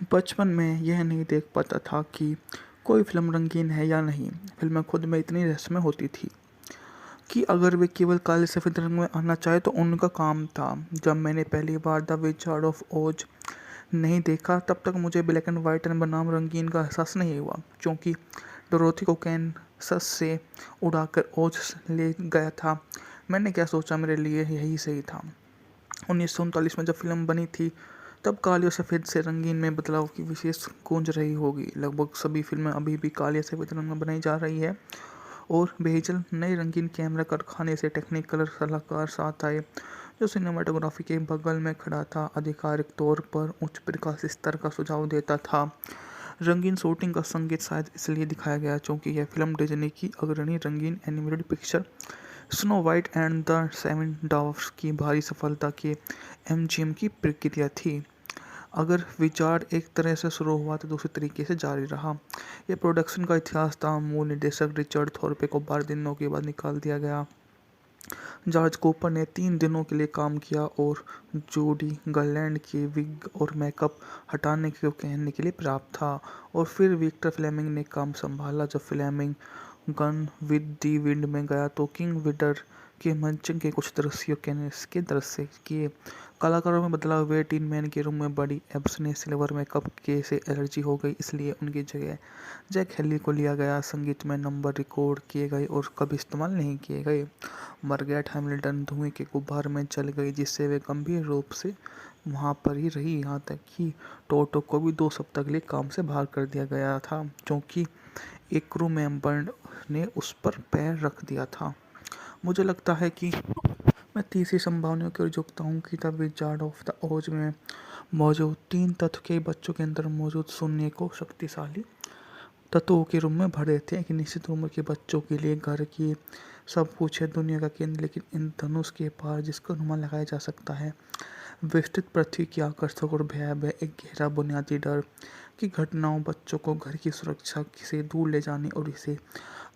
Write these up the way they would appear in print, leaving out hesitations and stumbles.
बचपन में यह नहीं देख पाता था कि कोई फ़िल्म रंगीन है या नहीं। फ़िल्में खुद में इतनी रहस्यमय होती थी कि अगर वे केवल काले सफ़ेद रंग में आना चाहे तो उनका काम था। जब मैंने पहली बार द विजार्ड ऑफ ओज नहीं देखा तब तक मुझे ब्लैक एंड वाइट बनाम रंगीन का एहसास नहीं हुआ, क्योंकि डोरोथी को कैनसस से उड़ाकर ओज ले गया था। मैंने क्या सोचा, मेरे लिए यही सही था। 1939 में जब फिल्म बनी थी तब काले और सफ़ेद से रंगीन में बदलाव की विशेष गूंज रही होगी। लगभग सभी फिल्में अभी भी काले या सफ़ेद रंग में बनाई जा रही है और बेहिचल नए रंगीन कैमरा कारखाने से टेक्निकल सलाहकार साथ आए जो सिनेमाटोग्राफी के बगल में खड़ा था, आधिकारिक तौर पर उच्च प्रकाश स्तर का सुझाव देता था। रंगीन शूटिंग का संगीत शायद इसलिए दिखाया गया क्योंकि यह फिल्म डिज्नी की अग्रणी रंगीन animated picture Snow White and the Seven Dwarfs की भारी सफलता के एमजीएम की प्रक्रिया थी। अगर विचार एक तरह से शुरू हुआ तो दूसरे तरीके से जारी रहा। यह प्रोडक्शन का इतिहास था। मूल निर्देशक रिचर्ड थॉर्पे को 12 दिनों के बाद निकाल दिया गया। जॉर्ज कूपर ने 3 दिनों के लिए काम किया और जूडी गार्लैंड के विग और मेकअप हटाने को कहने के लिए पर्याप्त था। और फिर विक्टर फ्लेमिंग ने काम संभाला। जब Fleming gone with the wind में गया तो किंग विडर के मंचन के कुछ दृश्यों के दृश्य किए। कलाकारों में बदलाव हुए। टीन मैन के रूम में बड़ी एब्स ने सिल्वर मेकअप के से एलर्जी हो गई, इसलिए उनकी जगह जैक हेली को लिया गया। संगीत में नंबर रिकॉर्ड किए गए और कभी इस्तेमाल नहीं किए गए। मार्गरेट हैमिल्टन धुएं के गुब्बार में चल गई, जिससे वे गंभीर रूप से वहां पर ही रही, यहाँ तक कि टोटो को भी 2 सप्ताह के लिए काम से बाहर कर दिया गया था क्योंकि एक क्रू मेंबर ने उस पर पैर रख दिया था। मुझे लगता है कि मैं तीसरी संभावना की ओर झुकता हूँ कि द विजार्ड ऑफ द ओज में मौजूद 3 तत्व के बच्चों के अंदर मौजूद शून्य को शक्तिशाली तत्वों के रूप में भर देते हैं। एक निश्चित उम्र के बच्चों के लिए घर की सब कुछ है, दुनिया का केंद्र, लेकिन इन धनुष के पार जिसका अनुमान लगाया जा सकता है, विस्तृत पृथ्वी की आकर्षक और भयावह एक गहरा बुनियादी डर की घटनाओं बच्चों को घर की सुरक्षा से दूर ले जाने और इसे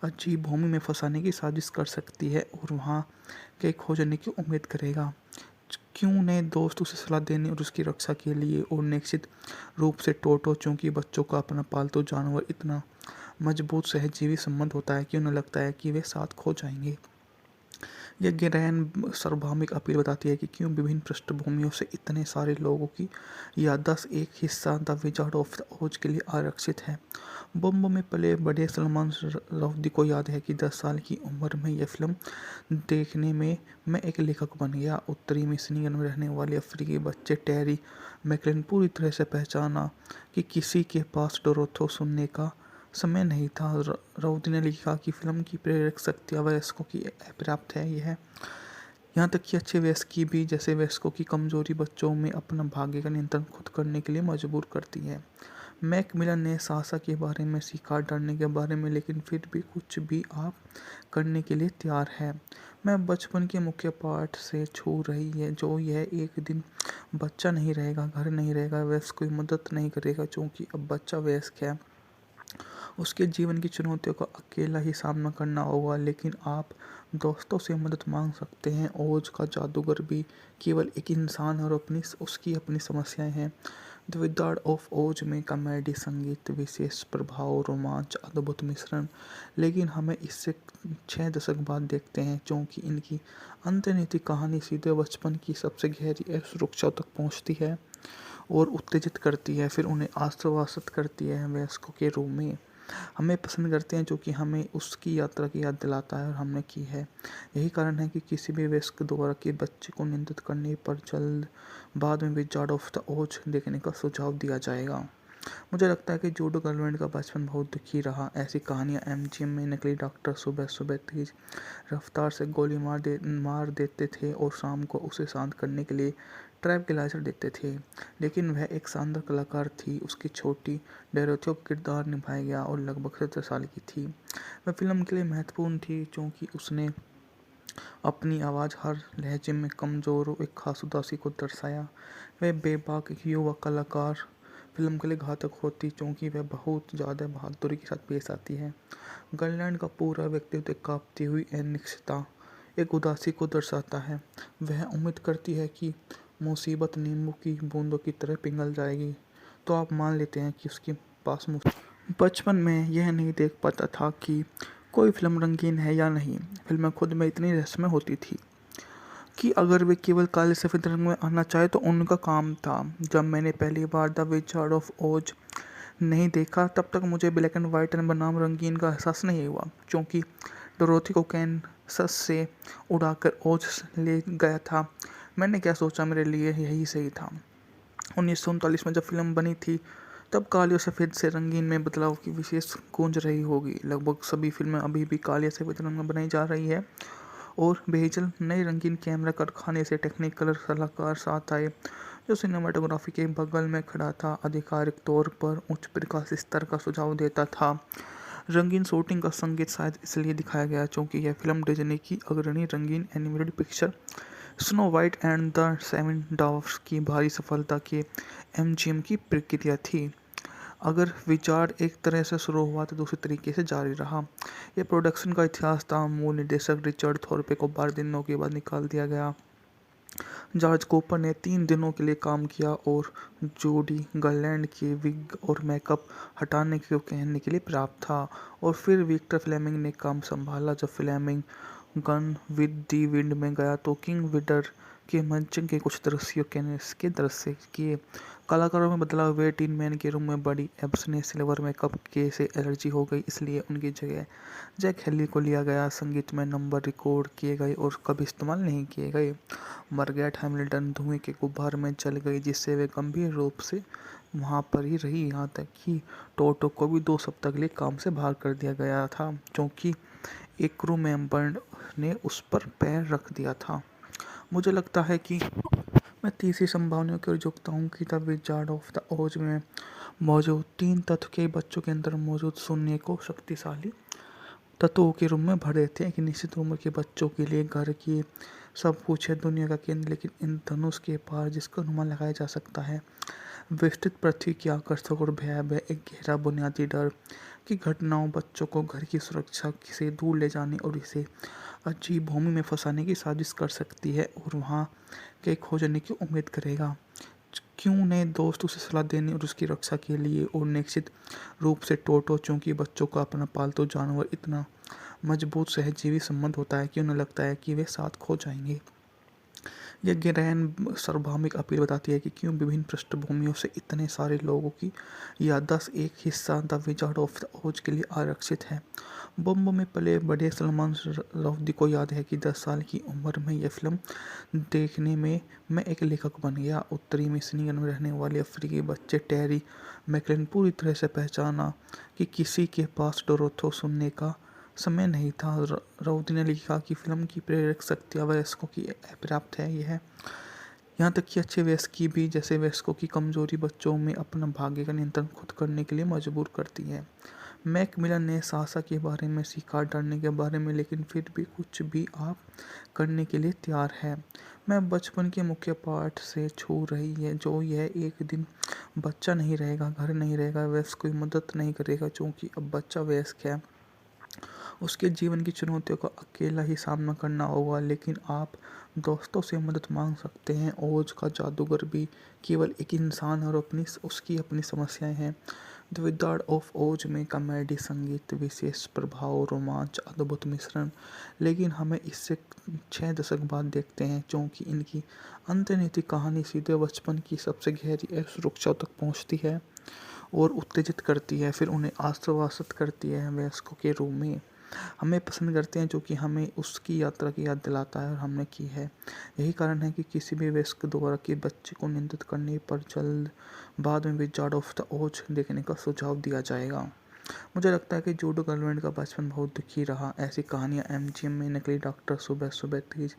अजीब भूमि में फंसाने की साजिश कर सकती है और वहाँ के खोजने की उम्मीद करेगा। क्यों नए दोस्त उसे सलाह देने और उसकी रक्षा के लिए, और निश्चित रूप से टोटो, चूंकि बच्चों का अपना पालतू जानवर इतना मजबूत सहजीवी संबंध होता है कि उन्हें लगता है कि वे साथ खो जाएंगे। यह गहन सार्वभौमिक अपील बताती है कि क्यों विभिन्न पृष्ठभूमियों से इतने सारे लोगों की याददाश्त एक हिस्सा द विजार्ड ऑफ द ओज के लिए आरक्षित है। बॉम्बे में पले बड़े सलमान रश्दी को याद है कि 10 साल की उम्र में यह फिल्म देखने में मैं एक लेखक बन गया। उत्तरी मिशिगन में रहने वाले अफ्रीकी बच्चे टेरी मैकलेन पूरी तरह से पहचाना कि किसी के पास डोरोथो सुनने का समय नहीं था। राउदी ने लिखा कि फिल्म की प्रेरक शक्तियाँ वयस्कों की अपर्याप्त है। यह यहाँ तक कि अच्छे वयस्क भी, जैसे वयस्कों की कमजोरी बच्चों में अपना भाग्य का नियंत्रण खुद करने के लिए मजबूर करती है। मैकमिलन ने साहसा के बारे में सीखा, डरने के बारे में, लेकिन फिर भी कुछ भी आप करने के लिए तैयार है। मैं बचपन के मुख्य पाठ से छू रही है, जो यह एक दिन बच्चा नहीं रहेगा, घर नहीं रहेगा, वयस्क कोई मदद नहीं करेगा, क्योंकि अब बच्चा वयस्क है। उसके जीवन की चुनौतियों का अकेला ही सामना करना होगा, लेकिन आप दोस्तों से मदद मांग सकते हैं। ओज का जादूगर भी केवल एक इंसान है और उसकी अपनी समस्याएं हैं। द विजार्ड ऑफ ओज में कॉमेडी, संगीत, विशेष प्रभाव, रोमांच, अद्भुत मिश्रण, लेकिन हमें इससे 6 दशक बाद देखते हैं, क्योंकि इनकी अंतर्निहित कहानी सीधे बचपन की सबसे गहरी असुरक्षा तक पहुंचती है और उत्तेजित करती है, फिर उन्हें आश्वासित करती है वयस्कों के रूप में। हमें पसंद करते हैं क्योंकि हमें उसकी यात्रा की याद दिलाता है और हमने की है। यही कारण है कि किसी भी वयस्क द्वारा के बच्चे को नियंत्रित करने पर जल्द बाद में विजार्ड ऑफ द ओज देखने का सुझाव दिया जाएगा। मुझे लगता है कि जूडो गार्लैंड का बचपन बहुत दुखी रहा। ऐसी कहानियाँ एमजीएम में नकली डॉक्टर सुबह सुबह तेज रफ्तार से गोली मार देते थे और शाम को उसे शांत करने के लिए ट्रैंक्विलाइजर देते थे, लेकिन वह एक शानदार कलाकार थी। उसकी छोटी डोरोथी का किरदार निभाया गया और लगभग 17 साल की थी। वह फिल्म के लिए महत्वपूर्ण थी क्योंकि उसने अपनी आवाज़, हर लहजे में कमज़ोर और एक खास उदासी को दर्शाया। वह बेबाक युवा कलाकार फिल्म के लिए घातक होती क्योंकि वह बहुत ज़्यादा बहादुरी के साथ पेश आती है। गार्लैंड का पूरा व्यक्तित्व एक कांपती हुई अनिश्चितता, एक उदासी को दर्शाता है। वह उम्मीद करती है कि मुसीबत नींबू की बूंदों की तरह पिघल जाएगी, तो आप मान लेते हैं कि उसके पास बचपन में यह नहीं देख पाता था कि कोई फिल्म रंगीन है या नहीं। फिल्में खुद में इतनी रहस्यमय होती थी कि अगर वे केवल काले सफ़ेद रंग में आना चाहे तो उनका काम था। जब मैंने पहली बार द विजार्ड ऑफ ओज नहीं देखा तब तक मुझे ब्लैक एंड वाइट बनाम रंगीन का एहसास नहीं हुआ, क्योंकि डोरोथी को कैनसस से उड़ाकर ओज ले गया था। मैंने क्या सोचा, मेरे लिए यही सही था। 1939 में जब फिल्म बनी थी तब काले और सफ़ेद से रंगीन में बदलाव की विशेष गूंज रही होगी। लगभग सभी फिल्में अभी भी काले सफ़ेद रंग में बनाई जा रही है और बेहजल नए रंगीन कैमरा कारखाने से टेक्निकल सलाहकार साथ आए जो सिनेमाटोग्राफी के बगल में खड़ा था, आधिकारिक तौर पर उच्च प्रकाश स्तर का सुझाव देता था। रंगीन शूटिंग का संगीत शायद इसलिए दिखाया गया क्योंकि यह फिल्म डिज्नी की अग्रणी रंगीन animated picture Snow White and the Seven Dwarfs की भारी सफलता के एमजीएम की प्रक्रिया थी। अगर विचार एक तरह से शुरू हुआ तो दूसरे तरीके से जारी रहा। यह प्रोडक्शन का इतिहास था। मूल निर्देशक रिचर्ड थॉर्पे को 12 दिनों के बाद निकाल दिया गया। जॉर्ज कूपर ने 3 दिनों के लिए काम किया और जूडी गार्लैंड के विग और मेकअप हटाने को कहने के लिए प्राप्त था, और फिर विक्टर फ्लेमिंग ने काम संभाला। जब Fleming gone with the wind में गया तो किंग विडर के मंचन के कुछ दृश्यों के दृश्य किए। कलाकारों में बदलाव हुए। टीन मैन के रूम में बड़ी एब्स ने सिल्वर मेकअप के से एलर्जी हो गई, इसलिए उनकी जगह जैक हेली को लिया गया। संगीत में नंबर रिकॉर्ड किए गए और कभी इस्तेमाल नहीं किए गए। मार्गरेट हैमिल्टन धुएं के गुब्बार में जल गई, जिससे वे गंभीर रूप से वहाँ पर ही रही, यहाँ तक कि टोटो को भी 2 सप्ताह के लिए काम से बाहर कर दिया गया था क्योंकि एक क्रू मेंबर ने उस पर पैर रख दिया था। मुझे लगता है कि मैं तीसरी संभावना की ओर झुकता हूँ कि द विजार्ड ऑफ द ओज में मौजूद 3 तत्व के बच्चों के अंदर मौजूद शून्य को शक्तिशाली तत्वों के रूप में भर देते हैं। एक निश्चित उम्र के बच्चों के लिए घर की सब कुछ है, दुनिया का केंद्र, लेकिन इन धनुष के पार जिसका अनुमान लगाया जा सकता है विस्तृत पृथ्वी की आकर्षक और भयावह एक गहरा बुनियादी डर की घटनाओं बच्चों को घर की सुरक्षा से दूर ले जाने और इसे अजीब भूमि में फंसाने की साजिश कर सकती है और वहाँ के खोजने की उम्मीद करेगा। क्यों ने दोस्त उसे सलाह देने और उसकी रक्षा के लिए, और निश्चित रूप से टोटो, चूंकि बच्चों का अपना पालतू जानवर इतना मजबूत सहजीवी संबंध होता है कि उन्हें लगता है कि वे साथ खो जाएंगे। यह गहन सार्वभौमिक अपील बताती है कि क्यों विभिन्न पृष्ठभूमियों से इतने सारे लोगों की याददाश्त एक हिस्सा द विजार्ड ऑफ द ओज के लिए आरक्षित है। बॉम्बे में पले बड़े सलमान रुश्दी को याद है कि 10 साल की उम्र में यह फिल्म देखने में मैं एक लेखक बन गया। उत्तरी मिशिगन में रहने वाले अफ्रीकी बच्चे टेरी मैकलेन पूरी तरह से पहचाना कि किसी के पास डोरोथो सुनने का समय नहीं था। राउदी ने लिखा कि फिल्म की प्रेरक शक्ति वयस्कों की अपर्याप्त है। यह यहाँ तक कि अच्छे वयस्क की भी, जैसे वयस्कों की कमजोरी बच्चों में अपना भाग्य का नियंत्रण खुद करने के लिए मजबूर करती है। मैकमिलन ने साहसा के बारे में सीखा, डरने के बारे में, लेकिन फिर भी कुछ भी आप करने के लिए तैयार है। मैं बचपन के मुख्य पाठ से छू रही है जो यह एक दिन बच्चा नहीं रहेगा, घर नहीं रहेगा, वयस्क कोई मदद नहीं करेगा, क्योंकि अब बच्चा वयस्क है। उसके जीवन की चुनौतियों का अकेला ही सामना करना होगा, लेकिन आप दोस्तों से मदद मांग सकते हैं। ओज का जादूगर भी केवल एक इंसान है और उसकी अपनी समस्याएं हैं। द विजार्ड ऑफ ओज में कॉमेडी, संगीत, विशेष प्रभाव, रोमांच, अद्भुत मिश्रण, लेकिन हमें इससे 6 दशक बाद देखते हैं क्योंकि इनकी अंतर्निहित कहानी सीधे बचपन की सबसे गहरी असुरक्षा तक पहुंचती है और उत्तेजित करती है, फिर उन्हें आश्वासित करती है वयस्कों के रूप में। हमें पसंद करते हैं क्योंकि हमें उसकी यात्रा की याद दिलाता है और हमने की है। यही कारण है कि किसी भी वयस्क द्वारा कि बच्चे को नियंत्रित करने पर जल्द बाद में विजार्ड ऑफ द ओज देखने का सुझाव दिया जाएगा। मुझे लगता है कि जूडी गार्लैंड का बचपन बहुत दुखी रहा। ऐसी कहानियाँ एमजीएम में नकली डॉक्टर सुबह सुबह तेज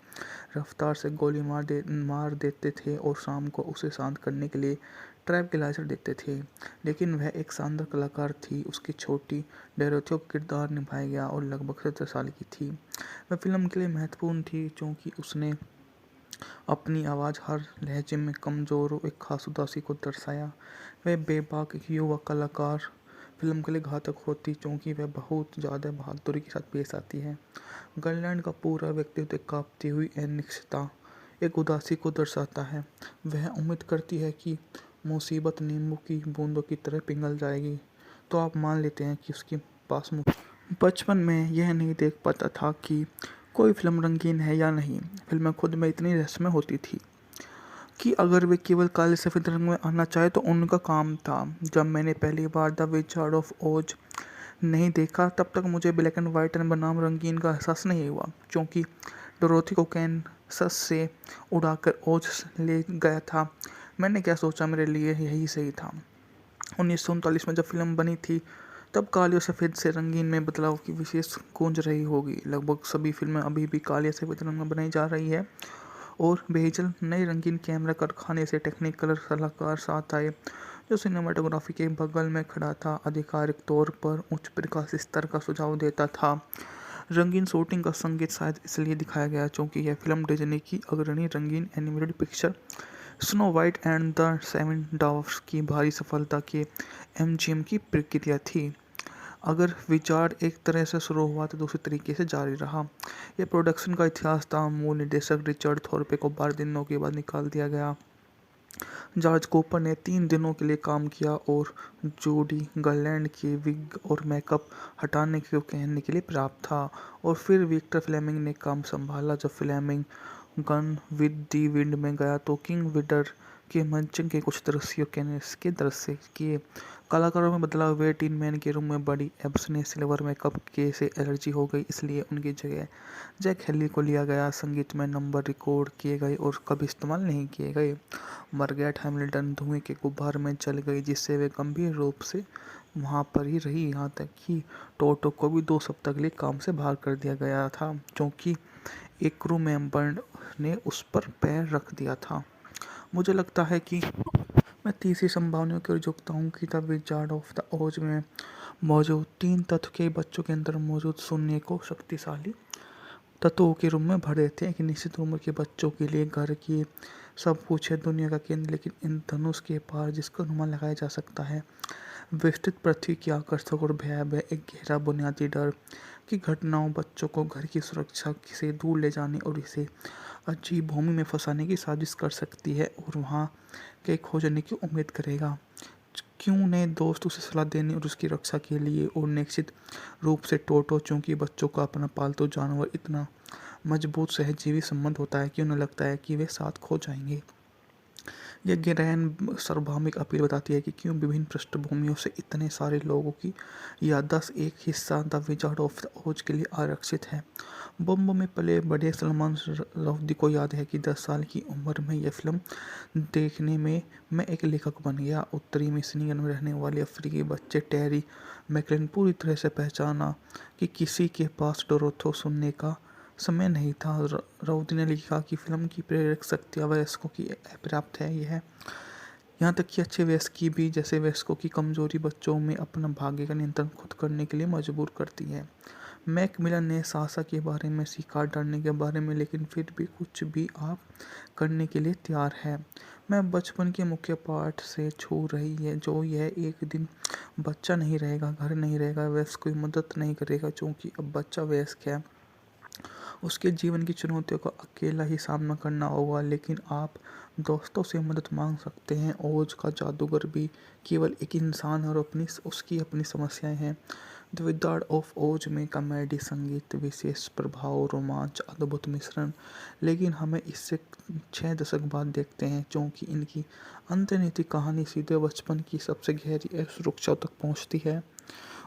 रफ्तार से गोली मार देते थे और शाम को उसे शांत करने के लिए ट्रैंक्विलाइजर देते थे, लेकिन वह एक शानदार कलाकार थी। उसकी छोटी डोरोथी का किरदार निभाया गया और लगभग 17 साल की थी। वह फिल्म के लिए महत्वपूर्ण थी क्योंकि उसने अपनी आवाज़, हर लहजे में कमज़ोर और एक खास उदासी को दर्शाया। वह बेबाक युवा कलाकार फिल्म के लिए घातक होती क्योंकि वह बहुत ज़्यादा बहादुरी के साथ पेश आती है। गार्लैंड का पूरा व्यक्तित्व एक कांपती हुई अनिश्चितता, एक उदासी को दर्शाता है। वह उम्मीद करती है कि मुसीबत नींबू की बूंदों की तरह पिघल जाएगी तो आप मान लेते हैं कि उसके पास बचपन में यह नहीं देख पाता था कि कोई फिल्म रंगीन है या नहीं। फिल्में खुद में इतनी रहस्यमय होती थी कि अगर वे केवल काले सफ़ेद रंग में आना चाहे तो उनका काम था। जब मैंने पहली बार द विजार्ड ऑफ ओज नहीं देखा तब तक मुझे ब्लैक एंड वाइट बनाम रंगीन का एहसास नहीं हुआ, क्योंकि डोरोथी को कैनसस से उड़ाकर ओज ले गया था। मैंने क्या सोचा, मेरे लिए यही सही था। 1939 में जब फिल्म बनी थी तब काले और सफ़ेद से रंगीन में बदलाव की विशेष गूंज रही होगी। लगभग सभी फिल्में अभी भी काले सफ़ेद रंग में बनाई जा रही है और बेहजल नए रंगीन कैमरा कारखाने से टेक्निकल सलाहकार साथ आए जो सिनेमाटोग्राफी के बगल में खड़ा था, आधिकारिक तौर पर उच्च प्रकाश स्तर का सुझाव देता था। रंगीन शूटिंग का संगीत शायद इसलिए दिखाया गया क्योंकि यह फिल्म डिज्नी की अग्रणी रंगीन animated picture Snow White and the Seven Dwarfs की भारी सफलता के एमजीएम की प्रक्रिया थी। अगर विचार एक तरह से शुरू हुआ तो दूसरे तरीके से जारी रहा। यह प्रोडक्शन का इतिहास था। मूल निर्देशक रिचर्ड थॉर्पे को 12 दिनों के बाद निकाल दिया गया। जॉर्ज कूपर ने 3 दिनों के लिए काम किया और जूडी गार्लैंड के विग और मेकअप हटाने को कहने के लिए प्राप्त था, और फिर विक्टर फ्लेमिंग ने काम संभाला। जब Fleming gone with the wind में गया तो किंग विडर के मंचन के कुछ दृश्यों कैनस के दृश्य किए। कलाकारों में बदलाव हुए। टीन मैन के रूम में बड़ी एब्स ने सिल्वर मेकअप के से एलर्जी हो गई, इसलिए उनकी जगह जैक हेली को लिया गया। संगीत में नंबर रिकॉर्ड किए गए और कभी इस्तेमाल नहीं किए गए। मार्गरेट हैमिल्टन धुएं के गुब्बार में जल गई, जिससे वे गंभीर रूप से वहाँ पर ही रही, यहाँ तक कि टोटो को भी 2 सप्ताह के लिए काम से बाहर कर दिया गया था क्योंकि एक क्रू मेंबर ने उस पर पैर रख दिया था। मुझे लगता है कि मैं तीसरी संभावनाओं की ओर झुकता हूँ कि द विजार्ड ऑफ द ओज में मौजूद 3 तत्व के बच्चों के अंदर मौजूद शून्य को शक्तिशाली तत्वों के रूप में भर देते हैं। एक निश्चित उम्र के बच्चों के लिए घर की सब कुछ है, दुनिया का केंद्र, लेकिन इन धनुष के पार जिसका अनुमान लगाया जा सकता है विस्तृत पृथ्वी की आकर्षक और भयावह एक गहरा बुनियादी डर की घटनाओं बच्चों को घर की सुरक्षा से दूर ले जाने और इसे अजीब भूमि में फंसाने की साजिश कर सकती है और वहाँ के खोजने की उम्मीद करेगा। क्यों ने दोस्त उसे सलाह देने और उसकी रक्षा के लिए, और निश्चित रूप से टोटो, चूंकि बच्चों का अपना पालतू जानवर इतना मजबूत सहजीवी संबंध होता है कि उन्हें लगता है कि वे साथ खो जाएंगे। यह गहन सार्वभौमिक अपील बताती है कि क्यों विभिन्न पृष्ठभूमियों से इतने सारे लोगों की याददाश्त एक हिस्सा द विजार्ड ऑफ द ओज के लिए आरक्षित है। बॉम्बे में पले बड़े सलमान रुश्दी को याद है कि 10 साल की उम्र में यह फिल्म देखने में मैं एक लेखक बन गया। उत्तरी मिशिगन में रहने वाले अफ्रीकी बच्चे टेरी मैकलेन पूरी तरह से पहचाना कि किसी के पास डोरोथो सुनने का समय नहीं था। राउदी ने लिखा कि फिल्म की प्रेरक शक्ति वयस्कों की अपर्याप्त है। यह यहाँ तक कि अच्छे वयस्क की भी, जैसे वयस्कों की कमजोरी बच्चों में अपना भाग्य का नियंत्रण खुद करने के लिए मजबूर करती है। मैकमिलन ने सासा के बारे में, शिकार डरने के बारे में, लेकिन फिर भी कुछ भी आप करने के लिए तैयार है। मैं बचपन के मुख्य पाठ से छू रही है जो यह एक दिन बच्चा नहीं रहेगा, घर नहीं रहेगा, वयस्क कोई मदद नहीं करेगा क्योंकि अब बच्चा वयस्क है। उसके जीवन की चुनौतियों का अकेला ही सामना करना होगा, लेकिन आप दोस्तों से मदद मांग सकते हैं। ओज का जादूगर भी केवल एक इंसान है और उसकी अपनी समस्याएं हैं। द विजार्ड ऑफ ओज में कॉमेडी, संगीत, विशेष प्रभाव, रोमांच, अद्भुत मिश्रण, लेकिन हमें इससे 6 दशक बाद देखते हैं क्योंकि इनकी अंतर्निहित कहानी सीधे बचपन की सबसे गहरी सुरक्षा तक पहुंचती है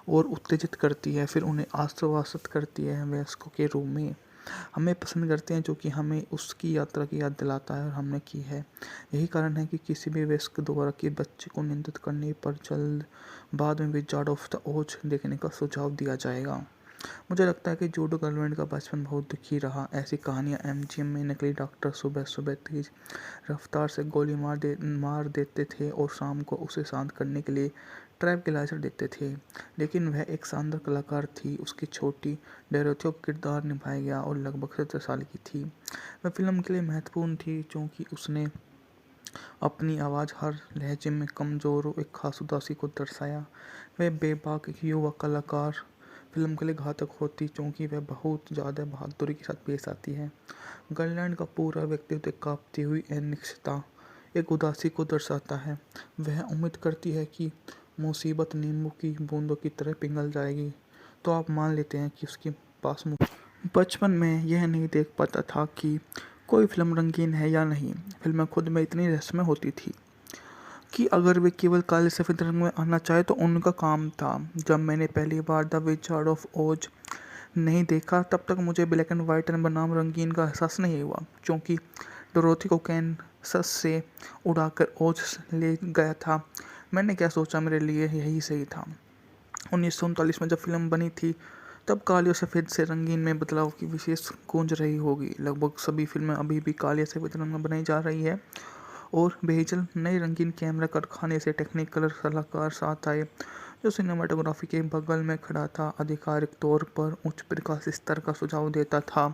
और उत्तेजित करती है, फिर उन्हें आश्वासित करती है। वयस्कों के रूप में हमें पसंद करते हैं जो कि हमें उसकी यात्रा की याद दिलाता है और हमने की है। यही कारण है कि किसी भी वयस्क द्वारा के बच्चे को नियंत्रित करने पर जल्द बाद में विजार्ड ऑफ द ओज देखने का सुझाव दिया जाएगा। मुझे लगता है कि जूडी गार्लैंड का बचपन बहुत दुखी रहा। ऐसी कहानियाँ एमजीएम में नकली डॉक्टर सुबह सुबह तेज रफ्तार से गोली मार देते थे और शाम को उसे शांत करने के लिए ट्रैंक्विलाइजर देते थे, लेकिन वह एक शानदार कलाकार थी। उसकी छोटी डोरोथी का किरदार निभाया गया और लगभग 17 साल की थी। वह फिल्म के लिए महत्वपूर्ण थी क्योंकि उसने अपनी आवाज़, हर लहजे में कमज़ोर और एक खास उदासी को दर्शाया। वह बेबाक एक युवा कलाकार फिल्म के लिए घातक होती क्योंकि वह बहुत ज़्यादा बहादुरी के साथ पेश आती है। गार्लैंड का पूरा व्यक्तित्व कांपती हुई अनिश्चितता, एक उदासी को दर्शाता है। वह उम्मीद करती है कि मुसीबत नींबू की बूंदों की तरह पिघल जाएगी, तो आप मान लेते हैं कि उसके पास बचपन में यह नहीं देख पाता था कि कोई फिल्म रंगीन है या नहीं। फिल्में खुद में इतनी रहस्यमय होती थी कि अगर वे केवल काले सफ़ेद रंग में आना चाहे तो उनका काम था। जब मैंने पहली बार द विजार्ड ऑफ ओज नहीं देखा, तब तक मुझे ब्लैक एंड वाइट बनाम रंगीन का एहसास नहीं हुआ, क्योंकि डोरोथी को कैनसस से उड़ाकर ओज ले गया था। मैंने क्या सोचा, मेरे लिए यही सही था। 1939 में जब फिल्म बनी थी, तब काले और सफ़ेद से रंगीन में बदलाव की विशेष गूंज रही होगी। लगभग सभी फिल्में अभी भी काले सफ़ेद रंग में बनाई जा रही है और बेहजल नए रंगीन कैमरा कारखाने से टेक्निकल सलाहकार साथ आए, जो सिनेमाटोग्राफी के बगल में खड़ा था, आधिकारिक तौर पर उच्च प्रकाश स्तर का सुझाव देता था।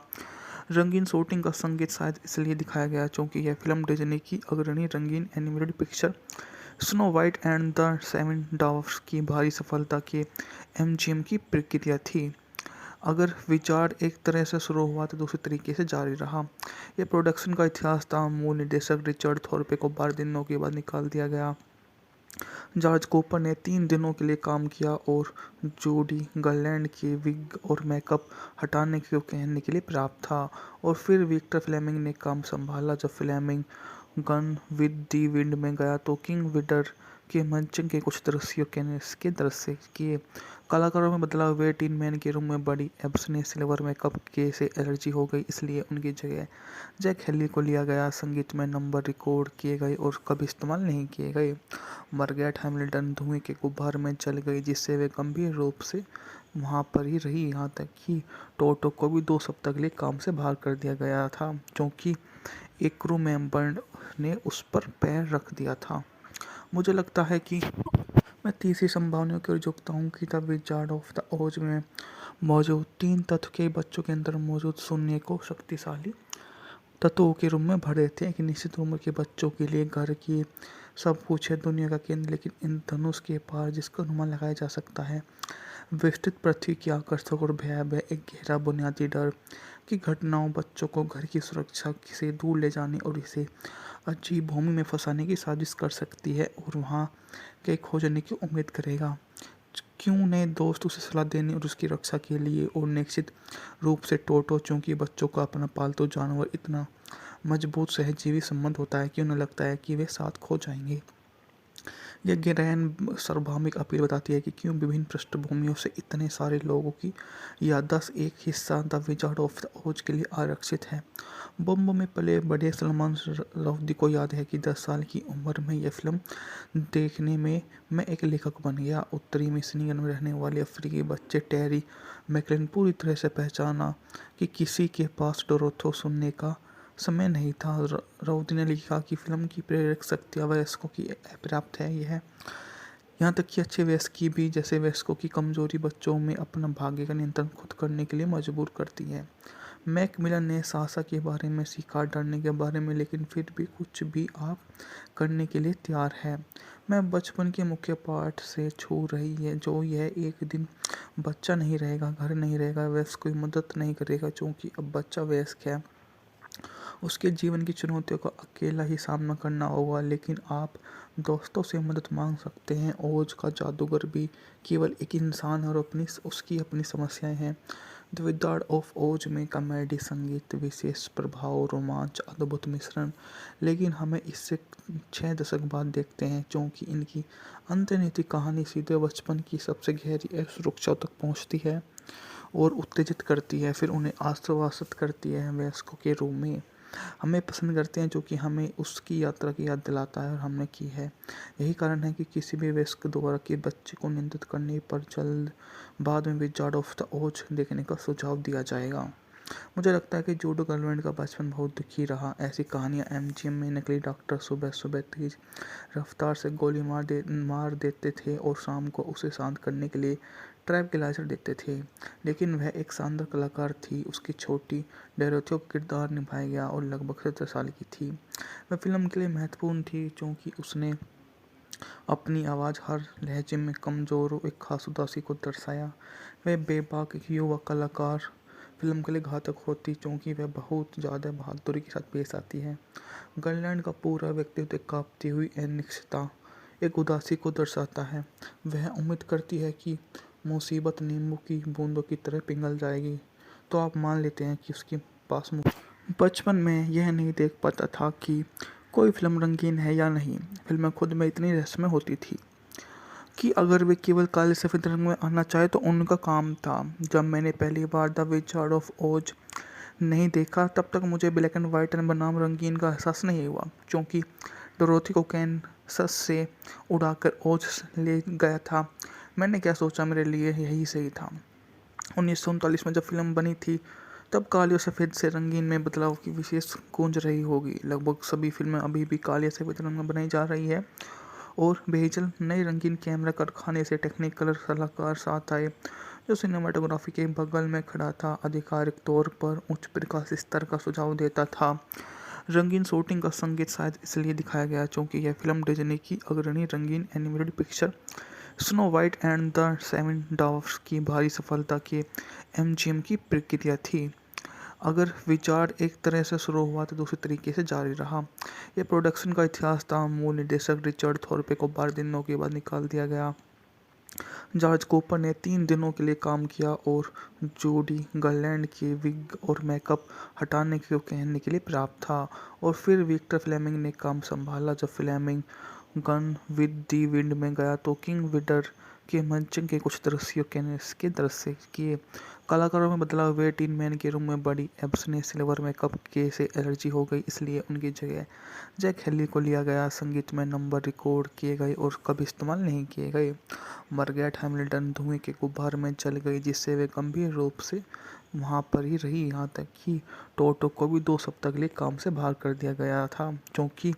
रंगीन शूटिंग का संगीत शायद इसलिए दिखाया गया क्योंकि यह फिल्म डिज्नी की अग्रणी रंगीन animated picture Snow White and the Seven Dwarfs की भारी सफलता के एमजीएम की प्रक्रिया थी। अगर विचार एक तरह से शुरू हुआ तो दूसरे तरीके से जारी रहा। यह प्रोडक्शन का इतिहास था। मूल निर्देशक रिचर्ड थॉर्पे को 12 दिनों के बाद निकाल दिया गया। जॉर्ज कूपर ने 3 दिनों के लिए काम किया और जूडी गार्लैंड के विग और मेकअप हटाने को कहने के लिए प्राप्त था, और फिर विक्टर फ्लेमिंग ने काम संभाला। जब Fleming gone with the wind में गया तो किंग विडर के मंचन के कुछ दृश्यों के दृश्य किए। कलाकारों में बदलाव हुए। टीन मैन के रूम में बड़ी एब्स ने सिल्वर मेकअप के से एलर्जी हो गई, इसलिए उनकी जगह जैक हेली को लिया गया। संगीत में नंबर रिकॉर्ड किए गए और कभी इस्तेमाल नहीं किए गए। मार्गरेट हैमिल्टन धुएं के गुब्बार में जल गई, जिससे वे गंभीर रूप से वहाँ पर ही रही, यहाँ तक कि टोटो को भी 2 सप्ताह के लिए काम से बाहर कर दिया गया था, क्योंकि एक क्रू मेंबर ने उस पर पैर रख दिया था। मुझे लगता है कि मैं तीसरी संभावना की ओर झुकता हूँ कि द विजार्ड ऑफ द ओज में मौजूद 3 तत्व के बच्चों के अंदर मौजूद शून्य को शक्तिशाली तत्वों के रूप में भर देते हैं। एक निश्चित उम्र के बच्चों के लिए घर की सब कुछ है, दुनिया का केंद्र, लेकिन इन धनुष के पार जिसका अनुमान लगाया जा सकता है, विस्तृत पृथ्वी की आकर्षक और भयावह एक गहरा बुनियादी डर की घटनाओं बच्चों को घर की सुरक्षा से दूर ले जाने और इसे अजीब भूमि में फंसाने की साजिश कर सकती है और वहाँ के खोजने की उम्मीद करेगा। क्यों नए दोस्त उसे सलाह देने और उसकी रक्षा के लिए, और निश्चित रूप से टोटो, चूंकि बच्चों का अपना पालतू जानवर इतना मजबूत सहजीवी संबंध होता है कि उन्हें लगता है कि वे साथ खो जाएंगे। यह गहराई सार्वभौमिक अपील बताती है कि क्यों विभिन्न पृष्ठभूमियों से इतने सारे लोगों की याददाश्त एक हिस्सा द विजार्ड ऑफ द ओज के लिए आरक्षित है। बम्बई में पले बड़े सलमान रश्दी को याद है कि 10 साल की उम्र में यह फिल्म देखने में मैं एक लेखक बन गया। उत्तरी मिशिगन में रहने वाले अफ्रीकी बच्चे टेरी मैकलेन पूरी तरह से पहचाना कि किसी के पास डोरोथो सुनने का समय नहीं था। राउदी ने लिखा कि फिल्म की प्रेरक शक्तियाँ वयस्कों की अपर्याप्त है, यह यहाँ तक कि अच्छे वयस्क की भी, जैसे वयस्कों की कमजोरी बच्चों में अपना भाग्य का नियंत्रण खुद करने के लिए मजबूर करती है। मैकमिलन ने साहसा के बारे में सीखा, डरने के बारे में, लेकिन फिर भी कुछ भी आप करने के लिए तैयार है। मैं बचपन के मुख्य पाठ से छू रही है, जो यह एक दिन बच्चा नहीं रहेगा, घर नहीं रहेगा, वयस्क कोई मदद नहीं करेगा, क्योंकि अब बच्चा वयस्क है। उसके जीवन की चुनौतियों का अकेला ही सामना करना होगा, लेकिन आप दोस्तों से मदद मांग सकते हैं। ओज का जादूगर भी केवल एक इंसान है और उसकी अपनी समस्याएं हैं। द विजार्ड ऑफ ओज में कॉमेडी, संगीत, विशेष प्रभाव, रोमांच, अद्भुत मिश्रण, लेकिन हमें इससे 6 दशक बाद देखते हैं, क्योंकि इनकी अंतर्निहित कहानी सीधे बचपन की सबसे गहरी असुरक्षा तक पहुंचती है और उत्तेजित करती है, फिर उन्हें आश्वासित करती है। वयस्कों के रूप में हमें पसंद करते हैं, जो कि हमें उसकी यात्रा की याद दिलाता है और हमने की है। यही कारण है कि किसी भी वयस्क द्वारा के बच्चे को नियंत्रित करने पर जल्द बाद में विजार्ड ऑफ द ओज देखने का सुझाव दिया जाएगा। मुझे लगता है कि जूडी गार्लैंड का बचपन बहुत दुखी रहा। ऐसी कहानियाँ एमजीएम में नकली डॉक्टर सुबह सुबह तेज रफ्तार से गोली मार देते थे और शाम को उसे शांत करने के लिए ट्रैंक्विलाइजर देते थे, लेकिन वह एक शानदार कलाकार थी। उसकी छोटी डोरोथी का किरदार निभाया गया और लगभग 17 साल की थी। वह फिल्म के लिए महत्वपूर्ण थी क्योंकि उसने अपनी आवाज़, हर लहजे में कमज़ोर और एक खास उदासी को दर्शाया। वह बेबाक एक युवा कलाकार फिल्म के लिए घातक होती क्योंकि वह बहुत ज़्यादा बहादुरी के साथ पेश आती है। गर्लैंड का पूरा व्यक्तित्व एक काँपती हुई अनिश्चितता, एक उदासी को दर्शाता है। वह उम्मीद करती है कि मुसीबत नींबू की बूंदों की तरह पिघल जाएगी, तो आप मान लेते हैं कि उसके पास बचपन में यह नहीं देख पाता था कि कोई फिल्म रंगीन है या नहीं। फिल्में खुद में इतनी रहस्यमय होती थी कि अगर वे केवल काले सफ़ेद रंग में आना चाहे तो उनका काम था। जब मैंने पहली बार द विजार्ड ऑफ ओज नहीं देखा तब तक मुझे ब्लैक एंड वाइट बनाम रंगीन का एहसास नहीं हुआ, क्योंकि डोरोथी को कैनसस से उड़ाकर ओज ले गया था। मैंने क्या सोचा, मेरे लिए यही सही था। 1939 में जब फिल्म बनी थी तब काले और सफ़ेद से रंगीन में बदलाव की विशेष गूंज रही होगी। लगभग सभी फिल्में अभी भी काले सफ़ेद रंग में बनाई जा रही है और बेहजल नए रंगीन कैमरा कारखाने से टेक्निकल सलाहकार साथ आए जो सिनेमाटोग्राफी के बगल में खड़ा था, आधिकारिक तौर पर उच्च प्रकाश स्तर का सुझाव देता था। रंगीन शूटिंग का संगीत शायद इसलिए दिखाया गया क्योंकि यह फिल्म डिज्नी की अग्रणी रंगीन animated picture Snow White and the Seven Dwarfs की भारी सफलता के एमजीएम की प्रक्रिया थी। अगर विचार एक तरह से शुरू हुआ तो दूसरे तरीके से जारी रहा। यह प्रोडक्शन का इतिहास था। मूल निर्देशक रिचर्ड थॉर्पे को 12 दिनों के बाद निकाल दिया गया। जॉर्ज कूपर ने 3 दिनों के लिए काम किया और जूडी गर्लैंड के विग और मेकअप हटाने को कहने के लिए प्राप्त था, और फिर विक्टर फ्लेमिंग ने काम संभाला। जब Fleming gone with the wind में गया तो किंग विडर के मंचन के कुछ दृश्यों के दृश्य किए। कलाकारों में बदलाव हुए। टीन मैन के रूम में बड़ी एब्स ने सिल्वर मेकअप के से एलर्जी हो गई, इसलिए उनकी जगह जैक हेली को लिया गया। संगीत में नंबर रिकॉर्ड किए गए और कभी इस्तेमाल नहीं किए गए। मार्गरेट हैमिल्टन धुएं के गुब्बार में जल गई, जिससे वे गंभीर रूप से वहां पर ही रही, यहाँ तक कि टोटो को भी 2 सप्ताह के लिए काम से बाहर कर दिया गया था क्योंकि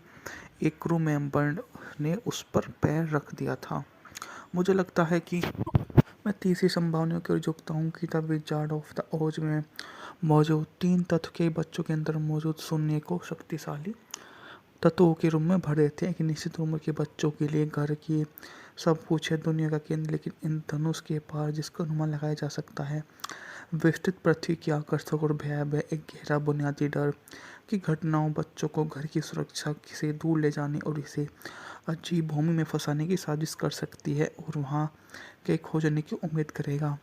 एक क्रू मेंबर ने उस पर पैर रख दिया था। मुझे लगता है कि मैं तीसरी संभावना की ओर झुकता हूँ कि द विजार्ड ऑफ द ओज में मौजूद 3 तत्व के बच्चों के अंदर मौजूद शून्य को शक्तिशाली तत्वों के रूप में भर देते हैं। एक निश्चित उम्र के बच्चों के लिए घर की सब कुछ है, दुनिया का केंद्र, लेकिन इन धनुष के पार जिसका अनुमान लगाया जा सकता है विस्तृत पृथ्वी की आकर्षक और भयावह एक गहरा बुनियादी डर की घटनाओं बच्चों को घर की सुरक्षा से दूर ले जाने और इसे अजीब भूमि में फंसाने की साजिश कर सकती है और वहाँ के खोजने की उम्मीद करेगा।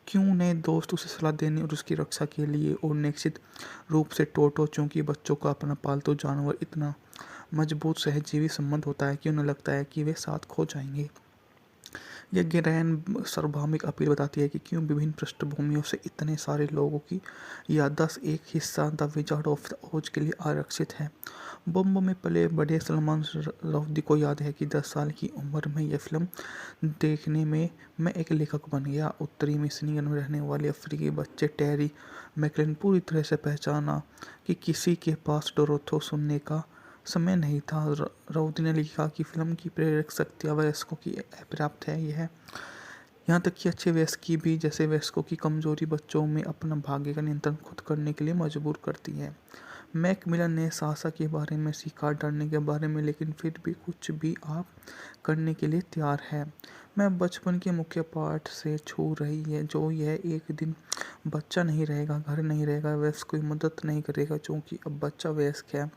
क्यों ने दोस्त उसे सलाह देने और उसकी रक्षा के लिए, और निश्चित रूप से टोटो, चूंकि बच्चों का अपना पालतू जानवर इतना मजबूत सहजीवी संबंध होता है कि उन्हें लगता है कि वे साथ खो जाएंगे। यह गहन सार्वभौमिक अपील बताती है कि क्यों विभिन्न पृष्ठभूमियों से इतने सारे लोगों की याददाश्त एक हिस्सा द विजार्ड ऑफ द ओज के लिए आरक्षित है। बम्बई में पले बड़े सलमान रुश्दी को याद है कि 10 साल की उम्र में यह फिल्म देखने में मैं एक लेखक बन गया। उत्तरी मिशिगन में रहने वाले अफ्रीकी बच्चे टेरी मैकलिन पूरी तरह से पहचाना कि किसी के पास डोरोथो सुनने का समय नहीं था। राउदी ने लिखा कि फिल्म की प्रेरक शक्ति वयस्कों की अपर्याप्त है। यह यहाँ तक कि अच्छे वयस्क की भी, जैसे वयस्कों की कमजोरी बच्चों में अपना भाग्य का नियंत्रण खुद करने के लिए मजबूर करती है। मैकमिलन ने साहसा के बारे में सीखा, डरने के बारे में, लेकिन फिर भी कुछ भी आप करने के लिए तैयार है। मैं बचपन के मुख्य पाठ से छू रही है जो यह एक दिन बच्चा नहीं रहेगा, घर नहीं रहेगा, वयस्क कोई मदद नहीं करेगा क्योंकि अब बच्चा वयस्क है।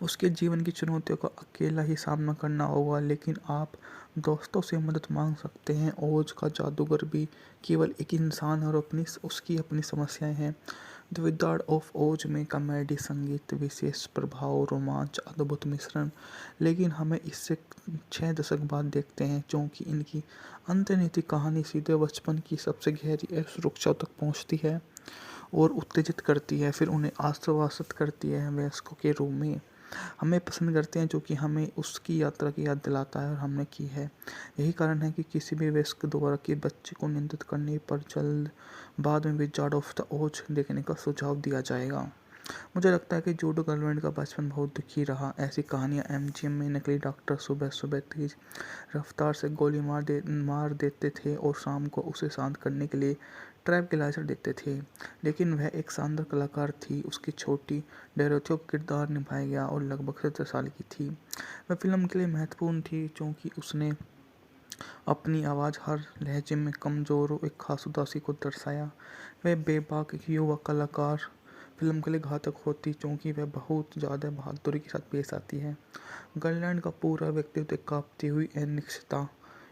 उसके जीवन की चुनौतियों का अकेला ही सामना करना होगा, लेकिन आप दोस्तों से मदद मांग सकते हैं। ओज का जादूगर भी केवल एक इंसान है और उसकी अपनी समस्याएं हैं। द विजार्ड ऑफ ओज में कॉमेडी, संगीत, विशेष प्रभाव, रोमांच, अद्भुत मिश्रण, लेकिन हमें इससे 6 दशक बाद देखते हैं क्योंकि इनकी अंतर्निहित कहानी सीधे बचपन की सबसे गहरी असुरक्षा तक पहुंचती है और उत्तेजित करती है, फिर उन्हें आश्वासित करती है। वयस्कों के रूप में हमें पसंद करते हैं क्योंकि हमें उसकी यात्रा की याद दिलाता है और हमने की है। यही कारण है कि किसी भी वयस्क द्वारा के बच्चे को नियंत्रित करने पर जल्द बाद में विजार्ड ऑफ द ओज देखने का सुझाव दिया जाएगा। मुझे लगता है कि जूडो गर्लफ्रेंड का बचपन बहुत दुखी रहा। ऐसी कहानियाँ एमजीएम में नकली डॉक्टर सुबह सुबह तेज रफ्तार से गोली मार देते थे और शाम को उसे शांत करने के लिए ट्रैंक्विलाइजर देते थे, लेकिन वह एक शानदार कलाकार थी। उसकी छोटी डोरोथी का किरदार निभाया गया और लगभग 17 साल की थी। वह फिल्म के लिए महत्वपूर्ण थी क्योंकि उसने अपनी आवाज़ हर लहजे में कमज़ोर और एक खास उदासी को दर्शाया। वह बेबाक एक युवा कलाकार फिल्म के लिए घातक होती क्योंकि वह बहुत ज़्यादा बहादुरी के साथ पेश आती है। गर्लैंड का पूरा व्यक्तित्व एक काँपती हुई अनिश्चितता,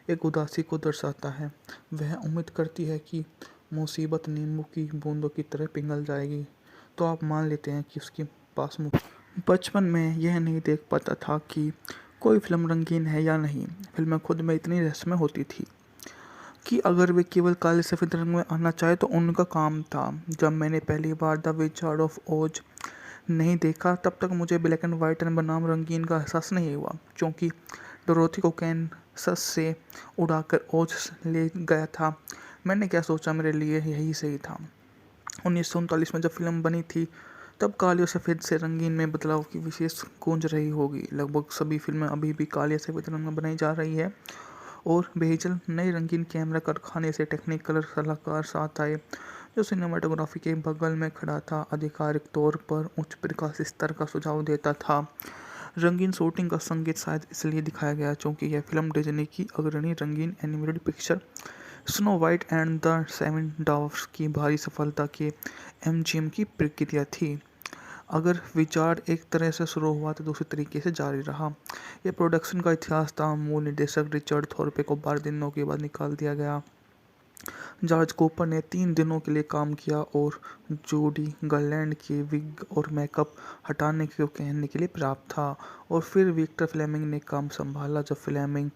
एक उदासी को दर्शाता है। वह उम्मीद करती है कि मुसीबत नींबू की बूंदों की तरह पिघल जाएगी, तो आप मान लेते हैं कि उसके पास बचपन में यह नहीं देख पाता था कि कोई फिल्म रंगीन है या नहीं। फिल्में खुद में इतनी रहस्यमय होती थी कि अगर वे केवल काले सफ़ेद रंग में आना चाहे तो उनका काम था। जब मैंने पहली बार द विजार्ड ऑफ ओज नहीं देखा तब तक मुझे ब्लैक एंड वाइट बनाम रंगीन का एहसास नहीं हुआ, क्योंकि डोरोथी को कैनसस से उड़ाकर ओज ले गया था। मैंने क्या सोचा, मेरे लिए यही सही था। 1939 में जब फिल्म बनी थी तब काले और सफ़ेद से रंगीन में बदलाव की विशेष गूंज रही होगी। लगभग सभी फिल्में अभी भी काले सफ़ेद रंग में बनाई जा रही है और बेहिचक नए रंगीन कैमरा कारखाने से टेक्निकल सलाहकार साथ आए जो सिनेमाटोग्राफी के बगल में खड़ा था, आधिकारिक तौर पर उच्च प्रकाश स्तर का सुझाव देता था। रंगीन शूटिंग का संगीत शायद इसलिए दिखाया गया क्योंकि यह फिल्म डिज्नी की अग्रणी रंगीन animated picture Snow White and the Seven Dwarfs की भारी सफलता के एमजीएम की प्रक्रिया थी। अगर विचार एक तरह से शुरू हुआ तो दूसरे तरीके से जारी रहा। यह प्रोडक्शन का इतिहास था। मूल निर्देशक रिचर्ड थॉर्पे को 12 दिनों के बाद निकाल दिया गया। जॉर्ज कूपर ने 3 दिनों के लिए काम किया और जूडी गर्लैंड के विग और मेकअप हटाने को कहने के लिए प्राप्त था, और फिर विक्टर फ्लेमिंग ने काम संभाला। जब Fleming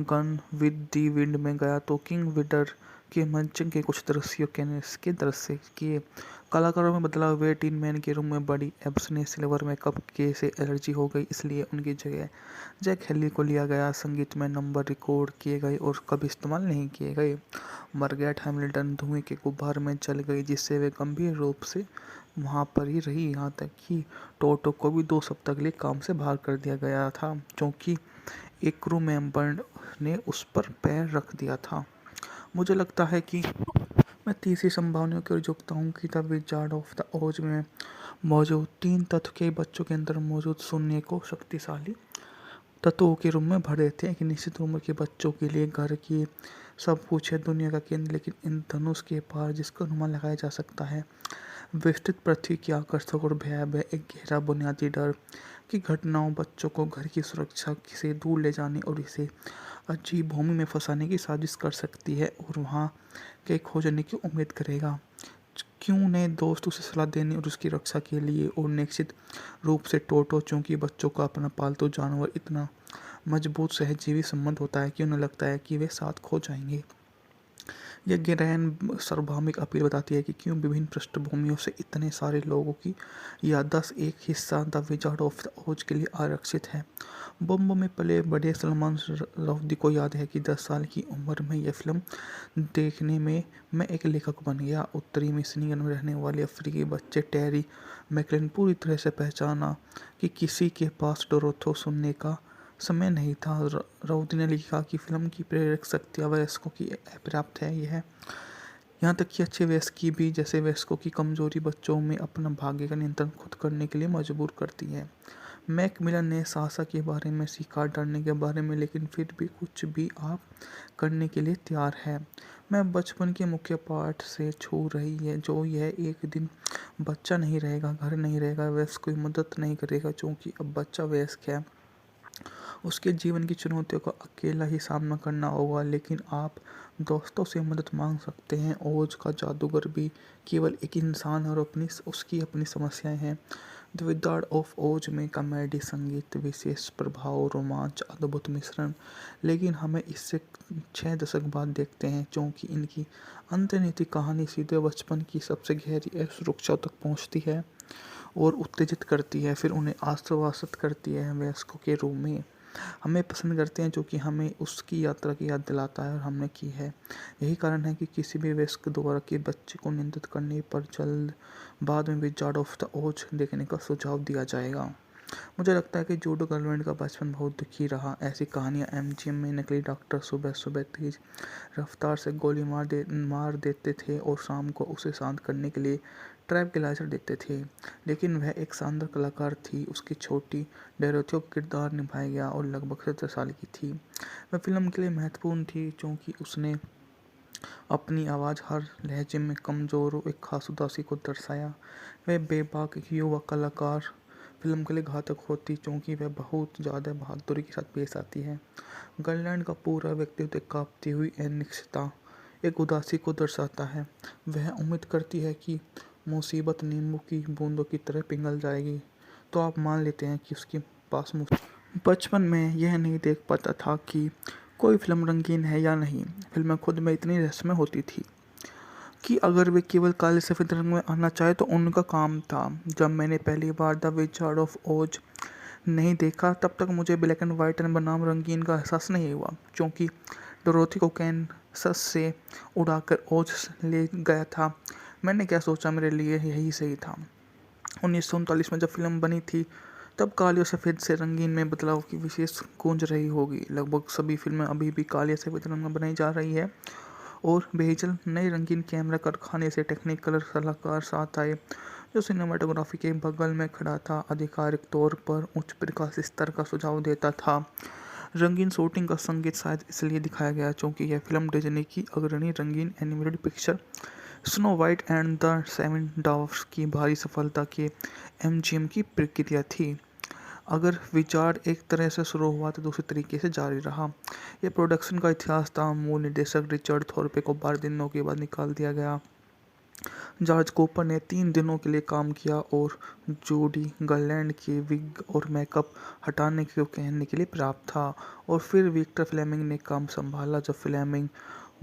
gone with the wind में गया तो किंग विडर के मंचन के कुछ दृश्यों के दृश्य किए। कलाकारों में बदलाव हुए। टीन मैन के रूम में बड़ी एब्स ने सिल्वर मेकअप के से एलर्जी हो गई, इसलिए उनकी जगह जैक हेली को लिया गया। संगीत में नंबर रिकॉर्ड किए गए और कभी इस्तेमाल नहीं किए गए। मार्गरेट हैमिल्टन धुएं के गुब्बार में जल गई, जिससे वे गंभीर रूप से वहाँ पर ही रही, यहाँ तक कि टोटो को भी 2 सप्ताह के लिए काम से बाहर कर दिया गया था क्योंकि एक क्रू मेंबर ने उस पर पैर रख दिया था। मुझे लगता है कि मैं तीसरी संभावना की ओर झुकता हूँ कि द विजार्ड ऑफ द ओज में मौजूद 3 तत्व के बच्चों के अंदर मौजूद शून्य को शक्तिशाली तत्वों के रूप में भर देते हैं। एक निश्चित उम्र के बच्चों के लिए घर की सब कुछ है, दुनिया का केंद्र, लेकिन इन धनुष के पार जिसका अनुमान लगाया जा सकता है विस्तृत पृथ्वी की आकर्षक और भयावह एक गहरा बुनियादी डर की घटनाओं बच्चों को घर की सुरक्षा से दूर ले जाने और इसे अजीब भूमि में फंसाने की साजिश कर सकती है और वहाँ के खोजने की उम्मीद करेगा। क्यों ने दोस्त उसे सलाह देने और उसकी रक्षा के लिए, और निश्चित रूप से टोटो, चूंकि बच्चों का अपना पालतू जानवर इतना मजबूत सहजीवी संबंध होता है कि उन्हें लगता है कि वे साथ खो जाएंगे। यह गहन सार्वभौमिक अपील बताती है कि क्यों विभिन्न पृष्ठभूमियों से इतने सारे लोगों की याददाश्त एक हिस्सा द विजार्ड ऑफ द ओज के लिए आरक्षित है। बॉम्बे में पले बड़े सलमान रुश्दी को याद है कि 10 साल की उम्र में यह फिल्म देखने में मैं एक लेखक बन गया। उत्तरी मिशिगन में रहने वाले अफ्रीकी बच्चे टेरी मैकलेन पूरी तरह से पहचाना कि किसी के पास डोरोथो सुनने का समय नहीं था। राउदी ने लिखा कि फिल्म की प्रेरक शक्ति वयस्कों की अपर्याप्त है। यह यहाँ तक कि अच्छे वयस्क की भी, जैसे वयस्कों की कमजोरी बच्चों में अपना भाग्य का नियंत्रण खुद करने के लिए मजबूर करती है। मैकमिलन ने साहसा के बारे में सीखा, डरने के बारे में, लेकिन फिर भी कुछ भी आप करने के लिए तैयार है। मैं बचपन के मुख्य पाठ से छू रही है जो यह एक दिन बच्चा नहीं रहेगा, घर नहीं रहेगा, वयस्क कोई मदद नहीं करेगा क्योंकि अब बच्चा वयस्क है। उसके जीवन की चुनौतियों का अकेला ही सामना करना होगा, लेकिन आप दोस्तों से मदद मांग सकते हैं। ओज का जादूगर भी केवल एक इंसान है और उसकी अपनी समस्याएं हैं। द विजार्ड ऑफ ओज में कॉमेडी, संगीत, विशेष प्रभाव, रोमांच, अद्भुत मिश्रण, लेकिन हमें इससे 6 दशक बाद देखते हैं क्योंकि इनकी अंतर्निहित कहानी सीधे बचपन की सबसे गहरी असुरक्षा तक पहुंचती है और उत्तेजित करती है, फिर उन्हें आश्वासित करती है वयस्कों के रूप में। हमें पसंद करते हैं क्योंकि हमें उसकी यात्रा की याद दिलाता है और हमने की है। यही कारण है कि किसी भी वयस्क द्वारा के बच्चे को नियंत्रित करने पर जल्द बाद में विजार्ड ऑफ द ओज देखने का सुझाव दिया जाएगा। मुझे लगता है कि जूडी गर्लैंड का बचपन बहुत दुखी रहा। ऐसी कहानियाँ एमजीएम में नकली डॉक्टर सुबह सुबह तेज रफ्तार से गोली मार देते थे और शाम को उसे शांत करने के लिए ट्रैंक्विलाइज़र देते थे, लेकिन वह एक शानदार कलाकार थी। उसकी छोटी डोरोथी का किरदार निभाया गया और लगभग 17 साल की थी। वह फ़िल्म के लिए महत्वपूर्ण थी क्योंकि उसने अपनी आवाज़ हर लहजे में कमज़ोर और एक ख़ास उदासी को दर्शाया। वह बेबाक एक युवा कलाकार फ़िल्म के लिए घातक होती क्योंकि वह बहुत ज़्यादा बहादुरी के साथ पेश आती है। गर्लैंड का पूरा व्यक्तित्व एक काँपती हुई अनिश्चितता, एक उदासी को दर्शाता है। वह उम्मीद करती है कि मुसीबत नींबू की बूंदों की तरह पिघल जाएगी, तो आप मान लेते हैं कि उसके पास बचपन में यह नहीं देख पाता था कि कोई फ़िल्म रंगीन है या नहीं। फ़िल्में खुद में इतनी रहस्यमय होती थी कि अगर वे केवल काले सफ़ेद रंग में आना चाहे तो उनका काम था। जब मैंने पहली बार द विजार्ड ऑफ ओज नहीं देखा, तब तक मुझे ब्लैक एंड वाइट बनाम रंगीन का एहसास नहीं हुआ, क्योंकि डोरोथी को कैनसस से उड़ाकर ओज ले गया था। मैंने क्या सोचा, मेरे लिए यही सही था। 1939 में जब फिल्म बनी थी, तब काले और सफ़ेद से रंगीन में बदलाव की विशेष गूंज रही होगी। लगभग सभी फिल्में अभी भी काले सफ़ेद रंग में बनाई जा रही है और बेहजल नए रंगीन कैमरा कारखाने से टेक्निकल सलाहकार साथ आए, जो सिनेमाटोग्राफी के बगल में खड़ा था, आधिकारिक तौर पर उच्च प्रकाश स्तर का सुझाव देता था। रंगीन शूटिंग का संगीत शायद इसलिए दिखाया गया क्योंकि यह फिल्म डिज्नी की अग्रणी रंगीन animated picture Snow White and the Seven Dwarfs की भारी सफलता के एमजीएम की प्रक्रिया थी। अगर विचार एक तरह से शुरू हुआ तो दूसरे तरीके से जारी रहा। यह प्रोडक्शन का इतिहास था। मूल निर्देशक रिचर्ड थॉर्पे को 12 दिनों के बाद निकाल दिया गया। जॉर्ज कूपर ने 3 दिनों के लिए काम किया और जूडी गर्लैंड के विग और मेकअप हटाने को कहने के लिए प्राप्त था, और फिर विक्टर फ्लेमिंग ने काम संभाला। जब Fleming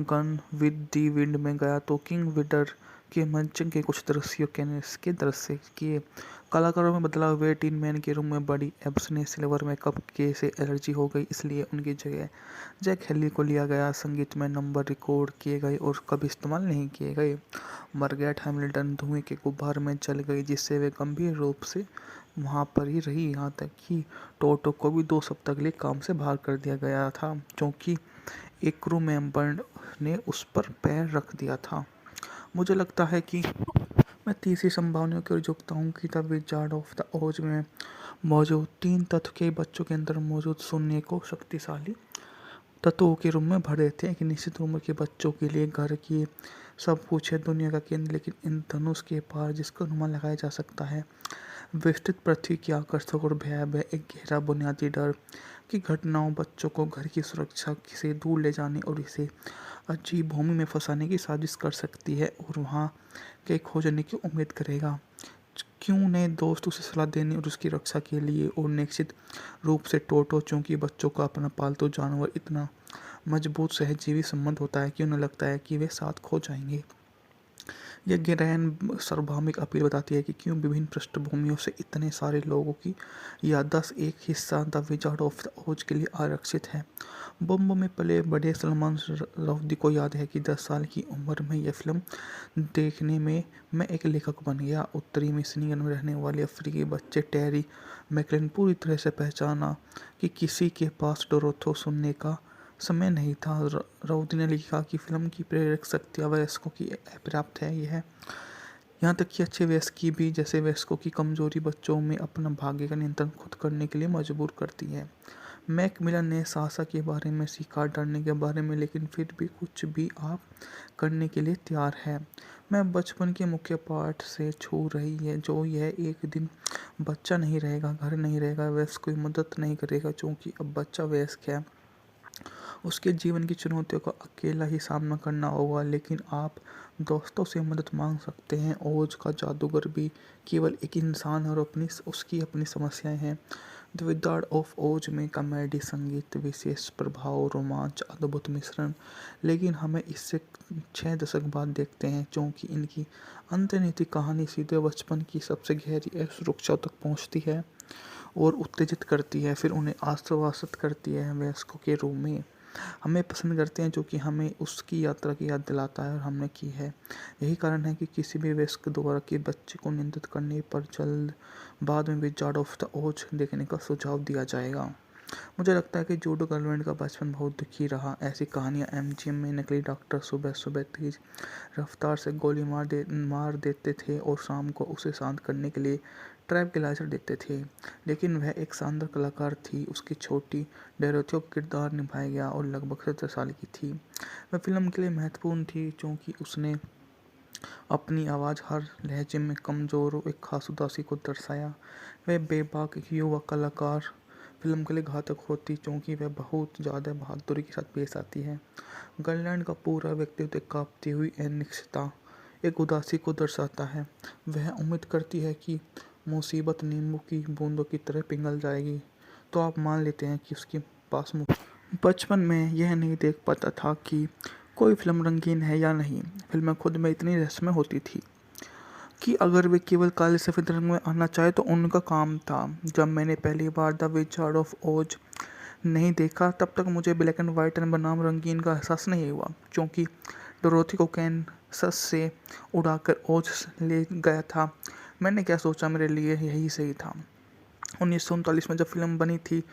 gone with the wind में गया तो किंग विडर के मंचन के कुछ दृश्यों के दृश्य किए। कलाकारों में बदलाव हुए। टीन मैन के रूम में बड़ी एब्स ने सिल्वर मेकअप के से एलर्जी हो गई, इसलिए उनकी जगह जैक हेली को लिया गया। संगीत में नंबर रिकॉर्ड किए गए और कभी इस्तेमाल नहीं किए गए। मार्गरेट हैमिल्टन धुएं के गुब्बार में जल गई, जिससे वे गंभीर रूप से वहाँ पर ही रही, यहाँ तक कि टोटो को भी 2 सप्ताह के लिए काम से बाहर कर दिया गया था क्योंकि एक क्रू मेंबर ने उस पर पैर रख दिया था। मुझे लगता है कि मैं तीसरी संभावनाओं की ओर झुकता हूँ कि द विजार्ड ऑफ द ओज में मौजूद 3 तत्व के बच्चों के अंदर मौजूद शून्य को शक्तिशाली तत्वों के रूप में भर देते हैं। एक निश्चित उम्र के बच्चों के लिए घर की सब कुछ है, दुनिया का केंद्र, लेकिन इन धनुष के पार जिसका अनुमान लगाया जा सकता है, विस्तृत पृथ्वी की आकर्षक और भयावह एक गहरा बुनियादी डर की घटनाओं बच्चों को घर की सुरक्षा से दूर ले जाने और इसे अजीब भूमि में फंसाने की साजिश कर सकती है और वहाँ के खोजने की उम्मीद करेगा। क्यों ने दोस्त उसे सलाह देने और उसकी रक्षा के लिए, और निश्चित रूप से टोटो, चूंकि बच्चों का अपना पालतू जानवर इतना मजबूत सहजीवी संबंध होता है कि उन्हें लगता है कि वे साथ खो जाएंगे। यह गहराई सार्वभौमिक अपील बताती है कि क्यों विभिन्न पृष्ठभूमियों से इतने सारे लोगों की याददाश्त एक हिस्सा द विजार्ड ऑफ द ओज के लिए आरक्षित है। बम्बई में पले बड़े सलमान रश्दी को याद है कि 10 साल की उम्र में यह फिल्म देखने में मैं एक लेखक बन गया। उत्तरी मिशिगन में रहने वाले अफ्रीकी बच्चे टेरी मैकलेन पूरी तरह से पहचाना कि किसी के पास डोरोथो सुनने का समय नहीं था। राउदी ने लिखा कि फिल्म की प्रेरक शक्तियाँ वयस्कों की अपर्याप्त है, यह यहाँ तक कि अच्छे वयस्क की भी, जैसे वयस्कों की कमजोरी बच्चों में अपना भाग्य का नियंत्रण खुद करने के लिए मजबूर करती है। मैकमिलन ने साहसा के बारे में सीखा, डरने के बारे में, लेकिन फिर भी कुछ भी आप करने के लिए तैयार है। मैं बचपन के मुख्य पाठ से छू रही है, जो यह एक दिन बच्चा नहीं रहेगा, घर नहीं रहेगा, वयस्क कोई मदद नहीं करेगा, क्योंकि अब बच्चा वयस्क है। उसके जीवन की चुनौतियों का अकेला ही सामना करना होगा, लेकिन आप दोस्तों से मदद मांग सकते हैं। ओज का जादूगर भी केवल एक इंसान है और उसकी अपनी समस्याएं हैं। द विजार्ड ऑफ ओज में कॉमेडी, संगीत, विशेष प्रभाव, रोमांच, अद्भुत मिश्रण, लेकिन हमें इससे 6 दशक बाद देखते हैं, क्योंकि इनकी अंतर्निहित कहानी सीधे बचपन की सबसे गहरी असुरक्षा तक पहुंचती है और उत्तेजित करती है, फिर उन्हें आश्वासित करती है वयस्कों के रूप में। हमें पसंद करते हैं जो कि हमें उसकी यात्रा की याद दिलाता है और हमने की है। यही कारण है कि किसी भी वयस्क द्वारा के बच्चे को नियंत्रित करने पर जल्द बाद में विजार्ड ऑफ द ओज देखने का सुझाव दिया जाएगा। मुझे लगता है कि जूडो गर्लफ्रेंड का बचपन बहुत दुखी रहा। ऐसी कहानियाँ एमजीएम में नकली डॉक्टर सुबह सुबह तेज रफ्तार से गोली मार देते थे और शाम को उसे शांत करने के लिए ट्रैंक्विलाइजर देते थे। लेकिन वह एक शानदार कलाकार थी। उसकी छोटी डोरोथियो का किरदार निभाया गया और लगभग 17 साल की थी। वह फिल्म के लिए महत्वपूर्ण थी क्योंकि उसने अपनी आवाज़ हर लहजे में कमज़ोर और एक खास उदासी को दर्शाया। वह बेबाक एक युवा कलाकार फिल्म के लिए घातक होती क्योंकि वह बहुत ज़्यादा बहादुरी के साथ पेश आती है। गर्लैंड का पूरा व्यक्तित्व एक काँपती हुई अनिश्चितता, एक उदासी को दर्शाता है। वह उम्मीद करती है कि मुसीबत नींबू की बूंदों की तरह पिघल जाएगी, तो आप मान लेते हैं कि उसके पास बचपन में यह नहीं देख पाता था कि कोई फिल्म रंगीन है या नहीं। फिल्में खुद में इतनी रहस्यमय होती थी कि अगर वे केवल काले सफ़ेद रंग में आना चाहे तो उनका काम था। जब मैंने पहली बार द विजार्ड ऑफ ओज नहीं देखा तब तक मुझे ब्लैक एंड वाइट बनाम रंगीन का एहसास नहीं हुआ, क्योंकि डोरोथी को कैनसस से उड़ाकर ओज ले गया था। मैंने क्या सोचा, मेरे लिए यही सही था। 1939 में जब फिल्म बनी थी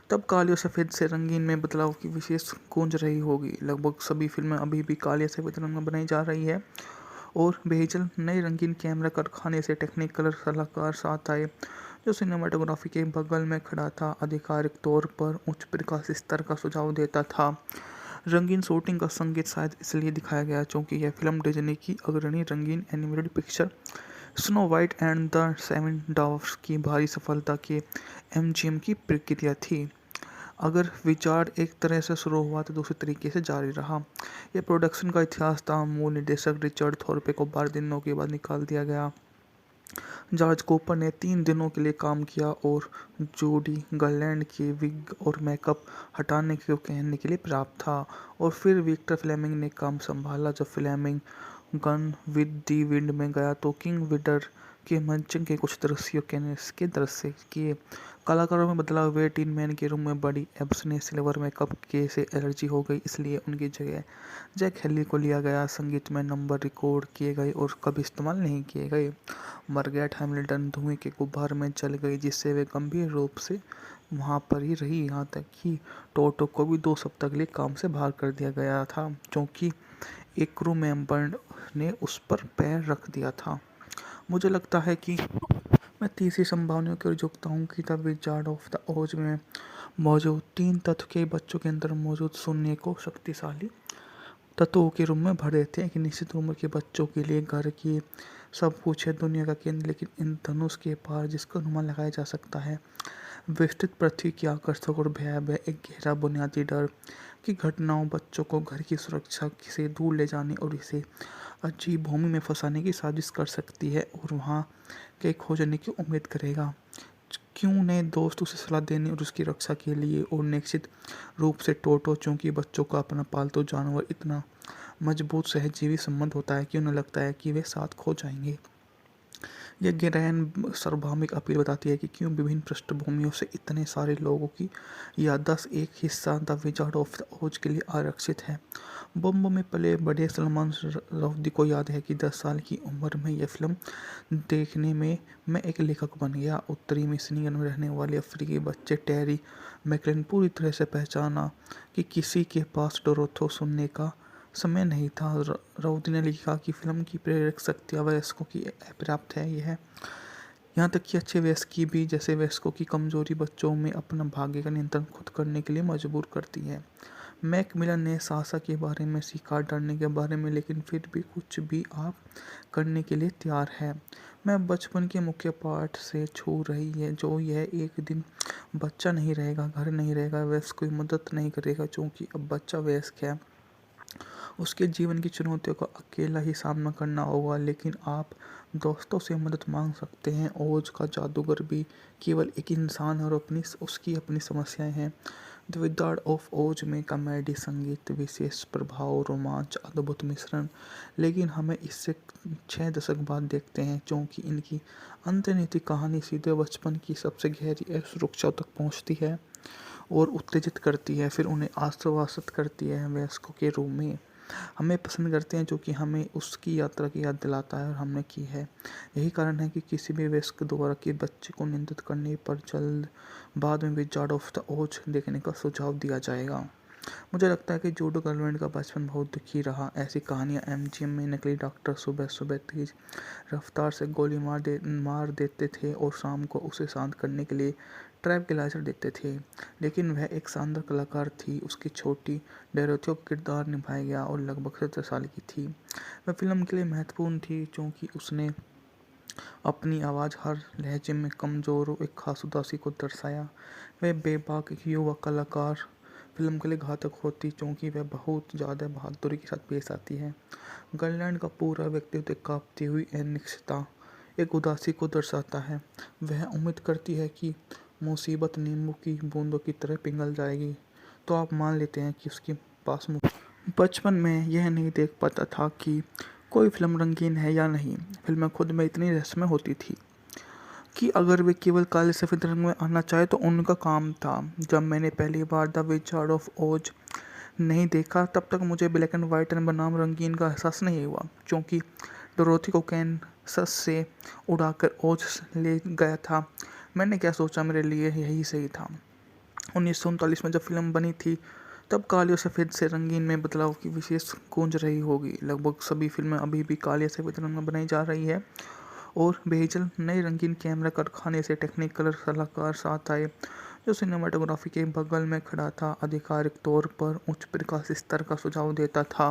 तब काले और सफ़ेद से रंगीन में बदलाव की विशेष गूंज रही होगी। लगभग सभी फिल्में अभी भी काले सफ़ेद रंग में बनाई जा रही है और बेहजल नए रंगीन कैमरा कारखाने से टेक्निकल सलाहकार साथ आए जो सिनेमाटोग्राफी के बगल में खड़ा था, आधिकारिक तौर पर उच्च प्रकाश स्तर का सुझाव देता था। रंगीन शूटिंग का संगीत शायद इसलिए दिखाया गया क्योंकि यह फिल्म डिज्नी की अग्रणी रंगीन animated picture Snow White and the Seven Dwarfs की भारी सफलता के एमजीएम की प्रक्रिया थी। अगर विचार एक तरह से शुरू हुआ तो दूसरे तरीके से जारी रहा। यह प्रोडक्शन का इतिहास था। मूल निर्देशक रिचर्ड थॉर्पे को 12 दिनों के बाद निकाल दिया गया। जॉर्ज कूपर ने 3 दिनों के लिए काम किया और जूडी गर्लैंड के विग और मेकअप हटाने को कहने के लिए प्राप्त था। और फिर विक्टर फ्लेमिंग ने काम संभाला। जब Fleming gone with the wind में गया तो किंग विडर के मंचन के कुछ दृश्यों के दृश्य किए। कलाकारों में बदलाव हुए। टीन मैन के रूम में बड़ी एब्स ने सिल्वर मेकअप के से एलर्जी हो गई, इसलिए उनकी जगह जैक हेली को लिया गया। संगीत में नंबर रिकॉर्ड किए गए और कभी इस्तेमाल नहीं किए गए। मार्गरेट हैमिल्टन धुएं के गुब्बार में जल गई, जिससे वे गंभीर रूप से वहाँ पर ही रही, यहाँ तक कि टोटो को भी 2 सप्ताह के लिए काम से बाहर कर दिया गया था क्योंकि एक क्रू मेंबर ने उस पर पैर रख दिया था। मुझे लगता है कि मैं तीसरी संभावनाओं की ओर झुकता हूँ कि द विजार्ड ऑफ द ओज में मौजूद 3 तत्व के बच्चों के अंदर मौजूद शून्य को शक्तिशाली तत्वों के रूप में भर देते हैं। कि निश्चित उम्र के बच्चों के लिए घर की सब कुछ है, दुनिया का केंद्र, लेकिन इन धनुष के पार जिसका अनुमान लगाया जा सकता है विस्तृत पृथ्वी की आकर्षक और भयावह एक गहरा बुनियादी डर की घटनाओं बच्चों को घर की सुरक्षा से दूर ले जाने और इसे अजीब भूमि में फंसाने की साजिश कर सकती है और वहाँ के खोजने की उम्मीद करेगा। क्यों ने दोस्त उसे सलाह देने और उसकी रक्षा के लिए, और निश्चित रूप से टोटो, चूंकि बच्चों का अपना पालतू जानवर इतना मजबूत सहजीवी संबंध होता है कि उन्हें लगता है कि वे साथ खो जाएंगे। यह गहराई सार्वभौमिक अपील बताती है कि क्यों विभिन्न पृष्ठभूमियों से इतने सारे लोगों की याददाश्त एक हिस्सा द विजार्ड ऑफ द ओज के लिए आरक्षित है। बॉम्बे में पले बड़े सलमान रश्दी को याद है कि 10 साल की उम्र में यह फिल्म देखने में मैं एक लेखक बन गया। उत्तरी मिशिगन में रहने वाले अफ्रीकी बच्चे टेरी मैकलेन पूरी तरह से पहचाना कि किसी के पास डोरोथो सुनने का समय नहीं था। राउदी ने लिखा कि फिल्म की प्रेरक शक्तियाँ वयस्कों की अपर्याप्त है। यह यहाँ तक कि अच्छे वयस्क की भी, जैसे वयस्कों की कमजोरी बच्चों में अपना भाग्य का नियंत्रण खुद करने के लिए मजबूर करती है। मैकमिलन ने सासा के बारे में सीखा, डरने के बारे में, लेकिन फिर भी कुछ भी आप करने के लिए तैयार है। मैं बचपन के मुख्य पाठ से छू रही है जो यह एक दिन बच्चा नहीं रहेगा, घर नहीं रहेगा, वयस्क कोई मदद नहीं करेगा क्योंकि अब बच्चा वयस्क है। उसके जीवन की चुनौतियों का अकेला ही सामना करना होगा, लेकिन आप दोस्तों से मदद मांग सकते हैं। ओज का जादूगर भी केवल एक इंसान है और उसकी अपनी समस्याएं हैं। द विजार्ड ऑफ ओज में कॉमेडी, संगीत, विशेष प्रभाव, रोमांच, अद्भुत मिश्रण, लेकिन हमें इससे 6 दशक बाद देखते हैं क्योंकि इनकी अंतर्निहित कहानी सीधे बचपन की सबसे गहरी असुरक्षा तक पहुंचती है और उत्तेजित करती है, फिर उन्हें आश्वासित करती है वयस्कों के रूप में। हमें पसंद करते हैं जो कि हमें उसकी यात्रा की याद दिलाता है और हमने की है। यही कारण है कि किसी भी वयस्क द्वारा कि बच्चे को नियंत्रित करने पर जल्द बाद में विजार्ड ऑफ द ओज देखने का सुझाव दिया जाएगा। मुझे लगता है कि जूडो गर्लफ्रेंड का बचपन बहुत दुखी रहा। ऐसी कहानियाँ एमजीएम में नकली डॉक्टर सुबह सुबह तेज रफ्तार से गोली मार देते थे और शाम को उसे शांत करने के लिए ट्रैंक्विलाइजर देते थे। लेकिन वह एक शानदार कलाकार थी। उसकी छोटी डोरोथियो का किरदार निभाया गया और लगभग 17 साल की थी। वह फिल्म के लिए महत्वपूर्ण थी क्योंकि उसने अपनी आवाज़ हर लहजे में कमज़ोर और एक खास उदासी को दर्शाया। वह बेबाक एक युवा कलाकार फिल्म के लिए घातक होती क्योंकि वह बहुत ज़्यादा बहादुरी के साथ पेश आती है। गर्ललैंड का पूरा व्यक्तित्व एक काँपती हुई अनिश्चितता, एक उदासी को दर्शाता है। वह उम्मीद करती है कि मुसीबत नींबू की बूंदों की तरह पिघल जाएगी, तो आप मान लेते हैं कि उसके पास बचपन में यह नहीं देख पाता था कि कोई फिल्म रंगीन है या नहीं। फिल्में खुद में इतनी रहस्यमय होती थी कि अगर वे केवल काले सफ़ेद रंग में आना चाहे तो उनका काम था। जब मैंने पहली बार द विजार्ड ऑफ ओज नहीं देखा तब तक मुझे ब्लैक एंड वाइट बनाम रंगीन का एहसास नहीं हुआ, क्योंकि डोरोथी को कैनसस से उड़ाकर ओज ले गया था। मैंने क्या सोचा, मेरे लिए यही सही था। 1939 में जब फिल्म बनी थी तब काले और सफ़ेद से रंगीन में बदलाव की विशेष गूंज रही होगी। लगभग सभी फिल्में अभी भी काले सफ़ेद रंग में बनाई जा रही है और बेहजल नए रंगीन कैमरा कारखाने से टेक्निकल सलाहकार साथ आए जो सिनेमाटोग्राफी के बगल में खड़ा था, आधिकारिक तौर पर उच्च प्रकाश स्तर का सुझाव देता था।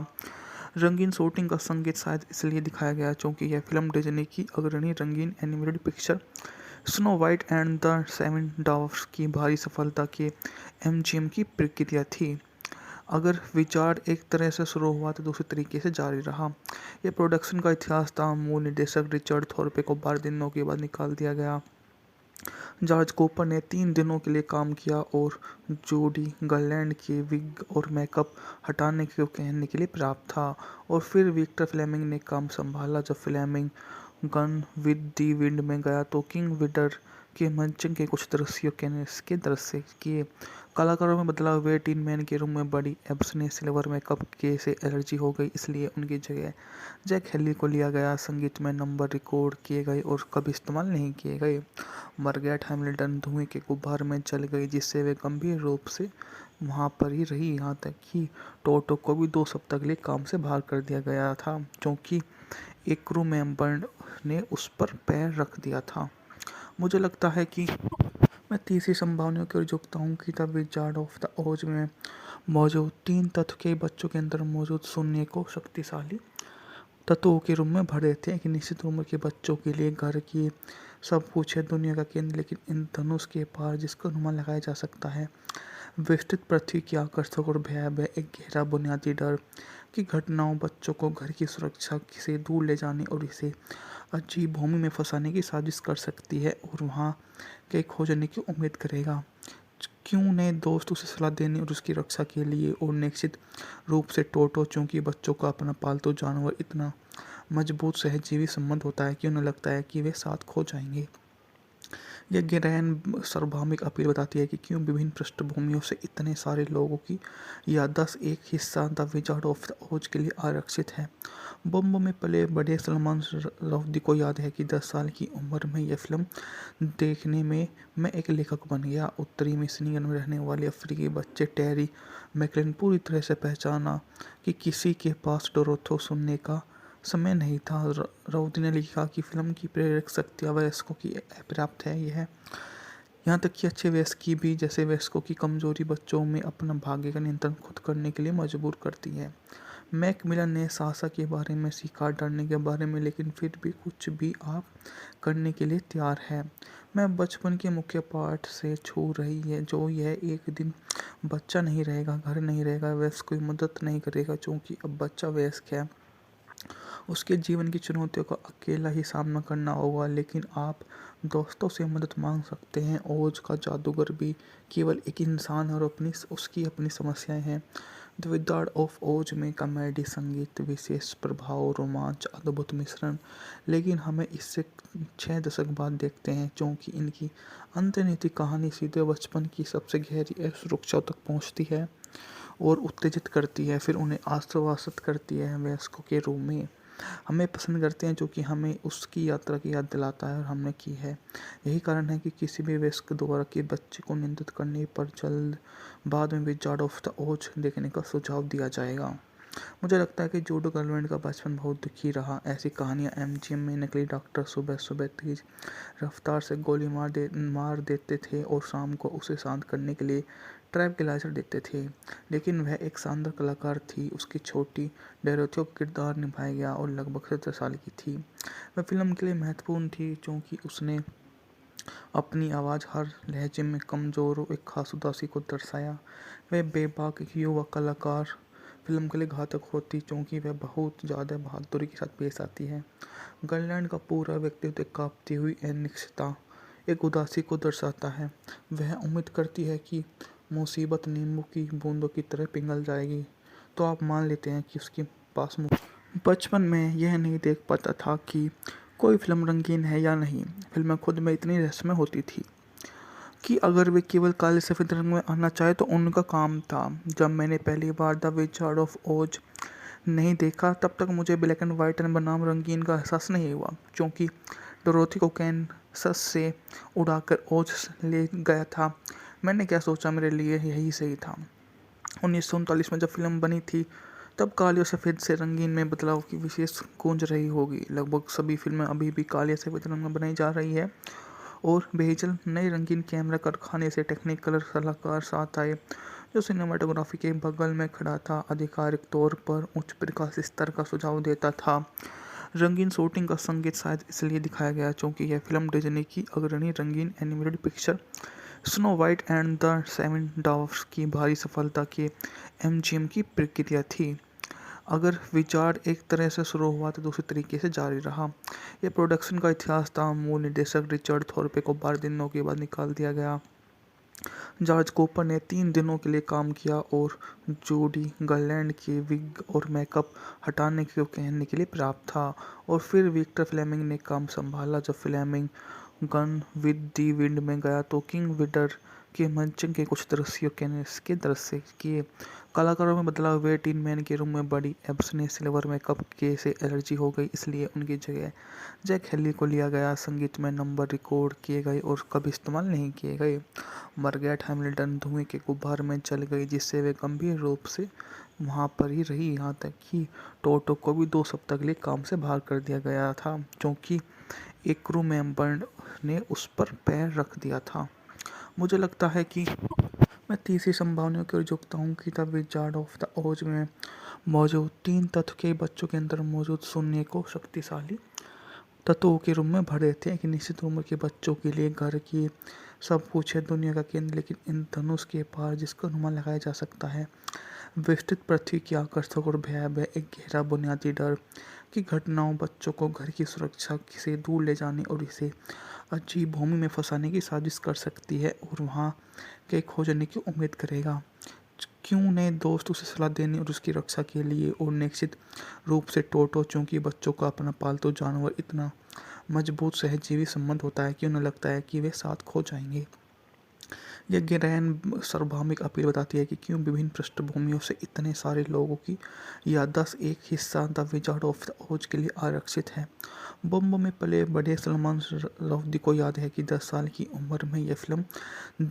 रंगीन शूटिंग का संगीत शायद इसलिए दिखाया गया क्योंकि यह फिल्म डिज्नी की अग्रणी रंगीन animated picture Snow White and the Seven Dwarfs की भारी सफलता के एमजीएम की प्रक्रिया थी। अगर विचार एक तरह से शुरू हुआ तो दूसरे तरीके से जारी रहा। यह प्रोडक्शन का इतिहास था। मूल निर्देशक रिचर्ड थॉर्पे को 12 दिनों के बाद निकाल दिया गया। जॉर्ज कूपर ने 3 दिनों के लिए काम किया और जूडी गर्लैंड के विग और मेकअप हटाने को कहने के लिए पर्याप्त था। और फिर विक्टर फ्लेमिंग ने काम संभाला। जब Fleming gone with the wind में गया तो किंग विडर के मंचन के कुछ दृश्यों के दृश्य किए। कलाकारों में बदलाव हुए। टीन मैन के रूम में बड़ी एब्स ने सिल्वर मेकअप के से एलर्जी हो गई, इसलिए उनकी जगह जैक हेली को लिया गया। संगीत में नंबर रिकॉर्ड किए गए और कभी इस्तेमाल नहीं किए गए। मार्गरेट हैमिल्टन धुएं के गुब्बार में जल गई, जिससे वे गंभीर रूप से वहाँ पर ही रही, यहाँ तक कि टोटो को भी 2 सप्ताह के लिए काम से बाहर कर दिया गया था क्योंकि एक क्रू मेंबर ने उस पर पैर रख दिया था। मुझे लगता है कि मैं तीसरी संभावना की ओर झुकता हूँ कि द विजार्ड ऑफ द ओज में मौजूद 3 तत्व के बच्चों के अंदर मौजूद शून्य को शक्तिशाली तत्वों के रूप में भर देते हैं। कि निश्चित उम्र के बच्चों के लिए घर की सब कुछ है, दुनिया का केंद्र, लेकिन इन धनुष के पार जिसका अनुमान लगाया जा सकता है विस्तृत पृथ्वी की आकर्षक और भयावह एक गहरा बुनियादी डर की घटनाओं बच्चों को घर की सुरक्षा से दूर ले जाने और इसे अजीब भूमि में फंसाने की साजिश कर सकती है और वहाँ के खोजने की उम्मीद करेगा। क्यों ने दोस्त उसे सलाह देने और उसकी रक्षा के लिए। और निश्चित रूप से टोटो, चूंकि बच्चों का अपना पालतू जानवर इतना मजबूत सहजीवी संबंध होता है कि उन्हें लगता है कि वे साथ खो जाएंगे। यह गहन सार्वभौमिक अपील बताती है कि क्यों विभिन्न पृष्ठभूमियों से इतने सारे लोगों की याददाश्त एक हिस्सा द विजार्ड ऑफ द ओज के लिए आरक्षित है। बॉम्बे में पले बड़े सलमान रश्दी को याद है कि 10 साल की उम्र में यह फिल्म देखने में मैं एक लेखक बन गया। उत्तरी मिशिगन में रहने वाले अफ्रीकी बच्चे टेरी मैकलिन पूरी तरह से पहचाना कि किसी के पास डोरोथो सुनने का समय नहीं था। राउदी ने लिखा कि फिल्म की प्रेरक शक्तियाँ वयस्कों की अपर्याप्त है। यह यहाँ तक कि अच्छे वयस्क की भी, जैसे वयस्कों की कमजोरी बच्चों में अपना भाग्य का नियंत्रण खुद करने के लिए मजबूर करती है। मैकमिलन ने सासा के बारे में सीखा, डरने के बारे में, लेकिन फिर भी कुछ भी आप करने के लिए तैयार है। मैं बचपन के मुख्य पाठ से छू रही है जो यह एक दिन बच्चा नहीं रहेगा, घर नहीं रहेगा, वयस्क कोई मदद नहीं करेगा क्योंकि अब बच्चा वयस्क है। उसके जीवन की चुनौतियों का अकेला ही सामना करना होगा, लेकिन आप दोस्तों से मदद मांग सकते हैं। ओज का जादूगर भी केवल एक इंसान है और उसकी अपनी समस्याएं हैं। द विजार्ड ऑफ ओज में कॉमेडी, संगीत, विशेष प्रभाव, रोमांच, अद्भुत मिश्रण, लेकिन हमें इससे 6 दशक बाद देखते हैं क्योंकि इनकी अंतर्निहित कहानी सीधे बचपन की सबसे गहरी असुरक्षा तक पहुंचती है और उत्तेजित करती है, फिर उन्हें आश्वासित करती है वयस्कों के रूप में। हमें पसंद करते हैं जो कि हमें उसकी यात्रा की याद दिलाता है और हमने की है। यही कारण है कि किसी भी वयस्क द्वारा कि बच्चे को नियंत्रित करने पर जल्द बाद में विजार्ड ऑफ द ओज देखने का सुझाव दिया जाएगा। मुझे लगता है कि जूडो गर्लफ्रेंड का बचपन बहुत दुखी रहा। ऐसी कहानियाँ एमजीएम में नकली डॉक्टर सुबह सुबह तेज रफ्तार से गोली मार देते थे और शाम को उसे शांत करने के लिए ट्रैंक्विलाइजर देते थे। लेकिन वह एक शानदार कलाकार थी। उसकी छोटी डोरोथी का किरदार निभाया गया और लगभग 17 साल की थी। वह फिल्म के लिए महत्वपूर्ण थी क्योंकि उसने अपनी आवाज़ हर लहजे में कमज़ोर और एक खास उदासी को दर्शाया। वह बेबाक युवा कलाकार फिल्म के लिए घातक होती क्योंकि वह बहुत ज़्यादा बहादुरी के साथ पेश आती है। गर्लैंड का पूरा व्यक्तित्व एक कांपती हुई अनिश्चितता, एक उदासी को दर्शाता है। वह उम्मीद करती है कि मुसीबत नींबू की बूंदों की तरह पिघल जाएगी, तो आप मान लेते हैं कि उसके पास बचपन में यह नहीं देख पाता था कि कोई फिल्म रंगीन है या नहीं। फिल्में खुद में इतनी रहस्यमय होती थी कि अगर वे केवल काले सफ़ेद रंग में आना चाहे तो उनका काम था। जब मैंने पहली बार द विजार्ड ऑफ ओज नहीं देखा तब तक मुझे ब्लैक एंड वाइट बनाम रंगीन का एहसास नहीं हुआ, क्योंकि डोरोथी को कैनसस से उड़ाकर ओज ले गया था। मैंने क्या सोचा, मेरे लिए यही सही था। 1939 में जब फिल्म बनी थी तब काले और सफ़ेद से रंगीन में बदलाव की विशेष गूंज रही होगी। लगभग सभी फिल्में अभी भी काले सफ़ेद रंग में बनाई जा रही है और बेहजल नए रंगीन कैमरा कारखाने से टेक्निकल सलाहकार साथ आए जो सिनेमाटोग्राफी के बगल में खड़ा था, आधिकारिक तौर पर उच्च प्रकाश स्तर का सुझाव देता था। रंगीन शूटिंग का संगीत शायद इसलिए दिखाया गया क्योंकि यह फिल्म डिज्नी की अग्रणी रंगीन animated picture Snow White and the Seven Dwarfs की भारी सफलता के एमजीएम की प्रक्रिया थी। अगर विजार्ड एक तरह से शुरू हुआ तो दूसरे तरीके से जारी रहा। यह प्रोडक्शन का इतिहास था। मूल निर्देशक रिचर्ड थॉर्पे को 12 दिनों के बाद निकाल दिया गया। जॉर्ज कूपर ने 3 दिनों के लिए काम किया और जूडी गर्लैंड के विग और मेकअप हटाने को कहने के लिए प्राप्त था। और फिर विक्टर फ्लेमिंग ने काम संभाला। जब Fleming gone with the wind में गया तो किंग विडर के मंचन के कुछ दृश्यों के दृश्य किए। कलाकारों में बदलाव हुए। टीन मैन के रूम में बड़ी एब्स ने सिल्वर मेकअप के से एलर्जी हो गई, इसलिए उनकी जगह जैक हेली को लिया गया। संगीत में नंबर रिकॉर्ड किए गए और कभी इस्तेमाल नहीं किए गए। मार्गरेट हैमिल्टन धुएं के गुब्बार में जल गई, जिससे वे गंभीर रूप से वहाँ पर ही रही, यहाँ तक कि टोटो को भी 2 सप्ताह के लिए काम से बाहर कर दिया गया था क्योंकि एक क्रू मेंबर ने उस पर पैर रख दिया था। मुझे लगता है कि मैं तीसरी संभावना की ओर झुकता हूँ कि द विजार्ड ऑफ द ओज में मौजूद 3 तत्व के बच्चों के अंदर मौजूद शून्य को शक्तिशाली तत्वों के रूप में भर देते हैं। कि निश्चित उम्र के बच्चों के लिए घर की सब कुछ है, दुनिया का केंद्र, लेकिन इन धनुष के पार जिसका अनुमान लगाया जा सकता है विस्तृत पृथ्वी की आकर्षक और भयावह एक गहरा बुनियादी डर की घटनाओं बच्चों को घर की सुरक्षा से दूर ले जाने और इसे अजीब भूमि में फंसाने की साजिश कर सकती है और वहाँ के खोजने की उम्मीद करेगा। क्यों नए दोस्त उसे सलाह देने और उसकी रक्षा के लिए, और निश्चित रूप से टोटो, चूंकि बच्चों का अपना पालतू जानवर इतना मजबूत सहजीवी संबंध होता है कि उन्हें लगता है कि वे साथ खो जाएंगे। यह गहराई सार्वभौमिक अपील बताती है कि क्यों विभिन्न पृष्ठभूमियों से इतने सारे लोगों की याददाश्त एक हिस्सा द विजार्ड ऑफ द ओज के लिए आरक्षित है। बम्बई में पले बड़े सलमान रश्दी को याद है कि 10 साल की उम्र में यह फिल्म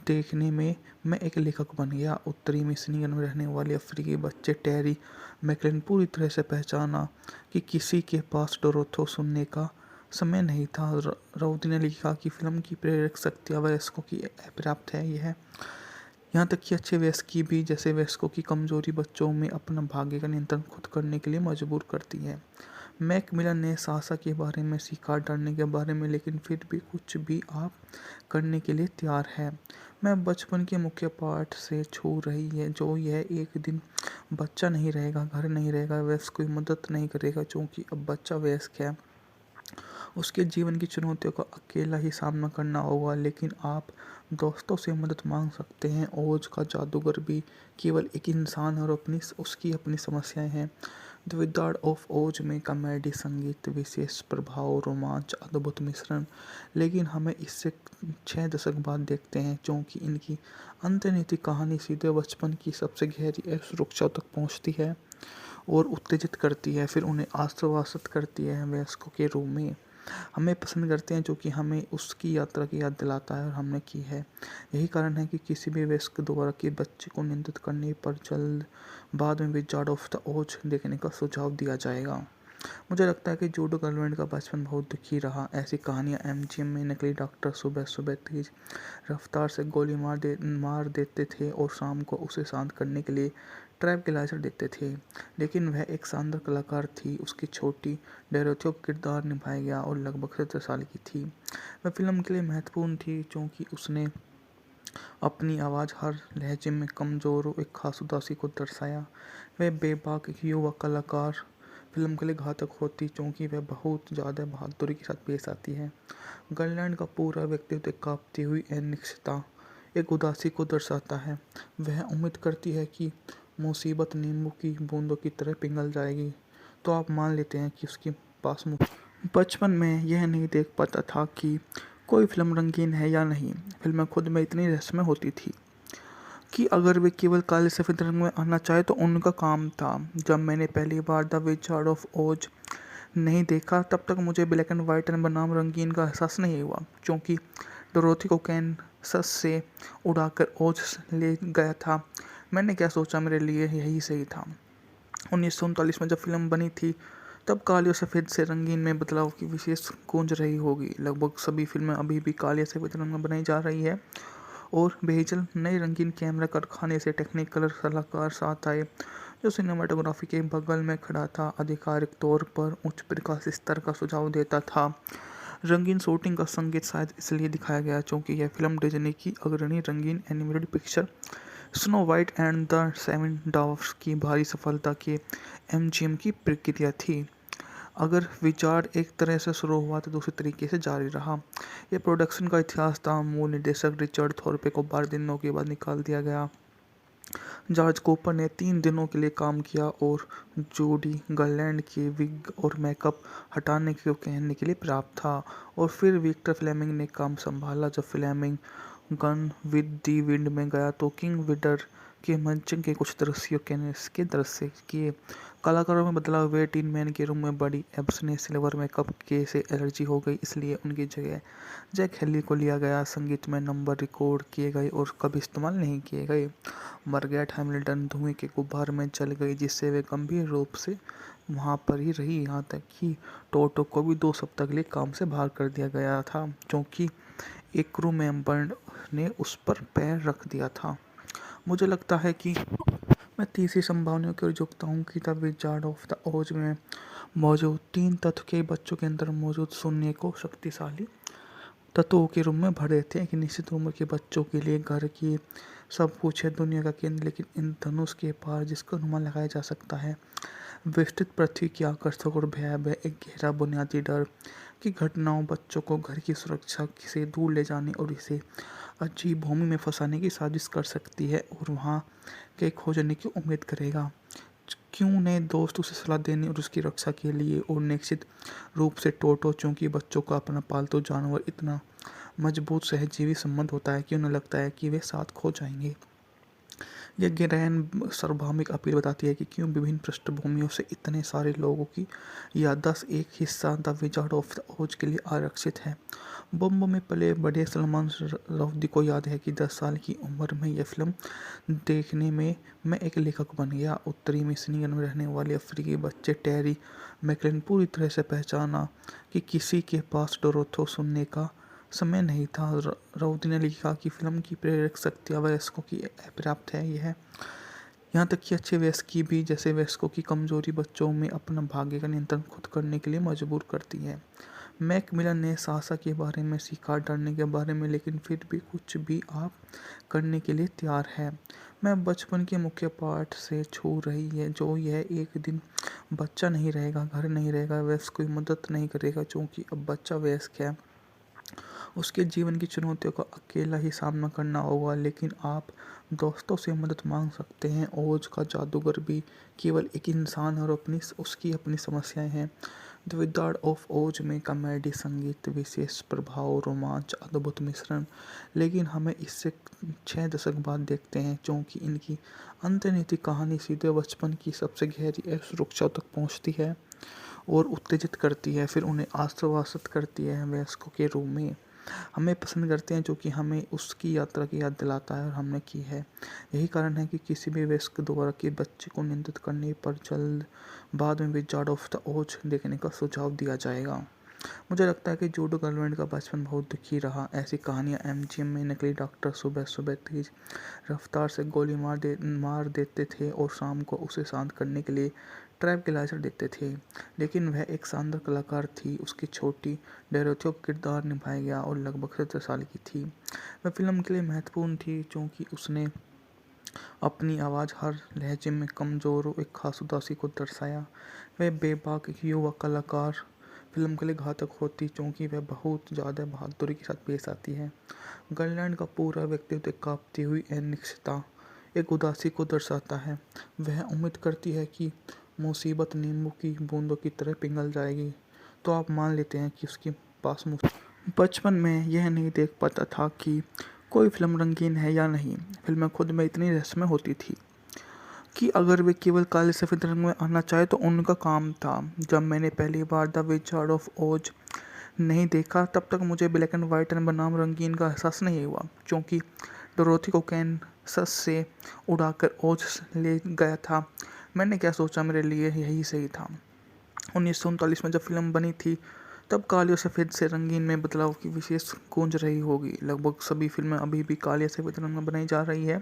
देखने में मैं एक लेखक बन गया। उत्तरी मिशिगन में रहने वाले अफ्रीकी बच्चे टेरी मैकलेन पूरी तरह से पहचाना कि किसी के पास डोरोथो सुनने का समय नहीं था। राउदी ने लिखा कि फिल्म की प्रेरक शक्तियाँ वयस्कों की अपर्याप्त है। यह यहाँ तक कि अच्छे वयस्क की भी, जैसे वयस्कों की कमजोरी बच्चों में अपना भाग्य का नियंत्रण खुद करने के लिए मजबूर करती है। मैकमिलन ने साहसा के बारे में सीखा, डरने के बारे में, लेकिन फिर भी कुछ भी आप करने के लिए तैयार है। मैं बचपन के मुख्य पाठ से छू रही है जो यह एक दिन बच्चा नहीं रहेगा, घर नहीं रहेगा, वयस्क कोई मदद नहीं करेगा क्योंकि अब बच्चा वयस्क है। उसके जीवन की चुनौतियों का अकेला ही सामना करना होगा, लेकिन आप दोस्तों से मदद मांग सकते हैं। ओज का जादूगर भी केवल एक इंसान है और उसकी अपनी समस्याएं हैं। द विजार्ड ऑफ ओज में कॉमेडी, संगीत, विशेष प्रभाव, रोमांच, अद्भुत मिश्रण, लेकिन हमें इससे 6 दशक बाद देखते हैं क्योंकि इनकी अंतर्निहित कहानी सीधे बचपन की सबसे गहरी सुरक्षा तक पहुंचती है और उत्तेजित करती है, फिर उन्हें आश्वासित करती है वयस्कों के रूप में। हमें पसंद करते हैं जो कि हमें उसकी यात्रा की याद दिलाता है और हमने की है। यही कारण है कि किसी भी वयस्क द्वारा के बच्चे को निंदित करने पर जल्द बाद में विजार्ड ऑफ द ओज देखने का सुझाव दिया जाएगा। मुझे लगता है कि जूडो गर्लफ्रेंड का बचपन बहुत दुखी रहा। ऐसी कहानियाँ एमजीएम में नकली डॉक्टर सुबह सुबह तेज रफ्तार से गोली मार देते थे और शाम को उसे शांत करने के लिए ट्रैंक्विलाइजर देते थे, लेकिन वह एक शानदार कलाकार थी। उसकी छोटी डोरोथियो का किरदार निभाया गया और लगभग 17 साल की थी। वह फिल्म के लिए महत्वपूर्ण थी क्योंकि उसने अपनी आवाज़ हर लहजे में कमज़ोर और एक खास उदासी को दर्शाया। वह बेबाक युवा कलाकार फिल्म के लिए घातक होती क्योंकि वह बहुत ज़्यादा बहादुरी के साथ पेश आती है। गर्लैंड का पूरा व्यक्तित्व एक कांपती हुई अनिश्चितता, एक उदासी को दर्शाता है। वह उम्मीद करती है कि मुसीबत नींबू की बूंदों की तरह पिघल जाएगी, तो आप मान लेते हैं कि उसके पास बचपन में यह नहीं देख पाता था कि कोई फिल्म रंगीन है या नहीं। फिल्में खुद में इतनी रहस्यमय होती थी कि अगर वे केवल काले सफ़ेद रंग में आना चाहे तो उनका काम था। जब मैंने पहली बार द विजार्ड ऑफ ओज नहीं देखा तब तक मुझे ब्लैक एंड वाइट बनाम रंगीन का एहसास नहीं हुआ, क्योंकि डोरोथी को कैनसस से उड़ाकर ओज ले गया था। मैंने क्या सोचा, मेरे लिए यही सही था। 1939 में जब फिल्म बनी थी तब काले और सफ़ेद से रंगीन में बदलाव की विशेष गूंज रही होगी। लगभग सभी फिल्में अभी भी काले सफ़ेद रंग में बनाई जा रही है और बेहजल नए रंगीन कैमरा कारखाने से टेक्निकल सलाहकार साथ आए जो सिनेमाटोग्राफी के बगल में खड़ा था, आधिकारिक तौर पर उच्च प्रकाश स्तर का सुझाव देता था। रंगीन शूटिंग का संकेत शायद इसलिए दिखाया गया क्योंकि यह फिल्म डिज्नी की अग्रणी रंगीन animated picture Snow White and the Seven Dwarfs की भारी सफलता के एमजीएम की प्रक्रिया थी। अगर विजार्ड एक तरह से शुरू हुआ तो दूसरे तरीके से जारी रहा। यह प्रोडक्शन का इतिहास था। मूल निर्देशक रिचर्ड थॉर्पे को 12 दिनों के बाद निकाल दिया गया। जॉर्ज कूपर ने 3 दिनों के लिए काम किया और जूडी गर्लैंड के विग और मेकअप हटाने को कहने के लिए प्राप्त था, और फिर विक्टर फ्लेमिंग ने काम संभाला। जब Fleming gone with the wind में गया तो किंग विडर के मंचन के कुछ दृश्यों के दृश्य किए। कलाकारों में बदलाव हुए। टीन मैन के रूम में बड़ी एब्स ने सिल्वर मेकअप के से एलर्जी हो गई, इसलिए उनकी जगह जैक हेली को लिया गया। संगीत में नंबर रिकॉर्ड किए गए और कभी इस्तेमाल नहीं किए गए। मार्गरेट हैमिल्टन धुएं के गुब्बार में जल गई, जिससे वे गंभीर रूप से वहाँ पर ही रही, यहाँ तक कि टोटो को भी 2 सप्ताह के लिए काम से बाहर कर दिया गया था क्योंकि एक क्रू मेंबर ने उस पर पैर रख दिया था। मुझे लगता है कि मैं तीसरी संभावनाओं की ओर झुकता हूँ कि द विजार्ड ऑफ द ओज में मौजूद 3 तत्व के बच्चों के अंदर मौजूद शून्य को शक्तिशाली तत्वों के रूप में भर देते हैं। कि निश्चित उम्र के बच्चों के लिए घर की सब कुछ है, दुनिया का केंद्र, लेकिन इन धनुष के पार जिसका अनुमान लगाया जा सकता है विस्तृत पृथ्वी की आकर्षक और भयावह एक गहरा बुनियादी डर की घटनाओं बच्चों को घर की सुरक्षा से दूर ले जाने और इसे अजीब भूमि में फंसाने की साजिश कर सकती है और वहाँ के खोजने की उम्मीद करेगा। क्यों ने दोस्त उसे सलाह देने और उसकी रक्षा के लिए, और निश्चित रूप से टोटो, चूंकि बच्चों का अपना पालतू जानवर इतना मजबूत सहजीवी संबंध होता है कि उन्हें लगता है कि वे साथ खो जाएंगे। यह गहराई सार्वभौमिक अपील बताती है कि क्यों विभिन्न पृष्ठभूमियों से इतने सारे लोगों की याददाश्त एक हिस्सा द विजार्ड ऑफ द ओज के लिए आरक्षित है। बम्बई में पले बड़े सलमान रश्दी को याद है कि 10 साल की उम्र में यह फिल्म देखने में मैं एक लेखक बन गया। उत्तरी मिशिगन में रहने वाले अफ्रीकी बच्चे टेरी मैकलिन पूरी तरह से पहचाना कि किसी के पास डोरोथो सुनने का समय नहीं था। राउदी ने लिखा कि फिल्म की प्रेरक शक्तियाँ वयस्कों की अपर्याप्त है। यह यहाँ तक कि अच्छे वयस्क की भी, जैसे वयस्कों की कमजोरी बच्चों में अपना भाग्य का नियंत्रण खुद करने के लिए मजबूर करती है। मैकमिलन ने साहसा के बारे में सीखा, डरने के बारे में, लेकिन फिर भी कुछ भी आप करने के लिए तैयार है। मैं बचपन के मुख्य पाठ से छू रही है जो यह एक दिन बच्चा नहीं रहेगा, घर नहीं रहेगा, वयस्क कोई मदद नहीं करेगा क्योंकि अब बच्चा वयस्क है। उसके जीवन की चुनौतियों का अकेला ही सामना करना होगा, लेकिन आप दोस्तों से मदद मांग सकते हैं। ओज का जादूगर भी केवल एक इंसान है और उसकी अपनी समस्याएं हैं। द विजार्ड ऑफ ओज में कॉमेडी, संगीत, विशेष प्रभाव, रोमांच, अद्भुत मिश्रण, लेकिन हमें इससे 6 दशक बाद देखते हैं, क्योंकि इनकी अंतर्निहित कहानी सीधे बचपन की सबसे गहरी असुरक्षा तक पहुंचती है और उत्तेजित करती है, फिर उन्हें आश्वासित करती है वयस्कों के रूप में। हमें पसंद करते हैं जो कि हमें उसकी यात्रा की याद दिलाता है और हमने की है। यही कारण है कि किसी भी वयस्क द्वारा के बच्चे को निंदित करने पर जल्द बाद में विजार्ड ऑफ द ओज देखने का सुझाव दिया जाएगा। मुझे लगता है कि जूडो गर्लफ्रेंड का बचपन बहुत दुखी रहा। ऐसी कहानियाँ एमजीएम में नकली डॉक्टर सुबह सुबह तेज रफ्तार से गोली मार देते थे और शाम को उसे शांत करने के लिए ट्रैंक्विलाइजर देते थे। लेकिन वह एक शानदार कलाकार थी। उसकी छोटी डोरोथियो का किरदार निभाया गया और लगभग 17 साल की थी। वह फिल्म के लिए महत्वपूर्ण थी क्योंकि उसने अपनी आवाज़, हर लहजे में कमज़ोर और एक खास उदासी को दर्शाया। वह बेबाक युवा कलाकार फिल्म के लिए घातक होती क्योंकि वह बहुत ज़्यादा बहादुरी के साथ पेश आती है। गर्लैंड का पूरा व्यक्तित्व एक काँपती हुई अनिश्चितता, एक उदासी को दर्शाता है। वह उम्मीद करती है कि मुसीबत नींबू की बूंदों की तरह पिघल जाएगी, तो आप मान लेते हैं कि उसके पास बचपन में यह नहीं देख पाता था कि कोई फिल्म रंगीन है या नहीं। फिल्में खुद में इतनी रहस्यमय होती थी कि अगर वे केवल काले सफ़ेद रंग में आना चाहे तो उनका काम था। जब मैंने पहली बार द विजार्ड ऑफ ओज नहीं देखा, तब तक मुझे ब्लैक एंड वाइट एंड बनाम रंगीन का एहसास नहीं हुआ, क्योंकि डोरोथी को कैनसस से उड़ाकर ओज ले गया था। मैंने क्या सोचा, मेरे लिए यही सही था। 1939 में जब फिल्म बनी थी, तब काले और सफ़ेद से रंगीन में बदलाव की विशेष गूंज रही होगी। लगभग सभी फिल्में अभी भी काले या सफ़ेद रंग में बनाई जा रही है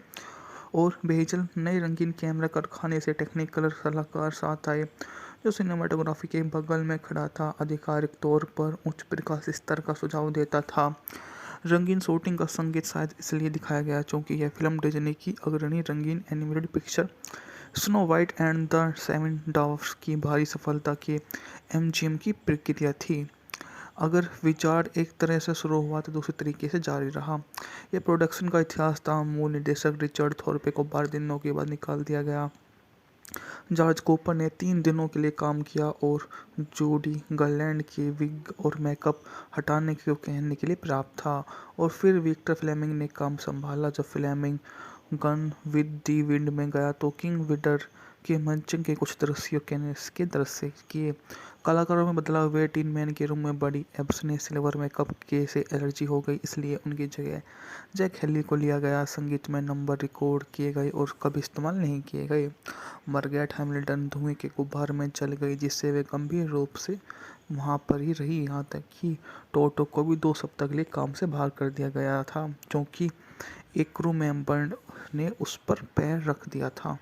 और बेहिचक नए रंगीन कैमरा कारखाने से टेक्निकल सलाहकार साथ आए, जो सिनेमाटोग्राफी के बगल में खड़ा था, आधिकारिक तौर पर उच्च प्रकाश स्तर का सुझाव देता था। रंगीन शूटिंग का संगीत शायद इसलिए दिखाया गया क्योंकि यह फिल्म डिज्नी की अग्रणी रंगीन animated picture Snow White and the Seven Dwarfs की भारी सफलता के एमजीएम की प्रक्रिया थी। अगर विजार्ड एक तरह से शुरू हुआ तो दूसरे तरीके से जारी रहा। यह प्रोडक्शन का इतिहास था। मूल निर्देशक रिचर्ड थॉर्पे को 12 दिनों के बाद निकाल दिया गया। जॉर्ज कूपर ने 3 दिनों के लिए काम किया और जूडी गर्लैंड के विग और मेकअप हटाने को कहने के लिए पर्याप्त था। और फिर विक्टर फ्लेमिंग ने काम संभाला। जब Fleming gone with the wind में गया तो किंग विडर के मंचन के कुछ दृश्यों के दृश्य किए। कलाकारों में बदलाव हुए। टीन मैन के रूम में बड़ी एब्स ने सिल्वर मेकअप के से एलर्जी हो गई, इसलिए उनकी जगह जैक हेली को लिया गया। संगीत में नंबर रिकॉर्ड किए गए और कभी इस्तेमाल नहीं किए गए। मार्गरेट हैमिल्टन धुएं के गुब्बार में जल गई, जिससे वे गंभीर रूप से वहाँ पर ही रही, यहाँ तक कि टोटो को भी 2 सप्ताह के लिए काम से बाहर कर दिया गया था क्योंकि एक क्रू मेंबर ने उस पर पैर रख दिया था।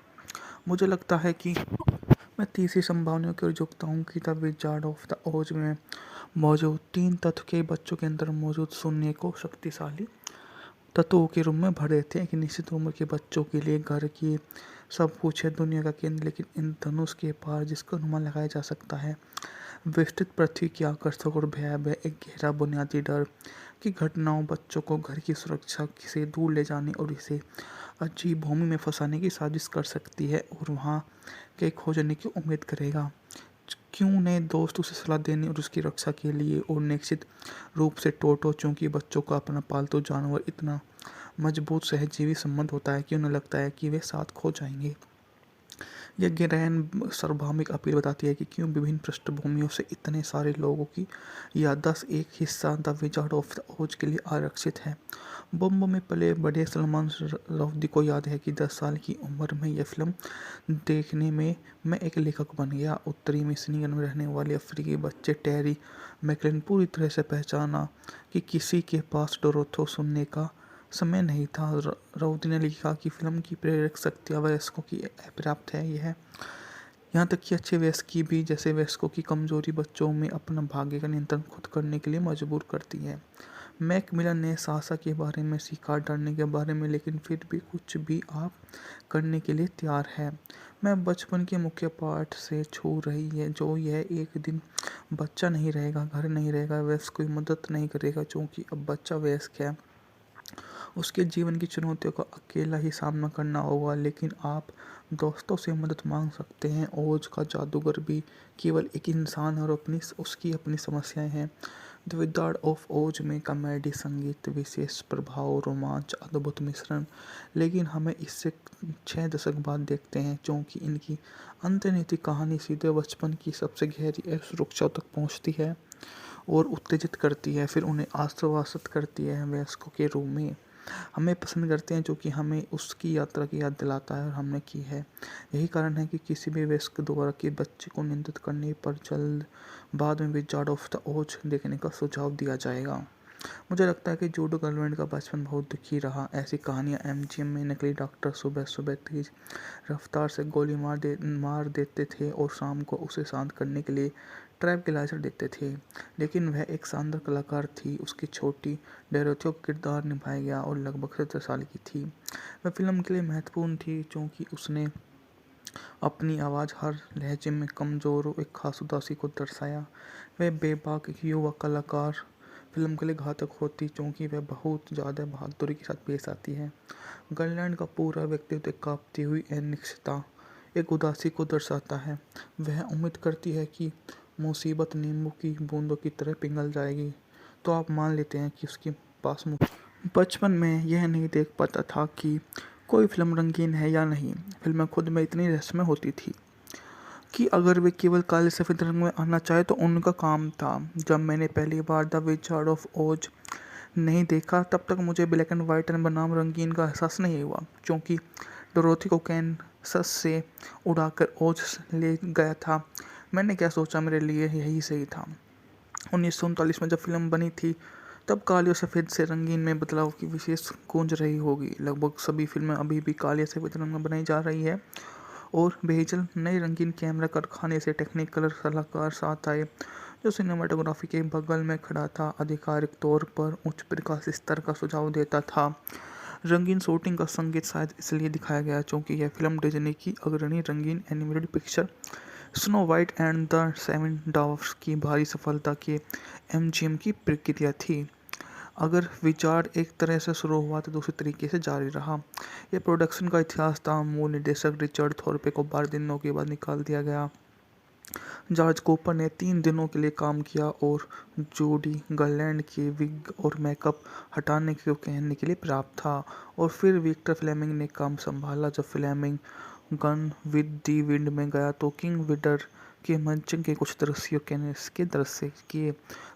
मुझे लगता है कि मैं तीसरी संभावनाओं की ओर झुकता हूँ कि द विजार्ड ऑफ द ओज में मौजूद 3 तत्व के बच्चों के अंदर मौजूद शून्य को शक्तिशाली तत्वों के रूप में भर देते हैं। कि निश्चित उम्र के बच्चों के लिए घर की सब कुछ है, दुनिया का केंद्र, लेकिन इन धनुष के पार जिसका अनुमान लगाया जा सकता है, विस्तृत पृथ्वी की आकर्षक और भयावह एक गहरा बुनियादी डर की घटनाओं बच्चों को घर की सुरक्षा से दूर ले जाने और इसे अजीब भूमि में फंसाने की साजिश कर सकती है और वहाँ के खोजने की उम्मीद करेगा। क्यों नए दोस्त उसे सलाह देने और उसकी रक्षा के लिए, और निश्चित रूप से टोटो, चूंकि बच्चों का अपना पालतू जानवर इतना मजबूत सहजीवी संबंध होता है कि उन्हें लगता है कि वे साथ खो जाएंगे। यह गहन सार्वभौमिक अपील बताती है कि क्यों विभिन्न पृष्ठभूमियों से इतने सारे लोगों की याददाश्त एक हिस्सा द विजार्ड ऑफ द ओज के लिए आरक्षित है। बॉम्बे में पले बड़े सलमान रश्दी को याद है कि 10 साल की उम्र में यह फिल्म देखने में मैं एक लेखक बन गया। उत्तरी मिशिगन में रहने वाले अफ्रीकी बच्चे टेरी मैकलिन पूरी तरह से पहचाना कि किसी के पास डोरोथो सुनने का समय नहीं था। राउदी ने लिखा कि फिल्म की प्रेरक शक्तियाँ वयस्कों की अपर्याप्त है। यह यहाँ तक कि अच्छे वयस्क भी, जैसे वयस्कों की कमजोरी, बच्चों में अपना भाग्य का नियंत्रण खुद करने के लिए मजबूर करती है। मैकमिलन ने सासा के बारे में सीखा, डरने के बारे में, लेकिन फिर भी कुछ भी आप करने के लिए तैयार है। मैं बचपन के मुख्य पाठ से छू रही है, जो यह एक दिन बच्चा नहीं रहेगा, घर नहीं रहेगा, वयस्क कोई मदद नहीं करेगा, क्योंकि अब बच्चा वयस्क है। उसके जीवन की चुनौतियों का अकेला ही सामना करना होगा, लेकिन आप दोस्तों से मदद मांग सकते हैं। ओज का जादूगर भी केवल एक इंसान है और उसकी अपनी समस्याएं हैं। द विजार्ड ऑफ ओज में कॉमेडी, संगीत, विशेष प्रभाव, रोमांच, अद्भुत मिश्रण, लेकिन हमें इससे 6 दशक बाद देखते हैं, क्योंकि इनकी अंतर्निहित कहानी सीधे बचपन की सबसे गहरी असुरक्षा तक पहुंचती है और उत्तेजित करती है, फिर उन्हें आश्वासित करती है वयस्कों के रूप में। हमें पसंद करते हैं, जो कि हमें उसकी यात्रा की याद दिलाता है और हमने की है। यही कारण है कि किसी भी वयस्क द्वारा कि बच्चे को नियंत्रित करने पर जल्द बाद में विजार्ड ऑफ द ओज देखने का सुझाव दिया जाएगा। मुझे लगता है कि जूडो गर्लफ्रेंड का बचपन बहुत दुखी रहा। ऐसी कहानियाँ एमजीएम में नकली डॉक्टर सुबह सुबह तेज रफ्तार से गोली मार देते थे और शाम को उसे शांत करने के लिए ट्रैंक्विलाइजर देते थे। लेकिन वह एक शानदार कलाकार थी। उसकी छोटी डोरोथी का किरदार निभाया गया और लगभग 17 साल की थी। वह फिल्म के लिए महत्वपूर्ण थी, क्योंकि उसने अपनी आवाज़ हर लहजे में कमज़ोर और एक खास उदासी को दर्शाया। वह बेबाक युवा कलाकार फिल्म के लिए घातक होती, क्योंकि वह बहुत ज़्यादा बहादुरी के साथ पेश आती है। गर्ललैंड का पूरा व्यक्तित्व एक कांपती हुई अनिश्चितता, एक उदासी को दर्शाता है। वह उम्मीद करती है कि मुसीबत नींबू की बूंदों की तरह पिघल जाएगी, तो आप मान लेते हैं कि उसके पास बचपन में यह नहीं देख पाता था कि कोई फिल्म रंगीन है या नहीं। फिल्में खुद में इतनी रहस्यमय होती थी कि अगर वे केवल काले सफ़ेद रंग में आना चाहे तो उनका काम था। जब मैंने पहली बार द विजार्ड ऑफ ओज नहीं देखा, तब तक मुझे ब्लैक एंड वाइट बनाम रंगीन का एहसास नहीं हुआ, क्योंकि डोरोथी को कैनसस से उड़ाकर ओज ले गया था। मैंने क्या सोचा, मेरे लिए यही सही था। 1939 में जब फिल्म बनी थी, तब काले और सफ़ेद से रंगीन में बदलाव की विशेष गूंज रही होगी। लगभग सभी फिल्में अभी भी काले या सफ़ेद रंग में बनाई जा रही है और बेहजल नए रंगीन कैमरा कारखाने से टेक्निकल सलाहकार साथ आए, जो सिनेमाटोग्राफी के बगल में खड़ा था, आधिकारिक तौर पर उच्च प्रकाश स्तर का सुझाव देता था। रंगीन शूटिंग का संगीत शायद इसलिए दिखाया गया क्योंकि यह फिल्म डिज्नी की अग्रणी रंगीन animated picture Snow White and the Seven Dwarfs की भारी सफलता के एमजीएम की प्रक्रिया थी। अगर विचार एक तरह से शुरू हुआ तो दूसरे तरीके से जारी रहा। यह प्रोडक्शन का इतिहास था। मूल निर्देशक रिचर्ड थॉर्पे को 12 दिनों के बाद निकाल दिया गया। जॉर्ज कूपर ने 3 दिनों के लिए काम किया और जूडी गर्लैंड के विग और मेकअप हटाने को कहने के लिए पर्याप्त था। और फिर विक्टर फ्लेमिंग ने काम संभाला। जब Fleming gone with the wind में गया तो किंग विडर के मंचन के कुछ दृश्यों के दृश्य किए।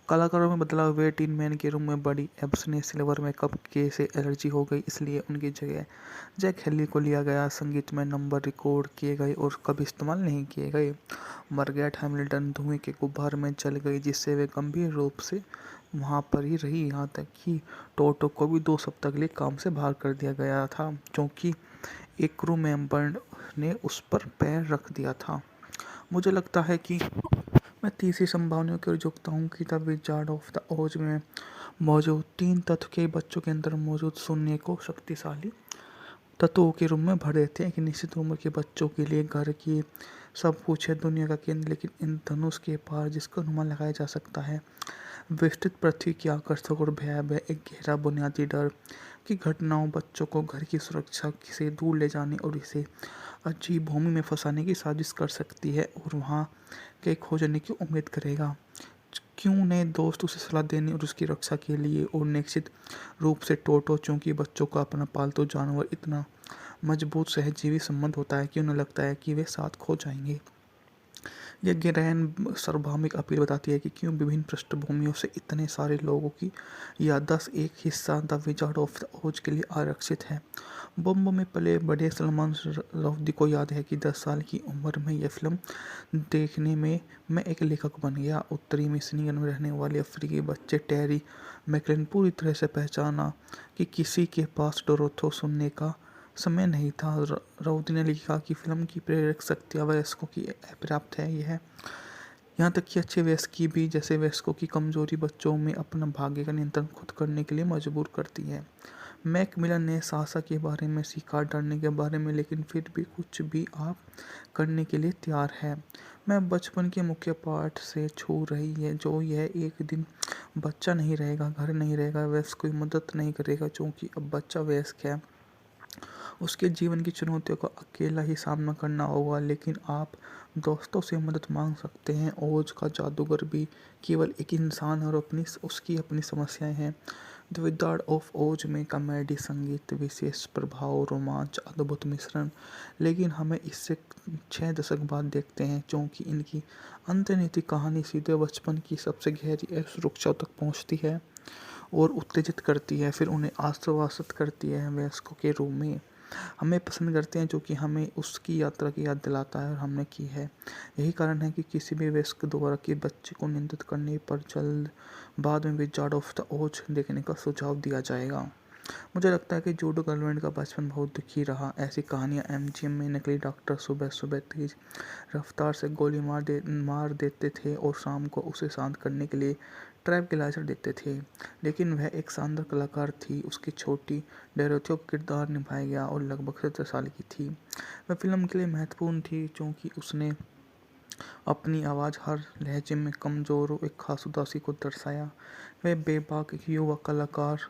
कलाकारों में बदलाव हुए। टीन मैन के रूम में बड़ी एब्स ने सिल्वर मेकअप के से एलर्जी हो गई, इसलिए उनकी जगह जैक हेली को लिया गया। संगीत में नंबर रिकॉर्ड किए गए और कभी इस्तेमाल नहीं किए गए। मार्गरेट हैमिल्टन धुएं के गुब्बार में जल गई, जिससे वे गंभीर रूप से वहाँ पर ही रही, यहाँ तक कि टोटो को भी 2 सप्ताह के लिए काम से बाहर कर दिया गया था, क्योंकि एक क्रू मेंबर ने उस पर पैर रख दिया था। मुझे लगता है कि मैं तीसरी संभावनाओं की ओर झुकता हूँ कि द विजार्ड ऑफ द ओज में मौजूद 3 तत्व के बच्चों के अंदर मौजूद शून्य को शक्तिशाली तत्वों के रूप में भर देते हैं। कि निश्चित उम्र के बच्चों के लिए घर की सब कुछ है, दुनिया का केंद्र, लेकिन इन धनुष के पार जिसका अनुमान लगाया जा सकता है, विस्तृत पृथ्वी की आकर्षक और भयावह एक गहरा बुनियादी डर की घटनाओं बच्चों को घर की सुरक्षा से दूर ले जाने और इसे अजीब भूमि में फंसाने की साजिश कर सकती है और वहाँ के खोजने की उम्मीद करेगा। क्यों नए दोस्त उसे सलाह देने और उसकी रक्षा के लिए, और निश्चित रूप से टोटो, चूँकि बच्चों का अपना पालतू जानवर इतना मजबूत सहजीवी संबंध होता है कि उन्हें लगता है कि वे साथ खो जाएंगे। यह गहन सार्वभौमिक अपील बताती है कि क्यों विभिन्न पृष्ठभूमियों से इतने सारे लोगों की याददाश्त एक हिस्सा द विजार्ड ऑफ द ओज के लिए आरक्षित है। बॉम्बे में पले बड़े सलमान रुश्दी को याद है कि 10 साल की उम्र में यह फिल्म देखने में मैं एक लेखक बन गया। उत्तरी मिशिगन में रहने वाले अफ्रीकी बच्चे टेरी मैकलेन पूरी तरह से पहचाना कि किसी के पास डोरोथो सुनने का समय नहीं था। रुश्दी ने लिखा कि फिल्म की प्रेरक शक्ति वयस्कों की अपर्याप्त है। यहाँ तक कि अच्छे वयस्क भी, जैसे वयस्कों की कमजोरी बच्चों में अपना भाग्य का नियंत्रण खुद करने के लिए मजबूर करती है। मैकमिलन ने सासा के बारे में सीखा, डरने के बारे में, लेकिन फिर भी कुछ भी आप करने के लिए तैयार है। मैं बचपन के मुख्य पाठ से छू रही है, जो यह एक दिन बच्चा नहीं रहेगा, घर नहीं रहेगा, वयस्क कोई मदद नहीं करेगा, क्योंकि अब बच्चा वयस्क है। उसके जीवन की चुनौतियों का अकेला ही सामना करना होगा, लेकिन आप दोस्तों से मदद मांग सकते हैं। ओज का जादूगर भी केवल एक इंसान है और उसकी अपनी समस्याएं हैं। द विजार्ड ऑफ ओज में कॉमेडी, संगीत, विशेष प्रभाव, रोमांच, अद्भुत मिश्रण, लेकिन हमें इससे 6 दशक बाद देखते हैं, क्योंकि इनकी अंतर्निहित कहानी सीधे बचपन की सबसे गहरी असुरक्षा तक पहुंचती है और उत्तेजित करती है, फिर उन्हें आश्वासित करती है वयस्कों के रूप में। हमें पसंद करते हैं, जो कि हमें उसकी यात्रा की याद दिलाता है और हमने की है। यही कारण है कि किसी भी वयस्क द्वारा कि बच्चे को नियंत्रित करने पर जल्द बाद में विजार्ड ऑफ द ओज देखने का सुझाव दिया जाएगा। मुझे लगता है कि जूडो गर्लफ्रेंड का बचपन बहुत दुखी रहा। ऐसी कहानियाँ एमजीएम में नकली डॉक्टर सुबह सुबह तेज रफ्तार से गोली मार देते थे और शाम को उसे शांत करने के लिए ट्रैंक्विलाइजर देते थे। लेकिन वह एक शानदार कलाकार थी। उसकी छोटी डोरोथियो का किरदार निभाया गया और लगभग 17 साल की थी। वह फिल्म के लिए महत्वपूर्ण थी, क्योंकि उसने अपनी आवाज़ हर लहजे में कमज़ोर और एक खास उदासी को दर्शाया। वह बेबाक युवा कलाकार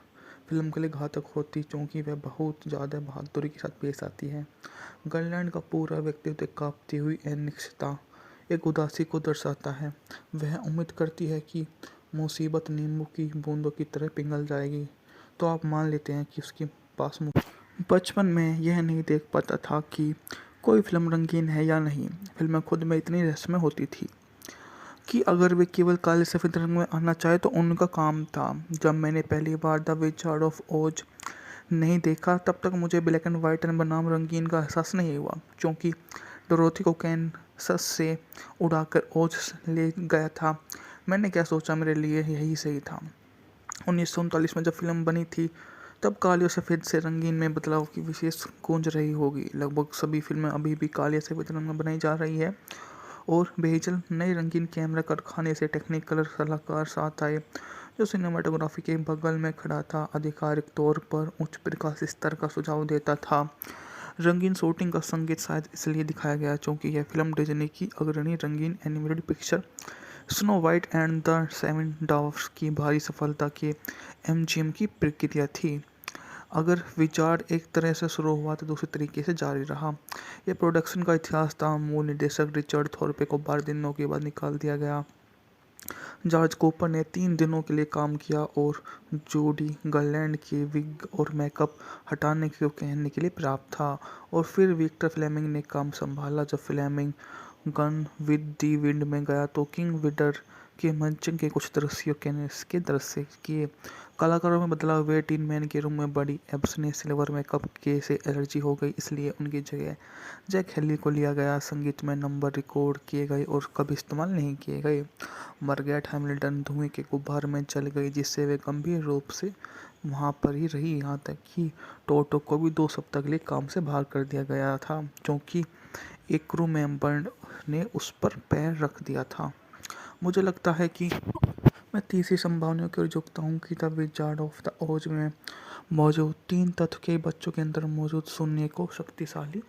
फिल्म के लिए घातक होती, क्योंकि वह बहुत ज़्यादा बहादुरी के साथ पेश आती है। गर्ललैंड का पूरा व्यक्तित्व एक काँपती हुई अनिश्चितता, एक उदासी को दर्शाता है। वह उम्मीद करती है कि मुसीबत नींबू की बूंदों की तरह पिघल जाएगी, तो आप मान लेते हैं कि उसके पास बचपन में यह नहीं देख पाता था कि कोई फिल्म रंगीन है या नहीं। फिल्में खुद में इतनी रहस्यमय होती थी कि अगर वे केवल काले सफ़ेद रंग में आना चाहे तो उनका काम था। जब मैंने पहली बार द विजार्ड ऑफ ओज नहीं देखा, तब तक मुझे ब्लैक एंड वाइट बनाम रंगीन का एहसास नहीं हुआ, क्योंकि डोरोथी को कैनसस से उड़ाकर ओज ले गया था। मैंने क्या सोचा, मेरे लिए यही सही था। 1939 में जब फिल्म बनी थी, तब काले और सफ़ेद से रंगीन में बदलाव की विशेष गूंज रही होगी। लगभग सभी फिल्में अभी भी काले या सफ़ेद रंग में बनाई जा रही है और बेहजल नए रंगीन कैमरा कारखाने से टेक्निकल सलाहकार साथ आए, जो सिनेमाटोग्राफी के बगल में खड़ा था, आधिकारिक तौर पर उच्च प्रकाश स्तर का सुझाव देता था। रंगीन शूटिंग का संगीत शायद इसलिए दिखाया गया क्योंकि यह फिल्म डिज्नी की अग्रणी रंगीन animated picture Snow White and the Seven Dwarfs की भारी सफलता के एमजीएम की प्रक्रिया थी। अगर विजार्ड एक तरह से शुरू हुआ तो दूसरे तरीके से जारी रहा। यह प्रोडक्शन का इतिहास था। मूल निर्देशक रिचर्ड थॉर्पे को 12 दिनों के बाद निकाल दिया गया। जॉर्ज कूपर ने 3 दिनों के लिए काम किया और जूडी गर्लैंड के विग और मेकअप हटाने को कहने के लिए प्राप्त था, और फिर विक्टर फ्लेमिंग ने काम संभाला। जब Fleming gone with the wind में गया तो किंग विडर के मंचन के कुछ दृश्यों के दृश्य किए। कलाकारों में बदलाव हुए। टीन मैन के रूम में बड़ी एब्स ने सिल्वर मेकअप के से एलर्जी हो गई, इसलिए उनकी जगह जैक हेली को लिया गया। संगीत में नंबर रिकॉर्ड किए गए और कभी इस्तेमाल नहीं किए गए। मार्गरेट हैमिल्टन धुएं के गुब्बार में जल गई, जिससे वे गंभीर रूप से वहाँ पर ही रही, यहाँ तक कि टोटो को भी 2 सप्ताह के लिए काम से बाहर कर दिया गया था, क्योंकि एक क्रू मेंबर ने उस पर पैर रख दिया था। मुझे लगता है कि मैं तीसरी संभावना की ओर झुकता हूँ कि द विजार्ड ऑफ द ओज में मौजूद 3 तत्व के बच्चों के अंदर मौजूद शून्य को शक्तिशाली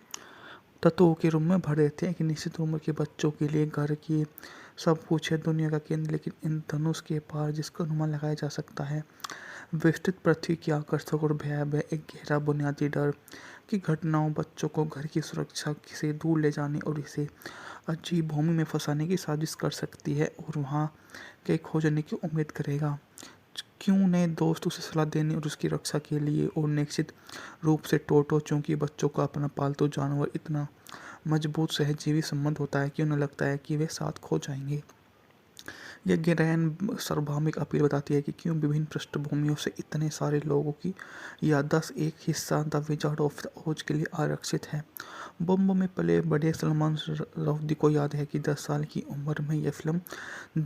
तत्वों के रूप में भरे थे। एक निश्चित उम्र के बच्चों के लिए घर की सब कुछ है, दुनिया का केंद्र, लेकिन इन धनुष के पार जिसका अनुमान लगाया जा सकता है, विस्तृत पृथ्वी की आकर्षक और भयावह एक गहरा बुनियादी डर की घटनाओं बच्चों को घर की सुरक्षा से दूर ले जाने और इसे अजीब भूमि में फंसाने की साजिश कर सकती है और वहाँ के खोजने की उम्मीद करेगा। क्यों नए दोस्त उसे सलाह देने और उसकी रक्षा के लिए, और निश्चित रूप से टोटो, चूंकि बच्चों का अपना पालतू जानवर इतना मजबूत सहजीवी संबंध होता है कि उन्हें लगता है कि वे साथ खो जाएंगे। यह गहन सार्वभौमिक अपील बताती है कि क्यों विभिन्न पृष्ठभूमियों से इतने सारे लोगों की याददाश्त एक हिस्सा द विजार्ड ऑफ द ओज के लिए आरक्षित है। बॉम्बे में पले बड़े सलमान रश्दी को याद है कि 10 साल की उम्र में यह फिल्म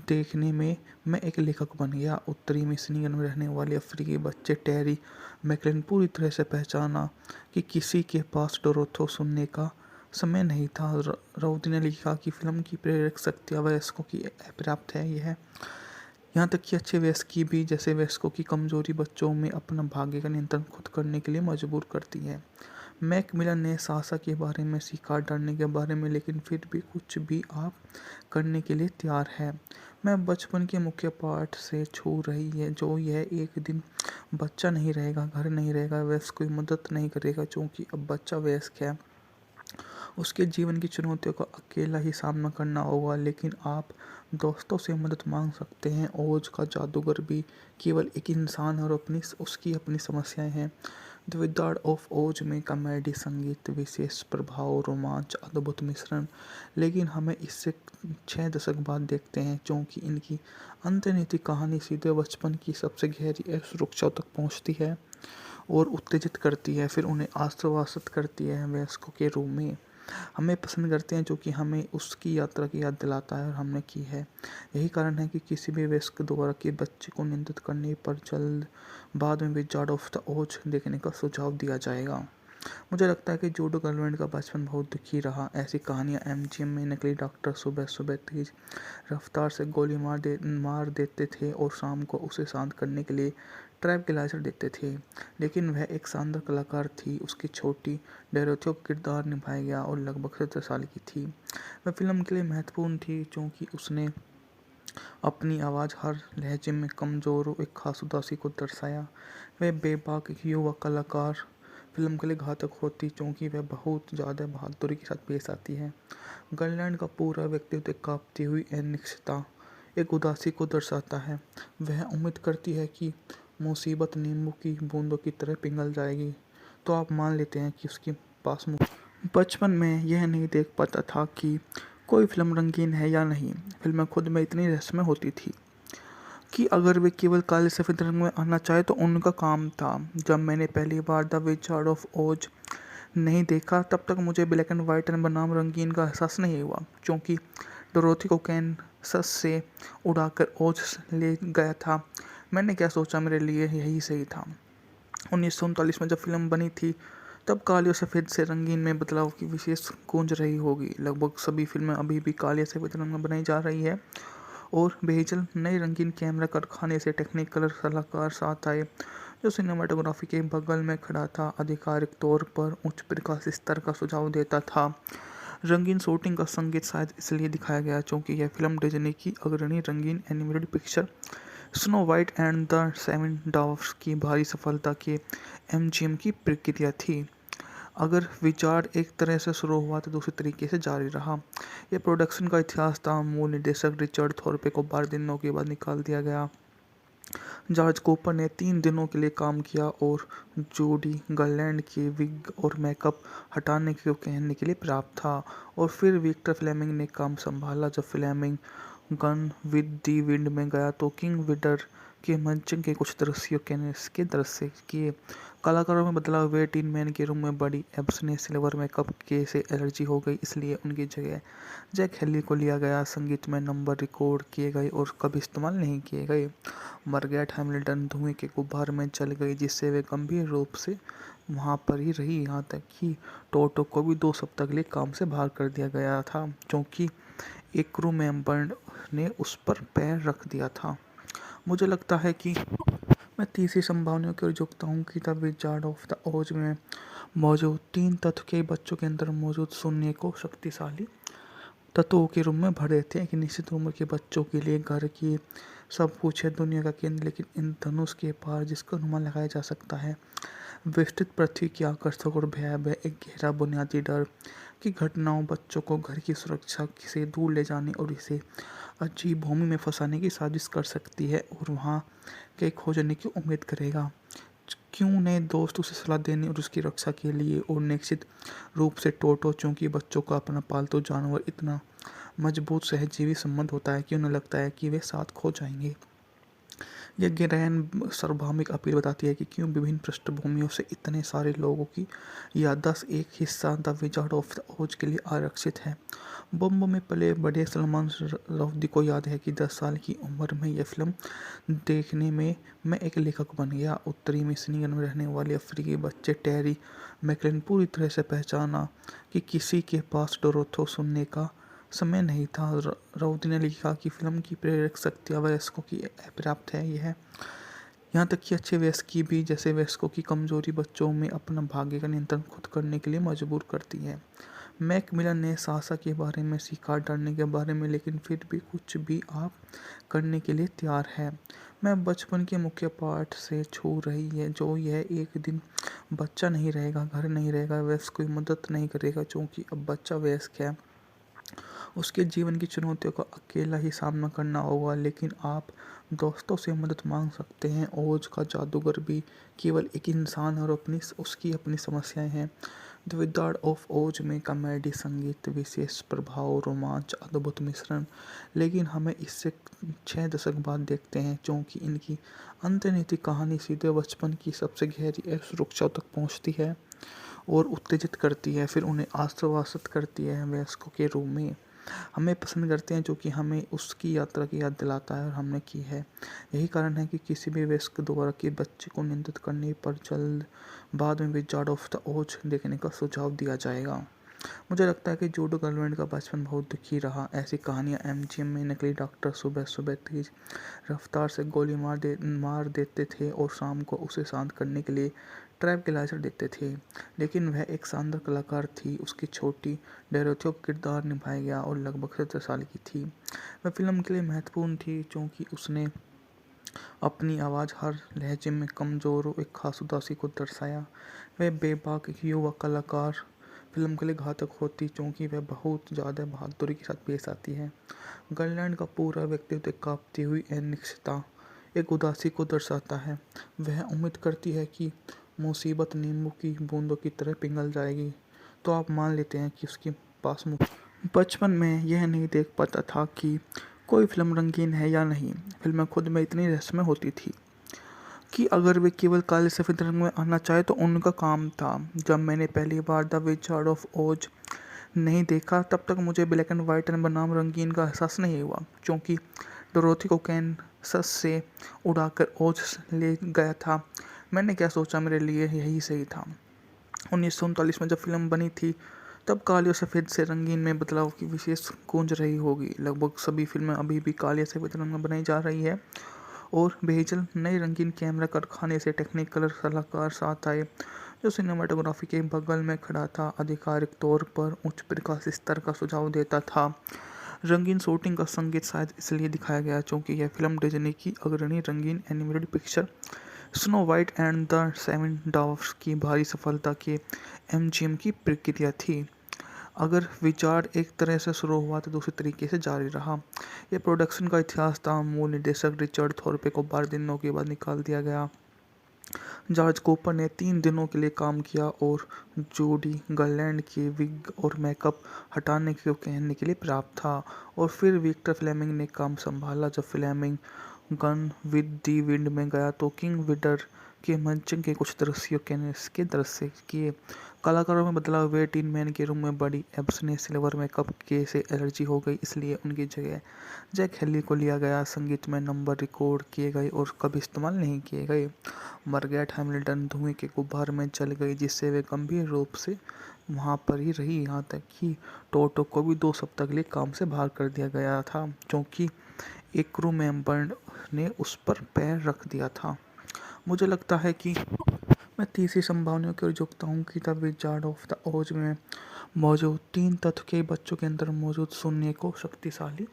देखने में मैं एक लेखक बन गया। उत्तरी मिशिगन में रहने वाले अफ्रीकी बच्चे टेरी मैकलिन पूरी तरह से पहचाना कि किसी के पास डोरोथो सुनने का समय नहीं था। राउती ने लिखा कि फिल्म की प्रेरक शक्तियाँ वयस्कों की अपर्याप्त है। यह यहाँ तक कि अच्छे वयस्क भी जैसे वयस्कों की कमजोरी बच्चों में अपना भाग्य का नियंत्रण खुद करने के लिए मजबूर करती है। मैकमिलन ने साहसा के बारे में सीखा, डरने के बारे में, लेकिन फिर भी कुछ भी आप करने के लिए तैयार है। मैं बचपन के मुख्य पाठ से छू रही है, जो यह एक दिन बच्चा नहीं रहेगा, घर नहीं रहेगा, वयस्क कोई मदद नहीं करेगा, क्योंकि अब बच्चा वयस्क है। उसके जीवन की चुनौतियों का अकेला ही सामना करना होगा, लेकिन आप दोस्तों से मदद मांग सकते हैं। ओज का जादूगर भी केवल एक इंसान है और उसकी अपनी समस्याएं हैं। द विजार्ड ऑफ ओज में कॉमेडी, संगीत, विशेष प्रभाव, रोमांच, अद्भुत मिश्रण, लेकिन हमें इससे 6 दशक बाद देखते हैं, क्योंकि इनकी अंतर्निहित कहानी सीधे बचपन की सबसे गहरी असुरक्षा तक पहुंचती है और उत्तेजित करती है, फिर उन्हें आश्वासित करती है वयस्कों के रूप में। हमें पसंद करते हैं जो कि हमें उसकी यात्रा की याद दिलाता है और हमने की है। यही कारण है कि किसी भी वयस्क द्वारा के बच्चे को नियंत्रित करने पर जल्द बाद में विजार्ड ऑफ द ओज देखने का सुझाव दिया जाएगा। मुझे लगता है कि जूडो गर्लफ्रेंड का बचपन बहुत दुखी रहा। ऐसी कहानियाँ एमजीएम में नकली डॉक्टर सुबह सुबह तेज रफ्तार से गोली मार देते थे और शाम को उसे शांत करने के लिए ट्रैंक्विलाइजर देते थे। लेकिन वह एक शानदार कलाकार थी। उसकी छोटी डोरोथी का किरदार निभाया गया और लगभग 17 साल की थी। वह फिल्म के लिए महत्वपूर्ण थी क्योंकि उसने अपनी आवाज़ हर लहजे में कमज़ोर और एक खास उदासी को दर्शाया। वह बेबाक युवा कलाकार फिल्म के लिए घातक होती क्योंकि वह बहुत ज़्यादा बहादुरी के साथ पेश आती है। गर्लैंड का पूरा व्यक्तित्व एक कांपती हुई अनिश्चितता, एक उदासी को दर्शाता है। वह उम्मीद करती है कि मुसीबत नींबू की बूंदों की तरह पिघल जाएगी, तो आप मान लेते हैं कि उसके पास बचपन में यह नहीं देख पाता था कि कोई फिल्म रंगीन है या नहीं। फिल्में खुद में इतनी रहस्यमय होती थी कि अगर वे केवल काले सफ़ेद रंग में आना चाहे तो उनका काम था। जब मैंने पहली बार द विजार्ड ऑफ ओज नहीं देखा, तब तक मुझे ब्लैक एंड वाइट बनाम रंगीन का एहसास नहीं हुआ, क्योंकि डोरोथी को कैनसस से उड़ाकर ओज ले गया था। मैंने क्या सोचा, मेरे लिए यही सही था। 1939 में जब फिल्म बनी थी, तब काले और सफ़ेद से रंगीन में बदलाव की विशेष गूंज रही होगी। लगभग सभी फिल्में अभी भी काले या सफ़ेद रंग में बनाई जा रही है और बेहजल नए रंगीन कैमरा कारखाने से टेक्निकल सलाहकार साथ आए, जो सिनेमाटोग्राफी के बगल में खड़ा था, आधिकारिक तौर पर उच्च प्रकाश स्तर का सुझाव देता था। रंगीन शूटिंग का संगीत शायद इसलिए दिखाया गया क्योंकि यह फिल्म डिज्नी की अग्रणी रंगीन animated picture Snow White and the Seven Dwarfs की भारी सफलता के एमजीएम की प्रक्रिया थी। अगर विजार्ड एक तरह से शुरू हुआ तो दूसरे तरीके से जारी रहा। यह प्रोडक्शन का इतिहास था। मूल निर्देशक रिचर्ड थॉर्पे को 12 दिनों के बाद निकाल दिया गया। जॉर्ज कूपर ने 3 दिनों के लिए काम किया और जूडी गर्लैंड के विग और मेकअप हटाने को कहने के लिए पर्याप्त था। और फिर विक्टर फ्लेमिंग ने काम संभाला। जब Fleming gone with the wind में गया तो किंग विडर के मंचन के कुछ दृश्यों के दृश्य किए। कलाकारों में बदलाव हुए। टीन मैन के रूम में बड़ी एब्स ने सिल्वर मेकअप के से एलर्जी हो गई, इसलिए उनकी जगह जैक हेली को लिया गया। संगीत में नंबर रिकॉर्ड किए गए और कभी इस्तेमाल नहीं किए गए। मार्गरेट हैमिल्टन धुएं के गुब्बार में जल गई, जिससे वे गंभीर रूप से वहाँ पर ही रही, यहाँ तक कि टोटो को भी 2 सप्ताह के लिए काम से बाहर कर दिया गया था, क्योंकि एक क्रू मेंबर ने उस पर पैर रख दिया था। मुझे लगता है कि मैं तीसरी संभावनाओं की ओर झुकता हूँ कि द विजार्ड ऑफ द ओज में मौजूद 3 तत्व के बच्चों के अंदर मौजूद शून्य को शक्तिशाली तत्वों के रूप में भर देते हैं। कि निश्चित उम्र के बच्चों के लिए घर की सब कुछ है, दुनिया का केंद्र, लेकिन इन धनुष के पार जिसका अनुमान लगाया जा सकता है, विस्तृत पृथ्वी की आकर्षक और भयावह एक गहरा बुनियादी डर की घटनाओं बच्चों को घर की सुरक्षा से दूर ले जाने और इसे अजीब भूमि में फंसाने की साजिश कर सकती है और वहाँ के खोजने की उम्मीद करेगा। क्यों नए दोस्त उसे सलाह देने और उसकी रक्षा के लिए, और निश्चित रूप से टोटो, चूंकि बच्चों का अपना पालतू जानवर इतना मजबूत सहजीवी संबंध होता है कि उन्हें लगता है कि वे साथ खो जाएंगे। यह गहन सार्वभौमिक अपील बताती है कि क्यों विभिन्न पृष्ठभूमियों से इतने सारे लोगों की याददाश्त एक हिस्सा द विजार्ड ऑफ द ओज के लिए आरक्षित है। बॉम्बे में पले बड़े सलमान रश्दी को याद है कि 10 साल की उम्र में यह फिल्म देखने में मैं एक लेखक बन गया। उत्तरी मिशिगन में रहने वाले अफ्रीकी बच्चे टेरी मैकलेन पूरी तरह से पहचाना कि किसी के पास डोरोथो सुनने का समय नहीं था। राउदी ने लिखा कि फिल्म की प्रेरक शक्तियाँ वयस्कों की अपर्याप्त है। यह यहाँ तक कि अच्छे वयस्क भी जैसे वयस्कों की कमजोरी बच्चों में अपना भाग्य का नियंत्रण खुद करने के लिए मजबूर करती है। मैकमिलन ने सासा के बारे में सीखा, डरने के बारे में, लेकिन फिर भी कुछ भी आप करने के लिए तैयार है। मैं बचपन के मुख्य पाठ से छू रही है जो यह एक दिन बच्चा नहीं रहेगा, घर नहीं रहेगा, वयस्क कोई मदद नहीं करेगा क्योंकि अब बच्चा वयस्क है। उसके जीवन की चुनौतियों का अकेला ही सामना करना होगा, लेकिन आप दोस्तों से मदद मांग सकते हैं। ओज का जादूगर भी केवल एक इंसान है और उसकी अपनी समस्याएं हैं। द विजार्ड ऑफ ओज में कॉमेडी, संगीत, विशेष प्रभाव, रोमांच, अद्भुत मिश्रण, लेकिन हमें इससे 6 दशक बाद देखते हैं क्योंकि इनकी अंतर्निहित कहानी सीधे बचपन की सबसे गहरी असुरक्षा तक पहुंचती है और उत्तेजित करती है, फिर उन्हें आश्वासित करती है वयस्कों के रूप में। हमें पसंद करते हैं जो कि हमें उसकी यात्रा की याद दिलाता है और हमने की है। यही कारण है कि किसी भी वयस्क द्वारा कि बच्चे को नियंत्रित करने पर जल्द बाद में विजार्ड ऑफ द ओज देखने का सुझाव दिया जाएगा। मुझे लगता है कि जूडो गर्लफ्रेंड का बचपन बहुत दुखी रहा। ऐसी कहानियाँ एमजीएम में नकली डॉक्टर सुबह सुबह तेज रफ्तार से गोली मार देते थे और शाम को उसे शांत करने के लिए ट्रैंक्विलाइजर देते थे। लेकिन वह एक शानदार कलाकार थी। उसकी छोटी डोरोथी का किरदार निभाया गया और लगभग 17 साल की थी। वह फिल्म के लिए महत्वपूर्ण थी क्योंकि उसने अपनी आवाज़ हर लहजे में कमज़ोर और एक खास उदासी को दर्शाया। वह बेबाक युवा कलाकार फिल्म के लिए घातक होती क्योंकि वह बहुत ज़्यादा बहादुरी के साथ पेश आती है। गर्ललैंड का पूरा व्यक्तित्व एक कांपती हुई अनिश्चितता, एक उदासी को दर्शाता है। वह उम्मीद करती है कि मुसीबत नींबू की बूंदों की तरह पिघल जाएगी तो आप मान लेते हैं कि उसके पास बचपन में यह नहीं देख पाता था कि कोई फिल्म रंगीन है या नहीं। फिल्में खुद में इतनी रहस्यमय होती थी कि अगर वे केवल काले सफ़ेद रंग में आना चाहे तो उनका काम था। जब मैंने पहली बार द विजार्ड ऑफ ओज नहीं देखा तब तक मुझे ब्लैक एंड वाइट बनाम रंगीन का एहसास नहीं हुआ क्योंकि डोरोथी को कैनसस से उड़ाकर ओज ले गया था। मैंने क्या सोचा, मेरे लिए यही सही था। 1939 में जब फिल्म बनी थी तब काले और सफ़ेद से रंगीन में बदलाव की विशेष गूंज रही होगी। लगभग सभी फिल्में अभी भी काले या सफ़ेद रंग में बनाई जा रही है और बेहजल नए रंगीन कैमरा कारखाने से टेक्निकल सलाहकार साथ आए जो सिनेमाटोग्राफी के बगल में खड़ा था, आधिकारिक तौर पर उच्च प्रकाश स्तर का सुझाव देता था। रंगीन शूटिंग का संगीत शायद इसलिए दिखाया गया क्योंकि यह फिल्म डिज्नी की अग्रणी रंगीन animated picture Snow White and the Seven Dwarfs की भारी सफलता के एमजीएम की प्रक्रिया थी। अगर विजार्ड एक तरह से शुरू हुआ तो दूसरे तरीके से जारी रहा। यह प्रोडक्शन का इतिहास था। मूल निर्देशक रिचर्ड थॉर्पे को 12 दिनों के बाद निकाल दिया गया। जॉर्ज कूपर ने 3 दिनों के लिए काम किया और जूडी गर्लैंड के विग और मेकअप हटाने को कहने के लिए पर्याप्त था। और फिर विक्टर फ्लेमिंग ने काम संभाला। जब Fleming gone with the wind में गया तो किंग विडर के मंचन के कुछ दृश्यों के दृश्य किए। कलाकारों में बदलाव हुए। टीन मैन के रूम में बड़ी एब्स ने सिल्वर मेकअप के से एलर्जी हो गई, इसलिए उनकी जगह जैक हेली को लिया गया। संगीत में नंबर रिकॉर्ड किए गए और कभी इस्तेमाल नहीं किए गए। मार्गरेट हैमिल्टन धुएं के गुब्बार में जल गई जिससे वे गंभीर रूप से वहाँ पर ही रही, यहाँ तक कि टोटो को भी 2 सप्ताह के लिए काम से बाहर कर दिया गया था क्योंकि एक क्रू मेंबर ने उस पर पैर रख दिया था। मुझे लगता है कि मैं तीसरी संभावनाओं की ओर झुकता हूँ कि द विजार्ड ऑफ द ओज में मौजूद 3 तत्व के बच्चों के अंदर मौजूद शून्य को शक्तिशाली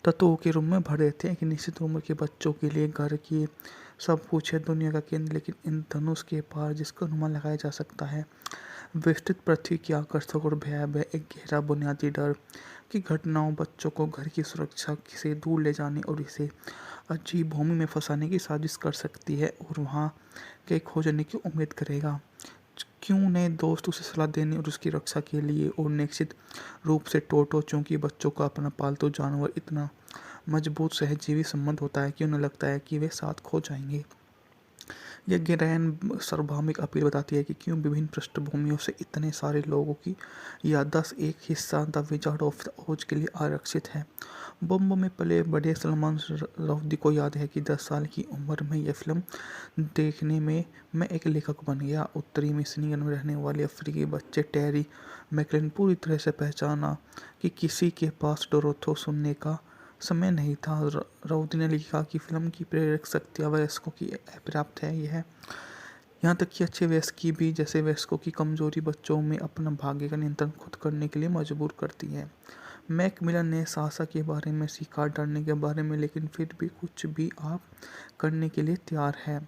तत्वों के रूप में भर देते हैं। कि निश्चित उम्र के बच्चों के लिए घर की सब कुछ है, दुनिया का केंद्र, लेकिन इन धनुष के पार जिसका अनुमान लगाया जा सकता है विस्तृत पृथ्वी की आकर्षक और भयावह एक गहरा बुनियादी डर की घटनाओं बच्चों को घर की सुरक्षा से दूर ले जाने और इसे अजीब भूमि में फंसाने की साजिश कर सकती है और वहाँ के खोजने की उम्मीद करेगा। क्यों नए दोस्त उसे सलाह देने और उसकी रक्षा के लिए, और निश्चित रूप से टोटो, चूंकि बच्चों का अपना पालतू जानवर इतना मजबूत सहजीवी संबंध होता है कि उन्हें लगता है कि वे साथ खो जाएंगे। यह गहराई सार्वभौमिक अपील बताती है कि क्यों विभिन्न पृष्ठभूमियों से इतने सारे लोगों की याददाश्त एक हिस्सा द विजार्ड ऑफ द ओज के लिए आरक्षित है। बॉम्बे में पले बड़े सलमान रश्दी को याद है कि 10 साल की उम्र में यह फिल्म देखने में मैं एक लेखक बन गया। उत्तरी मिशिगन में रहने वाले अफ्रीकी बच्चे टेरी मैकलिन पूरी तरह से पहचाना कि किसी के पास डोरोथो सुनने का समय नहीं था। राउदी ने लिखा कि फिल्म की प्रेरक शक्तियाँ वयस्कों की अपर्याप्त है। यह यहाँ तक कि अच्छे वयस्क भी जैसे वयस्कों की कमजोरी बच्चों में अपना भाग्य का नियंत्रण खुद करने के लिए मजबूर करती है। मैकमिलन ने साहसा के बारे में सीखा, डरने के बारे में, लेकिन फिर भी कुछ भी आप करने के लिए तैयार है।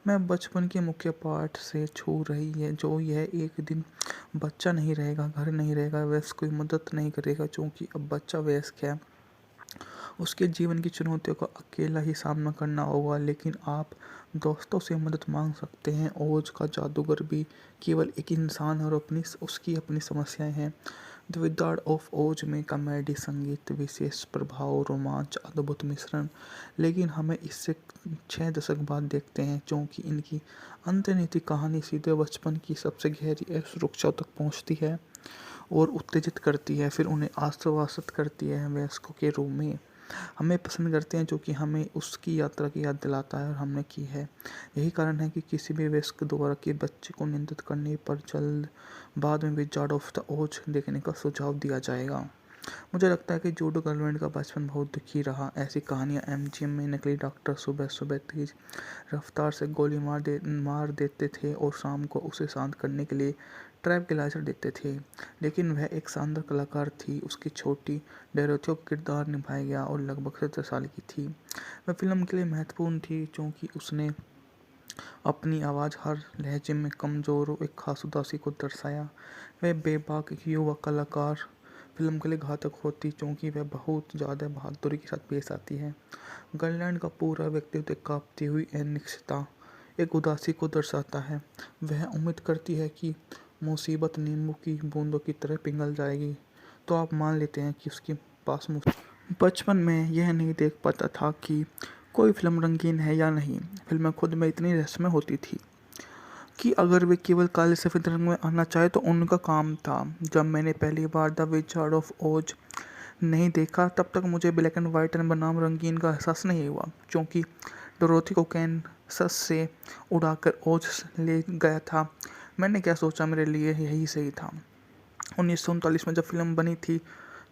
मैं बचपन के मुख्य पाठ से छू रही है जो यह एक दिन बच्चा नहीं रहेगा, घर नहीं रहेगा, वयस्क कोई मदद नहीं करेगा क्योंकि अब बच्चा वयस्क है। उसके जीवन की चुनौतियों का अकेला ही सामना करना होगा, लेकिन आप दोस्तों से मदद मांग सकते हैं। ओज का जादूगर भी केवल एक इंसान है और उसकी अपनी समस्याएं हैं। द विजार्ड ऑफ ओज में कॉमेडी, संगीत, विशेष प्रभाव, रोमांच, अद्भुत मिश्रण, लेकिन हमें इससे 6 दशक बाद देखते हैं क्योंकि इनकी अंतर्निहित कहानी सीधे बचपन की सबसे गहरी असुरक्षा तक पहुंचती है और उत्तेजित करती है, फिर उन्हें आश्वासित करती है वयस्कों के रूप में। हमें पसंद करते हैं जो कि हमें उसकी यात्रा की याद दिलाता है और हमने की है। यही कारण है कि किसी भी वयस्क द्वारा के बच्चे को नियंत्रित करने पर जल्द बाद में विजार्ड ऑफ द ओज देखने का सुझाव दिया जाएगा। मुझे लगता है कि जूडो गर्लफ्रेंड का बचपन बहुत दुखी रहा। ऐसी कहानियाँ एमजीएम में नकली डॉक्टर सुबह सुबह तेज रफ्तार से गोली मार देते थे और शाम को उसे शांत करने के लिए ट्रैंक्विलाइजर देते थे, लेकिन वह एक शानदार कलाकार थी। उसकी छोटी डोरोथी का किरदार निभाया गया और लगभग 17 साल की थी। वह फिल्म के लिए महत्वपूर्ण थी क्योंकि उसने अपनी आवाज़ हर लहजे में कमज़ोर और एक खास उदासी को दर्शाया। वह बेबाक युवा कलाकार फिल्म के लिए घातक होती क्योंकि वह बहुत ज़्यादा बहादुरी के साथ पेश आती है। गर्लैंड का पूरा व्यक्तित्व एक कांपती हुई अनिश्चितता, एक उदासी को दर्शाता है। वह उम्मीद करती है कि मुसीबत नींबू की बूंदों की तरह पिघल जाएगी, तो आप मान लेते हैं कि उसके पास बचपन में यह नहीं देख पाता था कि कोई फिल्म रंगीन है या नहीं। फिल्में खुद में इतनी रहस्यमय होती थी कि अगर वे केवल काले सफ़ेद रंग में आना चाहे तो उनका काम था। जब मैंने पहली बार द विजार्ड ऑफ ओज नहीं देखा तब तक मुझे ब्लैक एंड वाइट बनाम रंगीन का एहसास नहीं हुआ क्योंकि डोरोथी को कैनसस से उड़ाकर ओज ले गया था। मैंने क्या सोचा, मेरे लिए यही सही था। 1939 में जब फिल्म बनी थी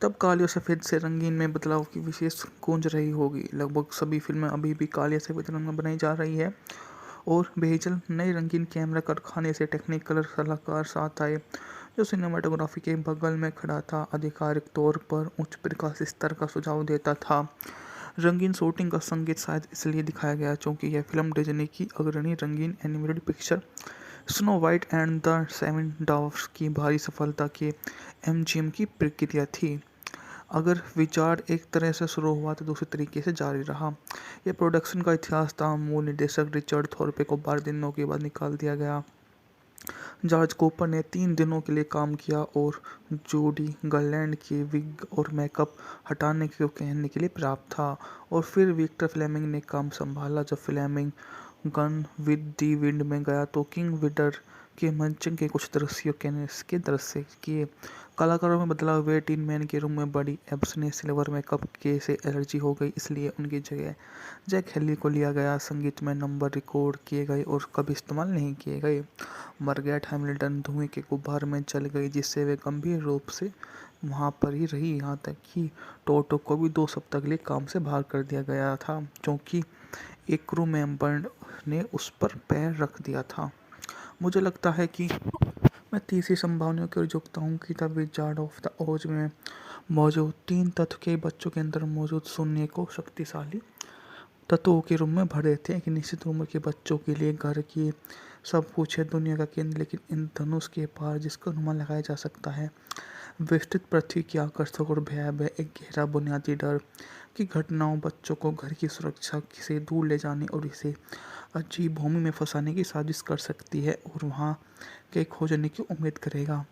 तब काले और सफ़ेद से रंगीन में बदलाव की विशेष गूंज रही होगी। लगभग सभी फिल्में अभी भी काले सफ़ेद रंग में बनाई जा रही है और बेहजल नए रंगीन कैमरा कारखाने से टेक्निकल सलाहकार साथ आए जो सिनेमाटोग्राफी के बगल में खड़ा था, आधिकारिक तौर पर उच्च प्रकाश स्तर का सुझाव देता था। रंगीन शूटिंग का संगीत शायद इसलिए दिखाया गया क्योंकि यह फिल्म डिज्नी की अग्रणी रंगीन animated picture Snow White and the Seven Dwarfs की भारी सफलता के एमजीएम की प्रक्रिया थी। अगर विजार्ड एक तरह से शुरू हुआ तो दूसरे तरीके से जारी रहा। यह प्रोडक्शन का इतिहास था। मूल निर्देशक रिचर्ड थॉर्पे को 12 दिनों के बाद निकाल दिया गया। जॉर्ज कूपर ने 3 दिनों के लिए काम किया और जूडी गर्लैंड के विग और मेकअप हटाने को कहने के लिए पर्याप्त था, और फिर विक्टर फ्लेमिंग ने काम संभाला। जब Fleming gone with the wind में गया तो किंग विडर के मंचन के कुछ दृश्यों के दृश्य किए। कलाकारों में बदलाव हुए। टीन मैन के रूम में बड़ी एब्स ने सिल्वर मेकअप के से एलर्जी हो गई, इसलिए उनकी जगह जैक हेली को लिया गया। संगीत में नंबर रिकॉर्ड किए गए और कभी इस्तेमाल नहीं किए गए। मार्गरेट हैमिल्टन धुएं के गुब्बार में जल गई जिससे वे गंभीर रूप से वहाँ पर ही रही, यहाँ तक कि टोटो को भी 2 सप्ताह के लिए काम से बाहर कर दिया गया था क्योंकि एक क्रू मेंबर ने उस पर पैर रख दिया था। मुझे लगता है कि मैं तीसरी संभावना की ओर झुकता हूँ कि द विजार्ड ऑफ द ओज में मौजूद 3 तत्व के बच्चों के अंदर मौजूद शून्य को शक्तिशाली तत्वों के रूप में भर देते हैं। एक निश्चित उम्र के बच्चों के लिए घर की सब कुछ है, दुनिया का केंद्र, लेकिन इन धनुष के पार जिसका अनुमान लगाया जा सकता है विस्तृत पृथ्वी की आकर्षक और भयावह एक गहरा बुनियादी डर की घटनाओं बच्चों को घर की सुरक्षा से दूर ले जाने और इसे अजीब भूमि में फंसाने की साजिश कर सकती है और वहाँ के खोजने की उम्मीद करेगा।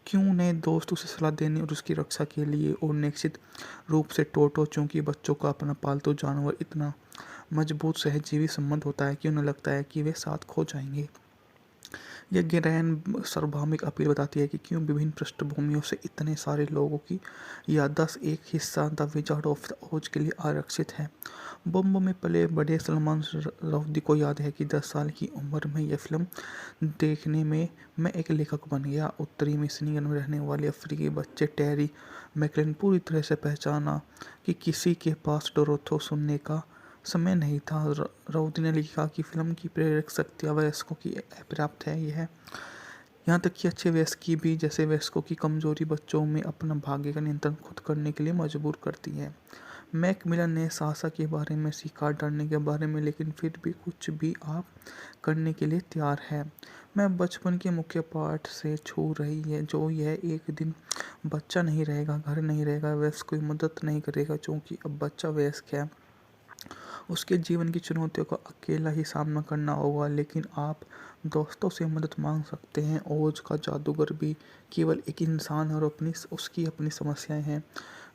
क्यों नए दोस्त उसे सलाह देने और उसकी रक्षा के लिए, और निश्चित रूप से टोटो, चूंकि बच्चों का अपना पालतू जानवर इतना मजबूत सहजीवी संबंध होता है कि उन्हें लगता है कि वे साथ खो जाएंगे। यह गहन सार्वभौमिक अपील बताती है कि क्यों विभिन्न पृष्ठभूमियों से इतने सारे लोगों की याददाश्त एक हिस्सा द विजार्ड ऑफ द ओज के लिए आरक्षित है। बॉम्बे में पले बड़े सलमान रश्दी को याद है कि 10 साल की उम्र में यह फिल्म देखने में मैं एक लेखक बन गया। उत्तरी मिशिगन में रहने वाले अफ्रीकी बच्चे टेरी मैकलेन पूरी तरह से पहचाना कि किसी के पास डोरोथो सुनने का समय नहीं था। राउदी ने लिखा कि फिल्म की प्रेरक शक्ति वयस्कों की अपर्याप्त है। यह यहाँ तक कि अच्छे वयस्क की भी, जैसे वयस्कों की कमजोरी बच्चों में अपना भाग्य का नियंत्रण खुद करने के लिए मजबूर करती है। मैकमिलन ने साहसा के बारे में सीखा, डरने के बारे में, लेकिन फिर भी कुछ भी आप करने के लिए तैयार है। मैं बचपन के मुख्य पाठ से छू रही है, जो यह एक दिन बच्चा नहीं रहेगा, घर नहीं रहेगा, वयस्क कोई मदद नहीं करेगा, क्योंकि अब बच्चा वयस्क है। उसके जीवन की चुनौतियों का अकेला ही सामना करना होगा, लेकिन आप दोस्तों से मदद मांग सकते हैं। ओज का जादूगर भी केवल एक इंसान है और उसकी अपनी समस्याएं हैं।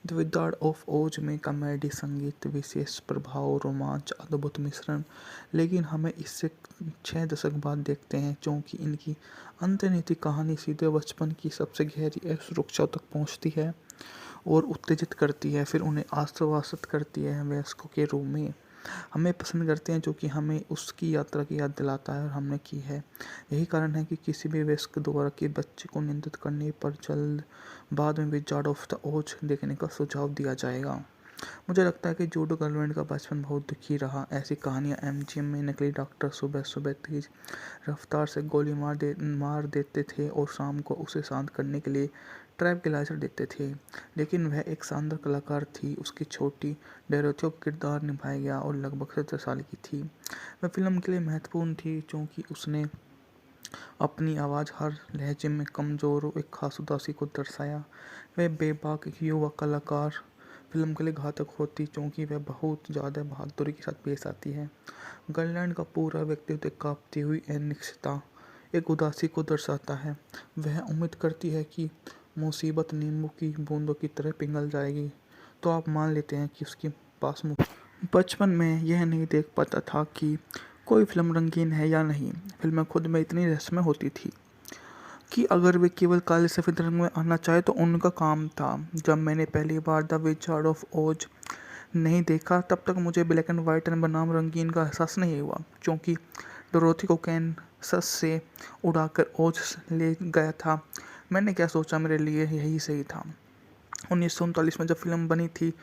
द विजार्ड ऑफ ओज में कॉमेडी, संगीत, विशेष प्रभाव, रोमांच, अद्भुत मिश्रण, लेकिन हमें इससे 6 दशक बाद देखते हैं, क्योंकि इनकी अंतर्निहित कहानी सीधे बचपन की सबसे गहरी असुरक्षा तक पहुंचती है और उत्तेजित करती है, फिर उन्हें आश्वासित करती है वयस्कों के रूप में। हमें पसंद करते हैं जो कि हमें उसकी यात्रा की याद दिलाता है और हमने की है। यही कारण है कि किसी भी वयस्क द्वारा के बच्चे को नियंत्रित करने पर जल्द बाद में विजार्ड ऑफ द ओज देखने का सुझाव दिया जाएगा। मुझे लगता है कि जूडो गर्लफ्रेंड का बचपन बहुत दुखी रहा। ऐसी कहानियाँ एमजीएम में नकली डॉक्टर सुबह सुबह तेज रफ्तार से गोली मार देते थे और शाम को उसे शांत करने के लिए ट्रैंक्विलाइजर देते थे, लेकिन वह एक शानदार कलाकार थी। उसकी छोटी डोरोथी का किरदार निभाया गया और लगभग 17 साल की थी। वह फिल्म के लिए महत्वपूर्ण थी क्योंकि उसने अपनी आवाज़ हर लहजे में कमज़ोर और एक खास उदासी को दर्शाया। वह बेबाक युवा कलाकार फिल्म के लिए घातक होती क्योंकि वह बहुत ज़्यादा बहादुरी के साथ पेश आती है। गर्लैंड का पूरा व्यक्तित्व एक कांपती हुई अनिश्चितता, एक उदासी को दर्शाता है। वह उम्मीद करती है कि मुसीबत नींबू की बूंदों की तरह पिघल जाएगी, तो आप मान लेते हैं कि उसके पास बचपन में यह नहीं देख पाता था कि कोई फिल्म रंगीन है या नहीं। फिल्में खुद में इतनी रहस्यमय होती थी कि अगर वे केवल काले सफ़ेद रंग में आना चाहे तो उनका काम था। जब मैंने पहली बार द विजार्ड ऑफ ओज नहीं देखा, तब तक मुझे ब्लैक एंड वाइट बनाम रंगीन का एहसास नहीं हुआ, क्योंकि डोरोथी को कैनसस से उड़ाकर ओज ले गया था। मैंने क्या सोचा, मेरे लिए यही सही था। 1939 में जब फिल्म बनी थी,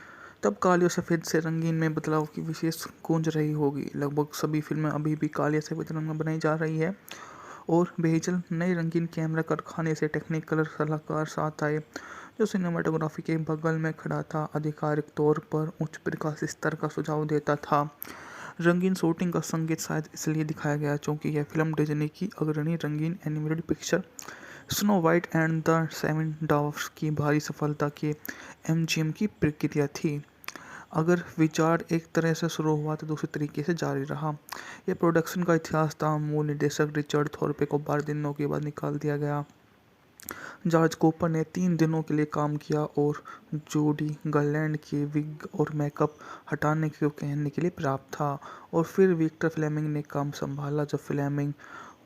तब काले और सफ़ेद से रंगीन में बदलाव की विशेष गूंज रही होगी। लगभग सभी फिल्में अभी भी काले सफ़ेद रंग में बनाई जा रही है और बेहजल नए रंगीन कैमरा कारखाने से टेक्निकल सलाहकार साथ आए, जो सिनेमाटोग्राफी के बगल में खड़ा था, आधिकारिक तौर पर उच्च प्रकाश स्तर का सुझाव देता था। रंगीन शूटिंग का संगीत शायद इसलिए दिखाया गया क्योंकि यह फिल्म डिज्नी की अग्रणी रंगीन animated picture Snow White and the Seven Dwarfs की भारी सफलता के एमजीएम की प्रक्रिया थी। अगर विजार्ड एक तरह से शुरू हुआ तो दूसरे तरीके से जारी रहा। यह प्रोडक्शन का इतिहास था। मूल निर्देशक रिचर्ड थॉर्पे को 12 दिनों के बाद निकाल दिया गया। जॉर्ज कूपर ने 3 दिनों के लिए काम किया और जूडी गर्लैंड के विग और मेकअप हटाने को कहने के लिए पर्याप्त था, और फिर विक्टर फ्लेमिंग ने काम संभाला। जब Fleming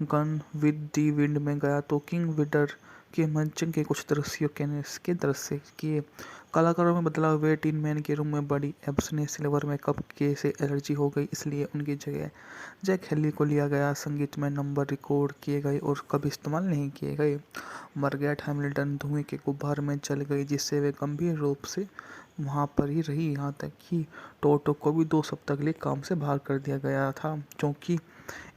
gone with the wind में गया तो किंग विडर के मंचन के कुछ दृश्यों के दृश्य किए। कलाकारों में बदलाव हुए। टीन मैन के रूम में बड़ी एब्स ने सिल्वर मेकअप के से एलर्जी हो गई, इसलिए उनकी जगह जैक हेली को लिया गया। संगीत में नंबर रिकॉर्ड किए गए और कभी इस्तेमाल नहीं किए गए। मार्गरेट हैमिल्टन धुएं के गुब्बार में जल गई, जिससे वे गंभीर रूप से वहाँ पर ही रही, यहाँ तक कि टोटो को भी 2 सप्ताह के लिए काम से बाहर कर दिया गया था, क्योंकि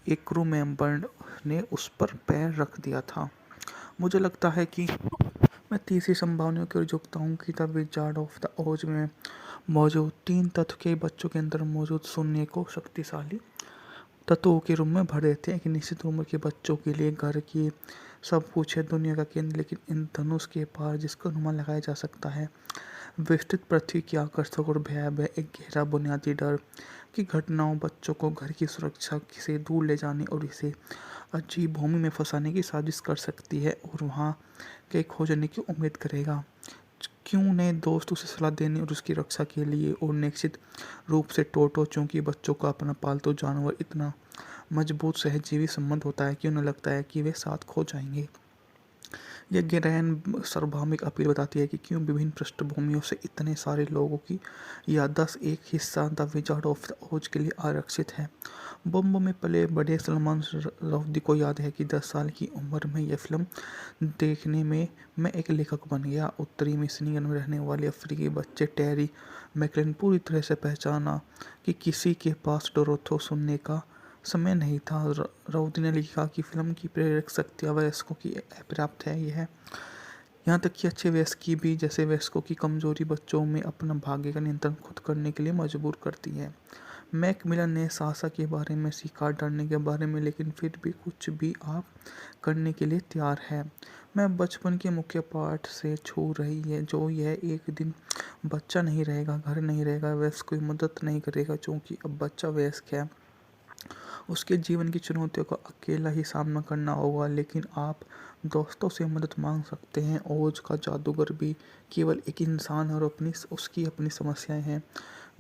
एक क्रू मेंबर ने उस पर पैर रख दिया था। मुझे लगता है कि मैं तीसरी संभावनाओं की ओर झुकता हूँ कि द विजार्ड ऑफ द ओज में मौजूद 3 तत्व के बच्चों के अंदर मौजूद शून्य को शक्तिशाली तत्वों के रूप में भर देते हैं। एक निश्चित उम्र के बच्चों के लिए घर की सब कुछ है, दुनिया का केंद्र, लेकिन इन धनुष के पार जिसका अनुमान लगाया जा सकता है। विस्तृत पृथ्वी की आकर्षक और भयावह एक गहरा बुनियादी डर की घटनाओं बच्चों को घर की सुरक्षा से दूर ले जाने और इसे अजीब भूमि में फंसाने की साजिश कर सकती है और वहाँ के खोजने की उम्मीद करेगा। क्यों ने दोस्त उसे सलाह देने और उसकी रक्षा के लिए और निश्चित रूप से टोटो, चूंकि बच्चों का अपना पालतू जानवर इतना मजबूत सहजीवी संबंध होता है कि उन्हें लगता है कि वे साथ खो जाएंगे। यह गहन सार्वभौमिक अपील बताती है कि क्यों विभिन्न पृष्ठभूमियों से इतने सारे लोगों की याददाश्त एक हिस्सा द विजार्ड ऑफ द ओज के लिए आरक्षित है। बॉम्बे में पले बड़े सलमान रश्दी को याद है कि 10 साल की उम्र में यह फिल्म देखने में मैं एक लेखक बन गया। उत्तरी मिशिगन में रहने वाले अफ्रीकी बच्चे टेरी मैकलेन पूरी तरह से पहचाना कि किसी के पास डोरोथो सुनने का समय नहीं था। राउदी ने लिखा कि फिल्म की प्रेरक शक्ति वयस्कों की अपर्याप्त है। यह यहाँ तक कि अच्छे वयस्क की भी, जैसे वयस्कों की कमजोरी बच्चों में अपना भाग्य का नियंत्रण खुद करने के लिए मजबूर करती है। मैकमिलन ने साहसा के बारे में सीखा, डरने के बारे में, लेकिन फिर भी कुछ भी आप करने के लिए तैयार है। मैं बचपन के मुख्य पाठ से छू रही है, जो यह एक दिन बच्चा नहीं रहेगा, घर नहीं रहेगा, वयस्क कोई मदद नहीं करेगा, क्योंकि अब बच्चा वयस्क है। उसके जीवन की चुनौतियों का अकेला ही सामना करना होगा, लेकिन आप दोस्तों से मदद मांग सकते हैं। ओज का जादूगर भी केवल एक इंसान है और उसकी अपनी समस्याएं हैं।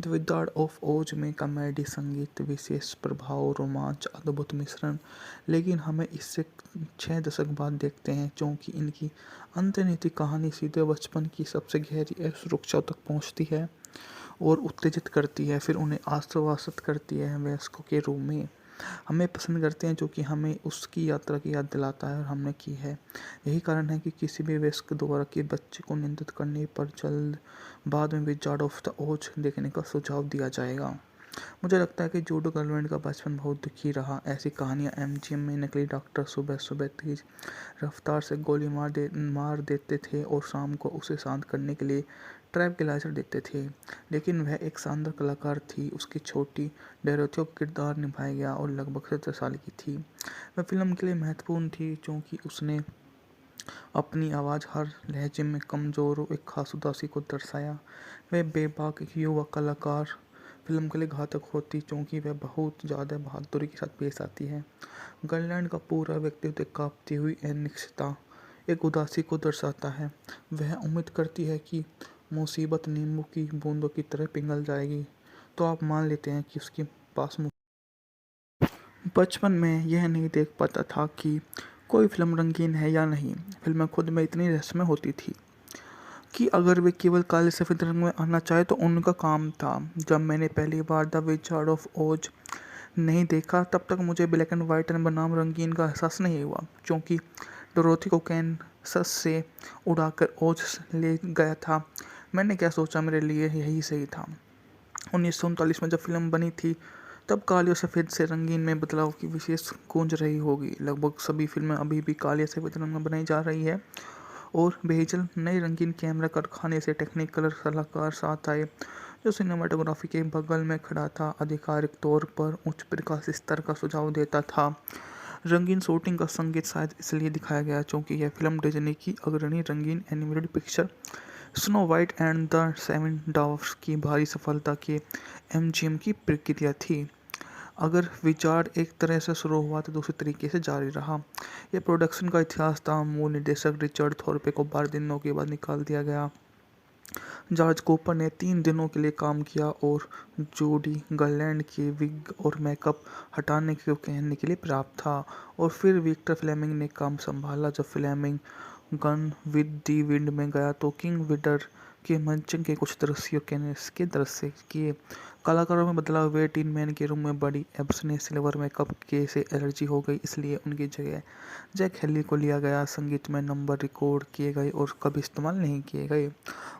द विजार्ड ऑफ ओज में कॉमेडी, संगीत, विशेष प्रभाव, रोमांच, अद्भुत मिश्रण, लेकिन हमें इससे 6 दशक बाद देखते हैं, क्योंकि इनकी अंतर्निहित कहानी सीधे बचपन की सबसे गहरी असुरक्षा तक पहुंचती है और उत्तेजित करती है, फिर उन्हें आश्वासित करती है। वयस्कों के रूप में हमें पसंद करते हैं, जो कि हमें उसकी यात्रा की याद दिलाता है और हमने की है। यही कारण है कि किसी भी वयस्क द्वारा कि बच्चे को नियंत्रित करने पर जल्द बाद में विजार्ड ऑफ द ओज देखने का सुझाव दिया जाएगा। मुझे लगता है कि जूडो गर्लफ्रेंड का बचपन बहुत दुखी रहा। ऐसी कहानियाँ एमजीएम में नकली डॉक्टर सुबह सुबह तेज रफ्तार से गोली मार देते थे और शाम को उसे शांत करने के लिए ट्रैंक्विलाइजर देते थे, लेकिन वह एक शानदार कलाकार थी। उसकी छोटी डोरोथी का किरदार निभाया गया और लगभग 17 साल की थी। वह फिल्म के लिए महत्वपूर्ण थी क्योंकि उसने अपनी आवाज़, हर लहजे में कमज़ोर और एक खास उदासी को दर्शाया। वह बेबाक एक युवा कलाकार फिल्म के लिए घातक होती क्योंकि वह बहुत ज़्यादा बहादुरी के साथ पेश आती है। गर्लैंड का पूरा व्यक्तित्व एक कांपती हुई अनिश्चितता, एक उदासी को दर्शाता है। वह उम्मीद करती है कि मुसीबत नींबू की बूंदों की तरह पिघल जाएगी, तो आप मान लेते हैं कि उसके पास बचपन में यह नहीं देख पाता था कि कोई फिल्म रंगीन है या नहीं। फिल्में खुद में इतनी रहस्यमय होती थी कि अगर वे केवल काले सफ़ेद रंग में आना चाहे तो उनका काम था। जब मैंने पहली बार द विजार्ड ऑफ ओज नहीं देखा, तब तक मुझे ब्लैक एंड वाइट बनाम रंगीन का एहसास नहीं हुआ, क्योंकि डोरोथी को कैनसस से उड़ाकर ओज ले गया था। मैंने क्या सोचा, मेरे लिए यही सही था। 1939 में जब फिल्म बनी थी, तब काले और सफ़ेद से रंगीन में बदलाव की विशेष गूंज रही होगी। लगभग सभी फिल्में अभी भी काले या सफ़ेद रंग में बनाई जा रही है और बेहजल नए रंगीन कैमरा कारखाने से टेक्निकल सलाहकार साथ आए, जो सिनेमाटोग्राफी के बगल में खड़ा था, आधिकारिक तौर पर उच्च प्रकाश स्तर का सुझाव देता था। रंगीन शूटिंग का संगीत शायद इसलिए दिखाया गया क्योंकि यह फिल्म डिज्नी की अग्रणी रंगीन animated picture Snow White and the Seven Dwarfs की भारी सफलता के एमजीएम की प्रक्रिया थी। अगर विजार्ड एक तरह से शुरू हुआ तो दूसरे तरीके से जारी रहा। यह प्रोडक्शन का इतिहास था। मूल निर्देशक रिचर्ड थॉर्पे को 12 दिनों के बाद निकाल दिया गया। जॉर्ज कूपर ने 3 दिनों के लिए काम किया और जूडी गर्लैंड के विग और मेकअप हटाने के कहने के लिए पर्याप्त था, और फिर विक्टर फ्लेमिंग ने काम संभाला। जब Fleming gone with the wind में गया तो किंग विडर के मंचन के कुछ दृश्यों के दृश्य किए। कलाकारों में बदलाव हुए। टीन मैन के रूम में बड़ी एब्स ने सिल्वर मेकअप के से एलर्जी हो गई, इसलिए उनकी जगह जैक हेली को लिया गया। संगीत में नंबर रिकॉर्ड किए गए और कभी इस्तेमाल नहीं किए गए।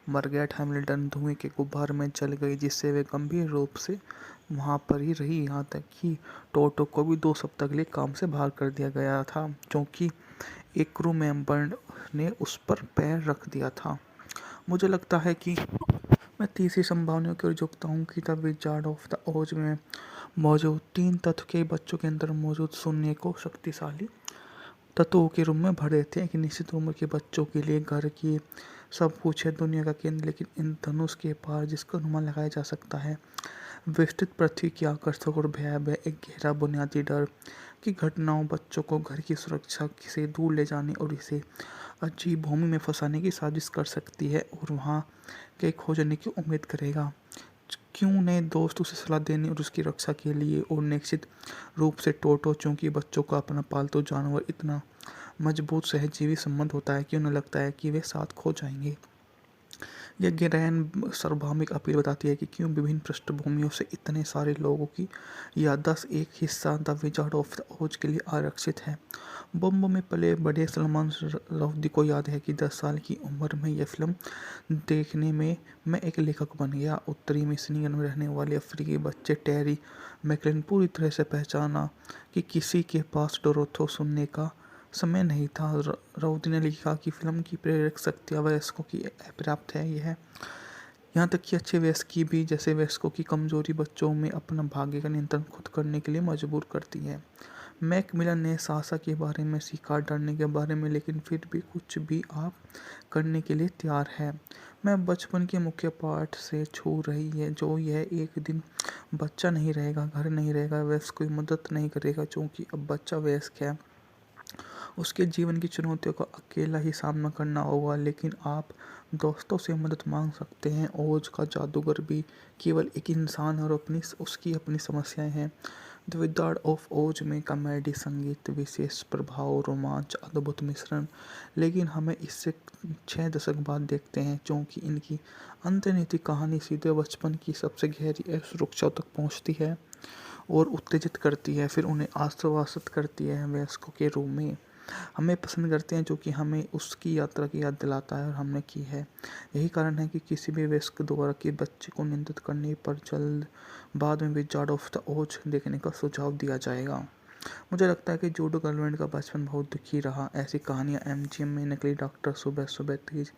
मार्गरेट हैमिल्टन धुएं के गुब्बार में जल गई, जिससे वे गंभीर रूप से वहाँ पर ही रही, यहाँ तक कि टोटो को भी 2 सप्ताह के लिए काम से बाहर कर दिया गया था, क्योंकि एक क्रू मेंबर ने उस पर पैर रख दिया था। मुझे लगता है कि मैं तीसरी संभावना की ओर झुकता हूँ कि द विजार्ड ऑफ द ओज में मौजूद 3 तत्व के बच्चों के अंदर मौजूद सुनने को शक्तिशाली तत्वों के रूप में भर देते हैं। एक निश्चित उम्र के बच्चों के लिए घर की सब कुछ है, दुनिया का केंद्र, लेकिन इन धनुष के पार जिसका अनुमान लगाया जा सकता है, विस्तृत पृथ्वी की आकर्षक और भयावह एक गहरा बुनियादी डर की घटनाओं बच्चों को घर की सुरक्षा से दूर ले जाने और इसे अजीब भूमि में फंसाने की साजिश कर सकती है और वहाँ के खोजने की उम्मीद करेगा। क्यों नए दोस्त उसे सलाह देने और उसकी रक्षा के लिए, और निश्चित रूप से टोटो, चूंकि बच्चों का अपना पालतू जानवर इतना मजबूत सहजीवी संबंध होता है कि उन्हें लगता है कि वे साथ खो जाएंगे। यह गहन सार्वभौमिक अपील बताती है कि क्यों विभिन्न पृष्ठभूमियों से इतने सारे लोगों की याददाश्त एक हिस्सा द विजार्ड ऑफ द ओज के लिए आरक्षित है। बॉम्बे में पले बड़े सलमान रुश्दी को याद है कि 10 साल की उम्र में यह फिल्म देखने में मैं एक लेखक बन गया। उत्तरी मिशिगन में रहने वाले अफ्रीकी बच्चे टेरी मैकलिन पूरी तरह से पहचाना कि किसी के पास डोरोथो सुनने का समय नहीं था। राउदी ने लिखा कि फिल्म की प्रेरक शक्तियाँ वयस्कों की अपर्याप्त है। यह यहाँ तक कि अच्छे वयस्क भी, जैसे वयस्कों की कमजोरी, बच्चों में अपना भाग्य का नियंत्रण खुद करने के लिए मजबूर करती है। मैकमिलन ने सासा के बारे में सीखा, डरने के बारे में, लेकिन फिर भी कुछ भी आप करने के लिए तैयार है। मैं बचपन के मुख्य पाठ से छू रही है, जो यह एक दिन बच्चा नहीं रहेगा, घर नहीं रहेगा, वयस्क कोई मदद नहीं करेगा, क्योंकि अब बच्चा वयस्क है। उसके जीवन की चुनौतियों का अकेला ही सामना करना होगा, लेकिन आप दोस्तों से मदद मांग सकते हैं। ओज का जादूगर भी केवल एक इंसान है और उसकी अपनी समस्याएं हैं। द विजार्ड ऑफ ओज में कॉमेडी, संगीत, विशेष प्रभाव, रोमांच, अद्भुत मिश्रण, लेकिन हमें इससे 6 दशक बाद देखते हैं, क्योंकि इनकी अंतर्निहित कहानी सीधे बचपन की सबसे गहरी असुरक्षा तक पहुंचती है और उत्तेजित करती है, फिर उन्हें आश्वासित करती है वयस्कों के रूप में। हमें पसंद करते हैं जो कि हमें उसकी यात्रा की याद दिलाता है और हमने की है। यही कारण है कि किसी भी वयस्क द्वारा कि बच्चे को नियंत्रित करने पर जल्द बाद में विजार्ड ऑफ द ओज देखने का सुझाव दिया जाएगा। मुझे लगता है कि जूडो गवर्नमेंट का बचपन बहुत दुखी रहा। ऐसी कहानियाँ एमजीएम में नकली डॉक्टर सुबह सुबह तेज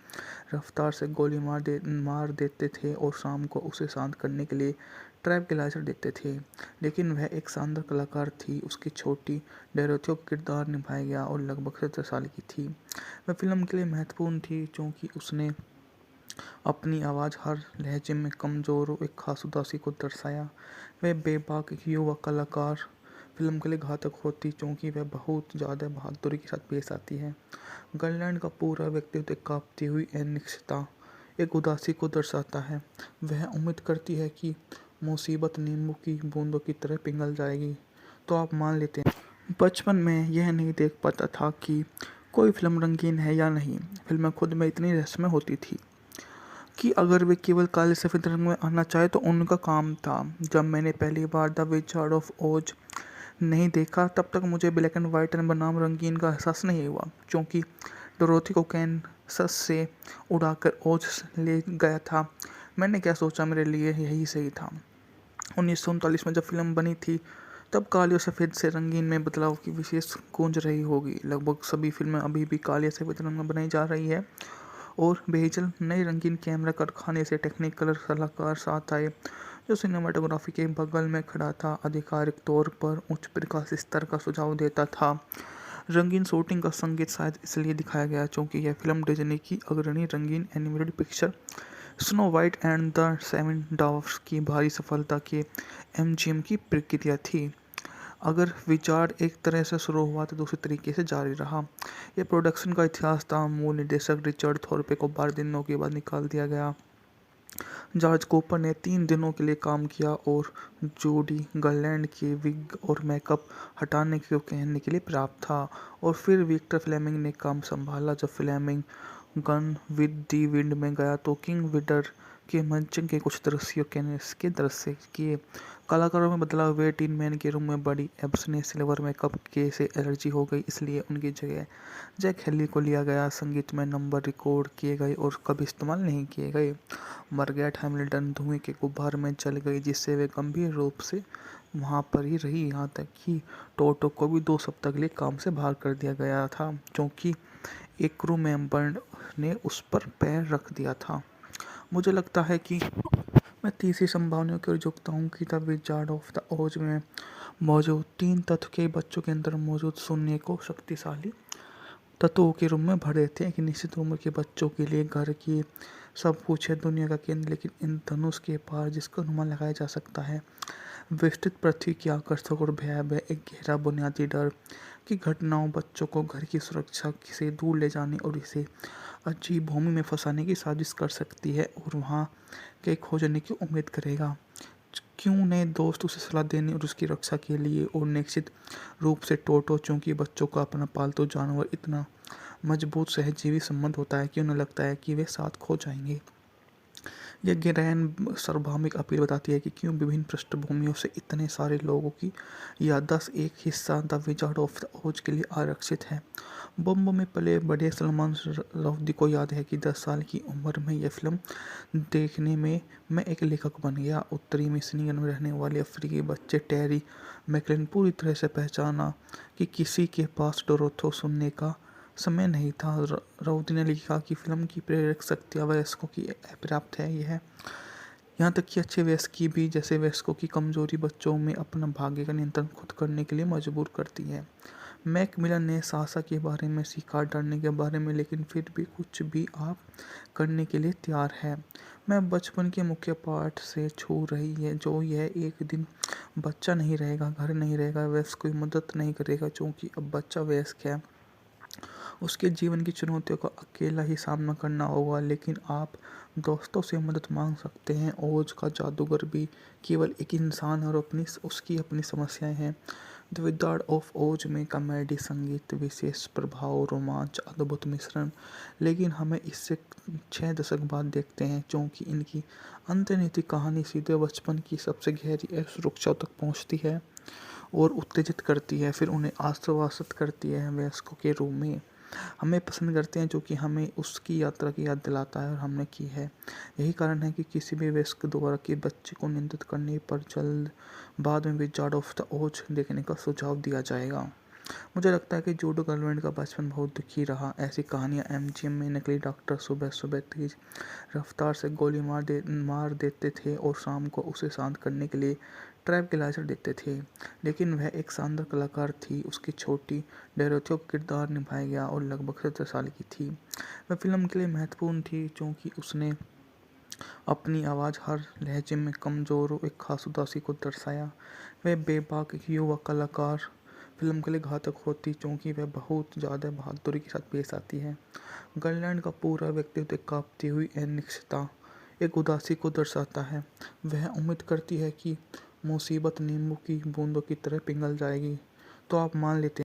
रफ्तार से गोली मार देते थे और शाम को उसे शांत करने के लिए ट्रैंक्विलाइजर देते थे, लेकिन वह एक शानदार कलाकार थी। उसकी छोटी डोरोथी का किरदार निभाया गया और लगभग 17 साल की थी। वह फिल्म के लिए महत्वपूर्ण थी क्योंकि उसने अपनी आवाज़, हर लहजे में कमज़ोर और एक खास उदासी को दर्शाया। वह बेबाक एक युवा कलाकार फिल्म के लिए घातक होती क्योंकि वह बहुत ज़्यादा बहादुरी के साथ पेश आती है। गर्लैंड का पूरा व्यक्तित्व एक कांपती हुई अनिश्चितता, एक उदासी को दर्शाता है। वह उम्मीद करती है कि मुसीबत नींबू की बूंदों की तरह पिघल जाएगी तो आप मान लेते हैं। बचपन में यह नहीं देख पाता था कि कोई फिल्म रंगीन है या नहीं। फिल्में खुद में इतनी रहस्यमय होती थी कि अगर वे केवल काले सफ़ेद रंग में आना चाहे तो उनका काम था। जब मैंने पहली बार द विजार्ड ऑफ ओज नहीं देखा, तब तक मुझे ब्लैक एंड वाइट बनाम रंगीन का एहसास नहीं हुआ, क्योंकि डोरोथी को कैनसस से उड़ाकर ओज ले गया था। मैंने क्या सोचा, मेरे लिए यही सही था। 1939 में जब फिल्म बनी थी, तब काले और सफ़ेद से रंगीन में बदलाव की विशेष गूंज रही होगी। लगभग सभी फिल्में अभी भी काले सफ़ेद रंग में बनाई जा रही है और बेहजल नए रंगीन कैमरा कारखाने से टेक्निकल सलाहकार साथ आए, जो सिनेमाटोग्राफी के बगल में खड़ा था, आधिकारिक तौर पर उच्च प्रकाश स्तर का सुझाव देता था। रंगीन शूटिंग का संगीत शायद इसलिए दिखाया गया क्योंकि यह फिल्म डिज्नी की अग्रणी रंगीन animated picture Snow White and the Seven Dwarfs की भारी सफलता के एमजीएम की प्रतिक्रिया थी। अगर विजार्ड एक तरह से शुरू हुआ तो दूसरे तरीके से जारी रहा। यह प्रोडक्शन का इतिहास था। मूल निर्देशक रिचर्ड थॉर्पे को 12 दिनों के बाद निकाल दिया गया। जॉर्ज कूपर ने 3 दिनों के लिए काम किया और जूडी गर्लैंड के विग और मेकअप हटाने को कहने के लिए पर्याप्त था, और फिर विक्टर फ्लेमिंग ने काम संभाला। जब Fleming gone with the wind में गया तो किंग विडर के मंचन के कुछ दृश्यों के दृश्य किए। कलाकारों में बदलाव हुए। टीन मैन के रूम में बड़ी एब्स ने सिल्वर मेकअप के से एलर्जी हो गई, इसलिए उनकी जगह जैक हेली को लिया गया। संगीत में नंबर रिकॉर्ड किए गए और कभी इस्तेमाल नहीं किए गए। मार्गरेट हैमिल्टन धुएं के गुब्बार में जल गई, जिससे वे गंभीर रूप से वहाँ पर ही रही, यहाँ तक कि टोटो को भी 2 सप्ताह के लिए काम से बाहर कर दिया गया था क्योंकि एक क्रू मेंबर ने उस पर पैर रख दिया था। मुझे लगता है कि मैं तीसरी संभावना की ओर झुकता हूँ कि द विजार्ड ऑफ द ओज में मौजूद 3 तत्व के बच्चों के अंदर मौजूद सुनने को शक्तिशाली तत्वों के रूम में भरे थे। एक निश्चित उम्र के बच्चों के लिए घर की सब कुछ है, दुनिया का केंद्र, लेकिन इन धनुष के पार जिसका अनुमान लगाया जा सकता है, विस्तृत पृथ्वी की आकर्षक और भयावह एक गहरा बुनियादी डर की घटनाओं बच्चों को घर की सुरक्षा से दूर ले जाने और इसे अजीब भूमि में फंसाने की साजिश कर सकती है और वहाँ के खोजने की उम्मीद करेगा। क्यों नए दोस्त उसे सलाह देने और उसकी रक्षा के लिए, और निश्चित रूप से टोटो, चूंकि बच्चों का अपना पालतू जानवर इतना मजबूत सहजीवी संबंध होता है कि उन्हें लगता है कि वे साथ खो जाएंगे। यह गहराई सार्वभौमिक अपील बताती है कि क्यों विभिन्न पृष्ठभूमियों से इतने सारे लोगों की याददाश्त एक हिस्सा द विजार्ड ऑफ द ओज के लिए आरक्षित है। बॉम्बे में पले बड़े सलमान रुश्दी को याद है कि 10 साल की उम्र में यह फिल्म देखने में मैं एक लेखक बन गया। उत्तरी मिशिगन में रहने वाले अफ्रीकी बच्चे टेरी मैकलेन पूरी तरह से पहचाना कि किसी के पास डोरोथो सुनने का समय नहीं था। राउदी ने लिखा कि फिल्म की प्रेरक शक्ति वयस्कों की अपर्याप्त है। यह यहाँ तक कि अच्छे वयस्क भी जैसे वयस्कों की कमजोरी बच्चों में अपना भाग्य का नियंत्रण खुद करने के लिए मजबूर करती है। मैकमिलन ने साहसा के बारे में सीखा, डरने के बारे में, लेकिन फिर भी कुछ भी आप करने के लिए तैयार है। मैं बचपन के मुख्य पाठ से छू रही है, जो यह एक दिन बच्चा नहीं रहेगा, घर नहीं रहेगा, वयस्क कोई मदद नहीं करेगा, क्योंकि अब बच्चा वयस्क है। उसके जीवन की चुनौतियों का अकेला ही सामना करना होगा, लेकिन आप दोस्तों से मदद मांग सकते हैं। ओज का जादूगर भी केवल एक इंसान है और उसकी अपनी समस्याएं हैं। द विजार्ड ऑफ ओज में कॉमेडी, संगीत, विशेष प्रभाव, रोमांच, अद्भुत मिश्रण, लेकिन हमें इससे 6 दशक बाद देखते हैं, क्योंकि इनकी अंतर्निहित कहानी सीधे बचपन की सबसे गहरी असुरक्षा तक पहुंचती है और उत्तेजित करती है, फिर उन्हें आश्वासित करती है वयस्कों के रूप में। हमें पसंद करते हैं क्योंकि हमें उसकी यात्रा की याद दिलाता है और हमने की है। यही कारण है कि किसी भी वयस्क द्वारा के बच्चे को नियंत्रित करने पर जल्द बाद में विजार्ड ऑफ द ओज देखने का सुझाव दिया जाएगा। मुझे लगता है कि जूडो गर्लफ्रेंड का बचपन बहुत दुखी रहा। ऐसी कहानियाँ एमजीएम में नकली डॉक्टर सुबह सुबह तेज रफ्तार से गोली मार देते थे और शाम को उसे शांत करने के लिए ट्रैंक्विलाइजर देते थे, लेकिन वह एक शानदार कलाकार थी। उसकी छोटी डोरोथियो का किरदार निभाया गया और लगभग 17 साल की थी। वह फिल्म के लिए महत्वपूर्ण थी क्योंकि उसने अपनी आवाज़, हर लहजे में कमज़ोर और एक खास उदासी को दर्शाया। वह बेबाक युवा कलाकार फिल्म के लिए घातक होती क्योंकि वह बहुत ज़्यादा बहादुरी के साथ पेश आती है। गर्लैंड का पूरा व्यक्तित्व एक कांपती हुई अनिश्चितता, एक उदासी को दर्शाता है। वह उम्मीद करती है कि मुसीबत नींबू की बूंदों की तरह पिघल जाएगी, तो आप मान लेते